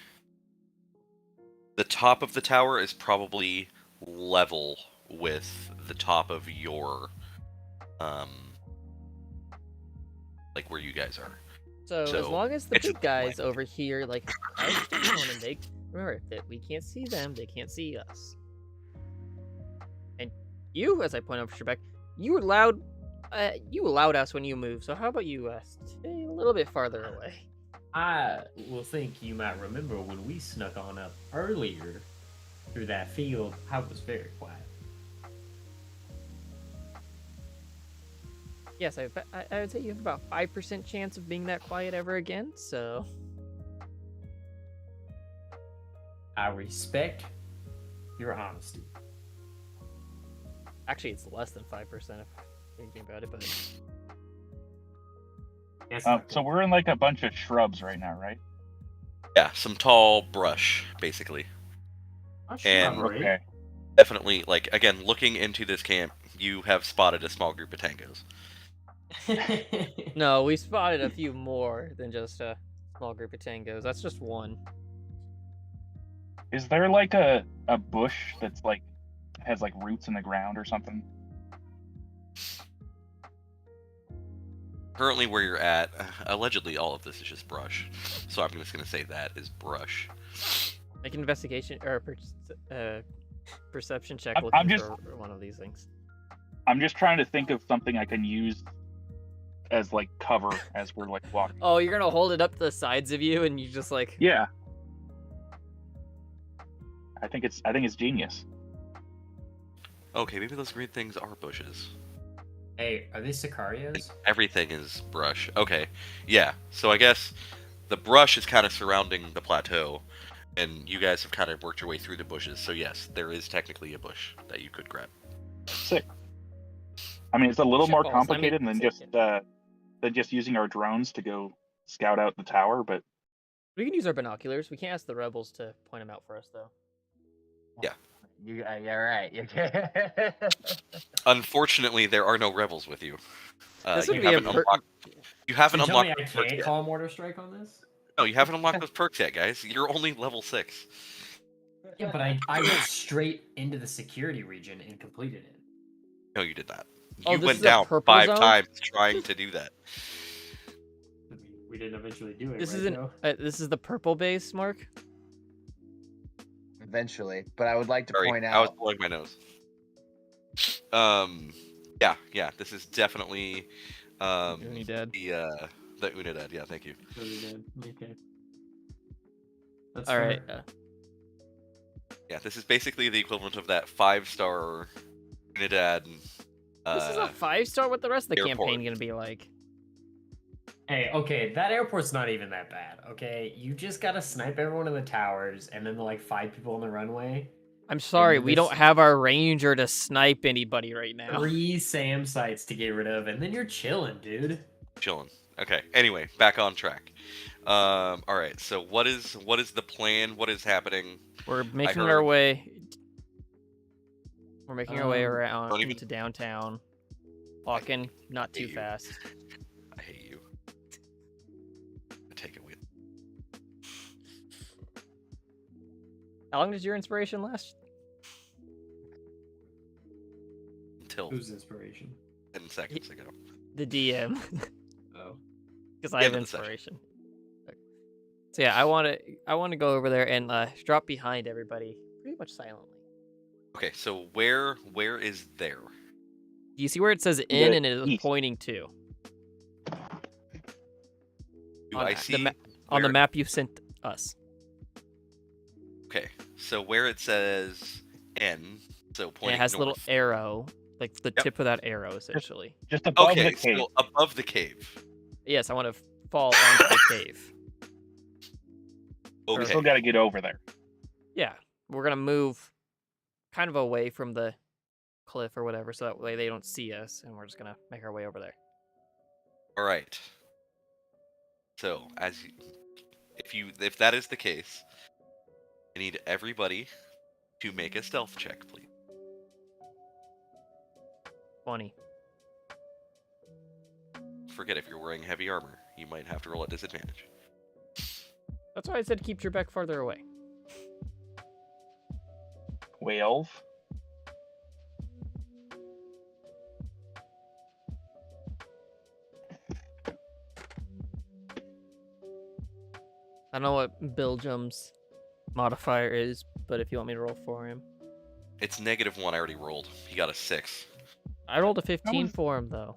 the top of the tower is probably level with the top of your, like where you guys are. So as So, long as the it's big guys like- over here like crouched down and they remember that we can't see them, they can't see us. And you, as I point out for Trabeque, you allowed us when you moved. So how about you stay a little bit farther away? I will think you might remember when we snuck on up earlier through that field. I was very quiet. Yes, I would say you have about 5% chance of being that quiet ever again. So I respect your honesty. actually, it's less than 5% if thinking about it. But Yes, So we're in like a bunch of shrubs right now, right? Yeah, some tall brush, basically. and- Okay. Definitely, like, again, looking into this camp, you have spotted a small group of tangos. no, we spotted a few more than just a small group of tangos. That's just one. Is there like a bush that's like has like roots in the ground or something? Currently, where you're at, allegedly, all of this is just brush. So I'm just gonna say that is brush. Make an investigation or perception check I'm looking just- for one of these things. I'm just trying to think of something I can use as like cover as we're like walking. Oh, you're gonna hold it up to the sides of you, and you just like. Yeah. I think it's genius. Okay, maybe those green things are bushes. Hey, are these Sicarios? Everything is brush. Okay, yeah. So I guess the brush is kind of surrounding the plateau, and you guys have kind of worked your way through the bushes. So yes, there is technically a bush that you could grab. Sick. I mean, it's a little more Shitballs, I mean, complicated than just using our drones to go scout out the tower, but We can use our binoculars. We can't ask the rebels to point them out for us, though. You're right. Unfortunately, there are no rebels with you. This You would be a haven't unlocked. You haven't You tell me unlocked I those perks can't yet. call mortar strike on this? No, you haven't unlocked those perks yet, guys. You're only level 6. Yeah, but I went straight into the security region and completed it. No, you did not. Oh, You this went is a down purple 5 zone? times trying to do that. I mean, we didn't eventually do it. This right, isn't. Joe? This is the purple base, Mark. Eventually, but I would like to Sorry, point I was out. blowing my nose. Yeah. This is definitely Unidad. the Unidad. Yeah, thank you. Really did. Okay. That's All fair. right. Yeah, this is basically the equivalent of that 5-star Unidad. This is a 5-star. What the rest of the airport. campaign gonna be like? Hey, okay, that airport's not even that bad. Okay, you just gotta snipe everyone in the towers, and then the 5 people on the runway. I'm sorry, then we this- don't have our ranger to snipe anybody right now. 3 SAM sites to get rid of, and then you're chilling, dude. Chilling. Okay. Anyway, back on track. All right. So what is the plan? What is happening? We're making heard- our way. We're making our way Um, around don't even- into downtown. Walking not too you. fast. I hate you. I take it with. How long does your inspiration last? Until Who's inspiration? 10 seconds ago. The DM, Oh. because I The have end of the session. inspiration. So yeah, I want to go over there and drop behind everybody, pretty much silently. Okay. So where is there? Do you see where it says in The and it is east. pointing to? Do On I the see On the where- map you sent us. Okay. So where it says N, so And pointing it has a little north. arrow, like the Yep. tip of that arrow, essentially. just above Okay. the cave. So above the cave. Yes, I want to fall onto the cave. We Okay. still got to get over there. Yeah, we're gonna move kind of away from the cliff or whatever, so that way they don't see us, and we're just gonna make our way over there. All right. So if that is the case, I need everybody to make a stealth check, please. 20. Forget if you're wearing heavy armor, you might have to roll at disadvantage. That's why I said keep Trabeque farther away. 12. I don't know what Belgium's modifier is, but if you want me to roll for him. It's -1. I already rolled. He got a 6. I rolled a 15 was- for him, though.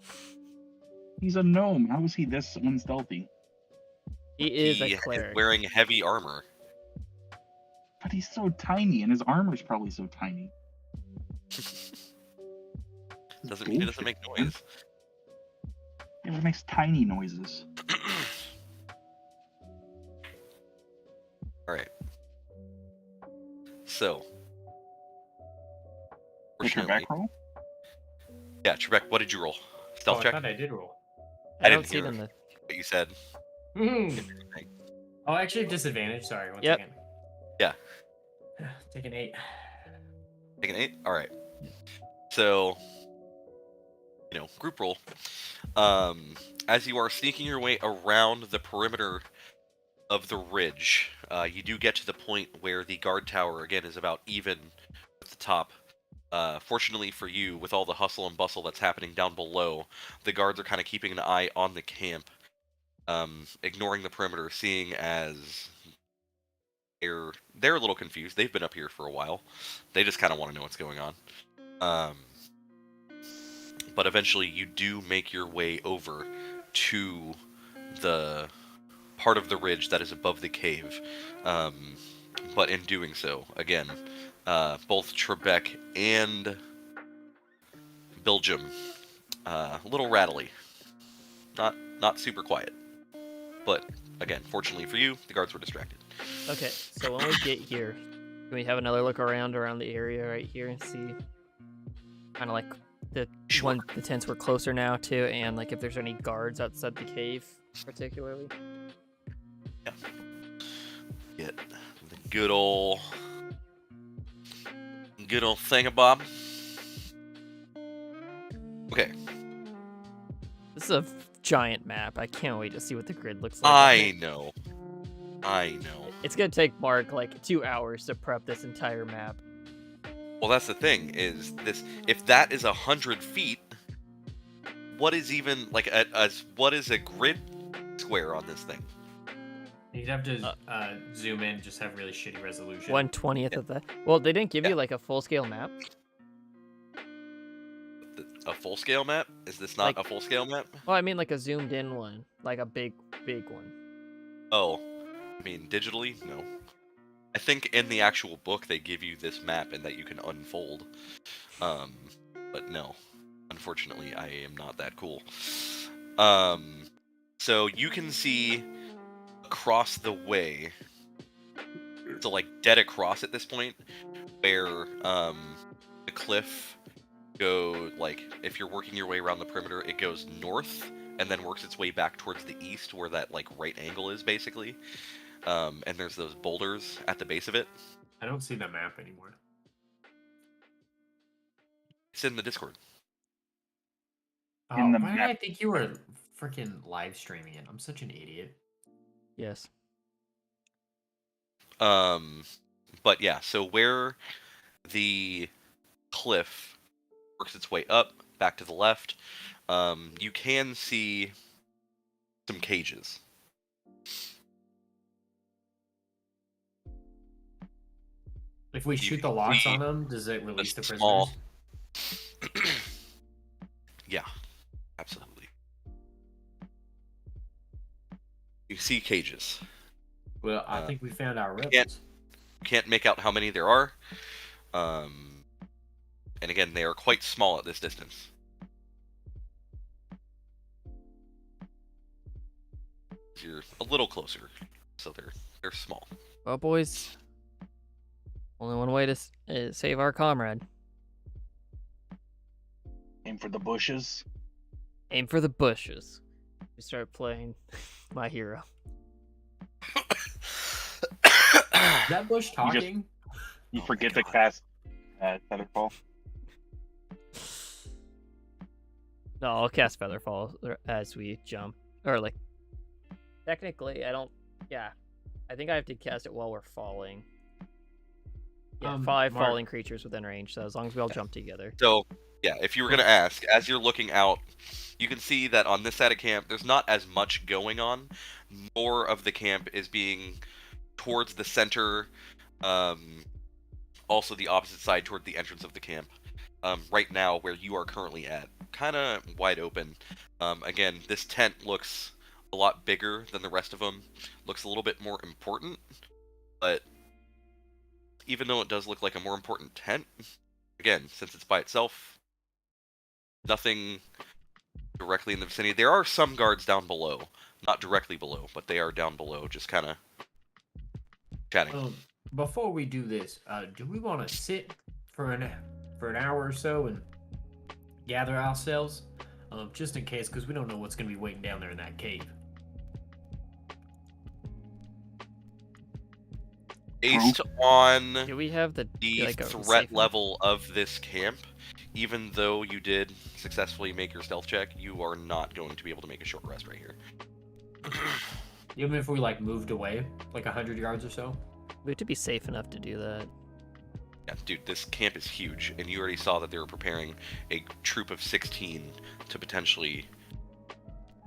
He's a gnome. How is he this unstealthy? He is He a is cleric. wearing heavy armor. But he's so tiny, and his armor's probably so tiny. Doesn't mean it doesn't make noise. Yeah, it makes tiny noises. All right. So, The fortunately, Trabeque roll? yeah, Trebek, what did you roll? Oh, Stealth I check. thought I did roll. I I don't didn't see it hear. in the. What you said. Oh, I actually have disadvantage. Sorry, one Yep. second. Yeah. Take an 8. Take an 8. All right. So, group roll. As you are sneaking your way around the perimeter of the ridge, you do get to the point where the guard tower again is about even at the top. Fortunately for you, with all the hustle and bustle that's happening down below, the guards are kind of keeping an eye on the camp, ignoring the perimeter, seeing as they're a little confused. They've been up here for a while. They just kind of want to know what's going on. But eventually, you do make your way over to the part of the ridge that is above the cave. But in doing so, again, both Trabeque and Belgium, a little rattly, not super quiet. But again, fortunately for you, the guards were distracted. Okay, so when we get here, can we have another look around the area right here and see, kind of like the Sure. the tents were closer now too, and like if there's any guards outside the cave, particularly. Get the good old thingamabob. Okay, This is a giant map. I can't wait to see what the grid looks like. I know. It's gonna take Mark like 2 hours to prep this entire map. Well, that's the thing, is this, if that is 100 feet, what is even, like, what is a grid square on this thing? You'd have to zoom in, just have really shitty resolution. 1/20th of that. Well, they didn't give Yeah. you like a full scale map. A full-scale map? Is this not Like- a full-scale map? Well, I mean like a zoomed in one, like a big one. Oh, I mean, digitally? No. I think in the actual book they give you this map and that you can unfold. But no. Unfortunately, I am not that cool. So you can see across the way, so like dead across at this point, where the cliff go, like, if you're working your way around the perimeter, it goes north and then works its way back towards the east where that like right angle is basically. And there's those boulders at the base of it. I don't see the map anymore. It's in the Discord. Oh, In the why did map. I think you were freaking live streaming it? I'm such an idiot. Yes. But yeah, so where the cliff works its way up, back to the left, you can see some cages. If we You shoot the can locks see on them, does it release the prisoners? small- Yeah, absolutely. You see cages. Well, I think we found our rebels. can't- You can't make out how many there are. And again, they are quite small at this distance. You're a little closer, so they're small. Well, boys, only one way to save our comrade. Aim for the bushes. Aim for the bushes. We start playing my hero. Is that bush talking? You Oh forget my to God. cast Featherfall. No, I'll cast Featherfall as we jump. Or, like, technically, I don't. Yeah. I think I have to cast it while we're falling. Yeah, 5 Mark. falling creatures within range, so as long as we all jump together. So, yeah, if you were going to ask, as you're looking out, you can see that on this side of camp, there's not as much going on. More of the camp is being towards the center, also the opposite side toward the entrance of the camp. Right now, where you are currently at, kind of wide open. Again, this tent looks a lot bigger than the rest of them. Looks a little bit more important, but even though it does look like a more important tent, again, since it's by itself, nothing directly in the vicinity. There are some guards down below, not directly below, but they are down below, just kind of chatting. Before we do this, do we want to sit for an hour or so and gather ourselves, just in case, because we don't know what's going to be waiting down there in that cave. Based on Do we have the the like, a threat safe- level of this camp, even though you did successfully make your stealth check, you are not going to be able to make a short rest right here. Even if we like moved away like 100 yards or so. We have to be safe enough to do that. Yeah, dude, this camp is huge, and you already saw that they were preparing a troop of 16 to potentially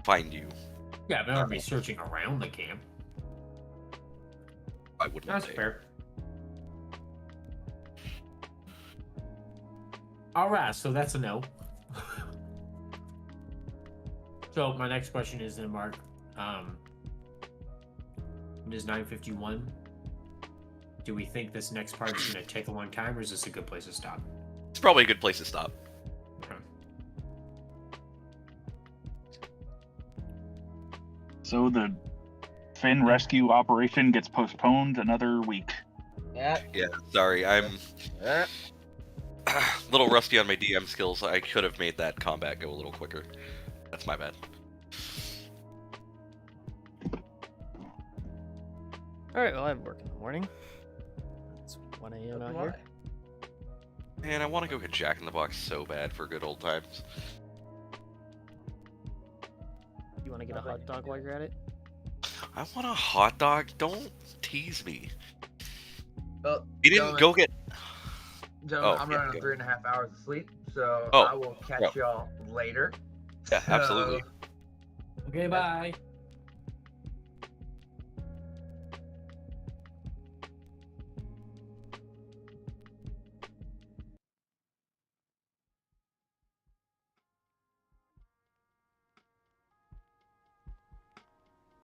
find you. Yeah, but I would be searching around the camp. I wouldn't That's say. fair. All right, so that's a no. So my next question is then, Mark. It is 9:51. Do we think this next part is going to take a long time, or is this a good place to stop? It's probably a good place to stop. Okay. So the Fenn rescue operation gets postponed another week. Yeah. Yeah, sorry, I'm Little rusty on my DM skills. I could have made that combat go a little quicker. That's my bad. Alright, well, I have work in the morning. It's 1 a.m. out here. Man, I want to go get Jack in the Box so bad for good old times. You want to get a hot dog while you're at it? I want a hot dog. Don't tease me. Well, You didn't go get. Gentlemen, Oh, I'm yeah, running on go. 3.5 hours of sleep, so Oh, I will catch y'all later. Yeah, absolutely. Okay, bye.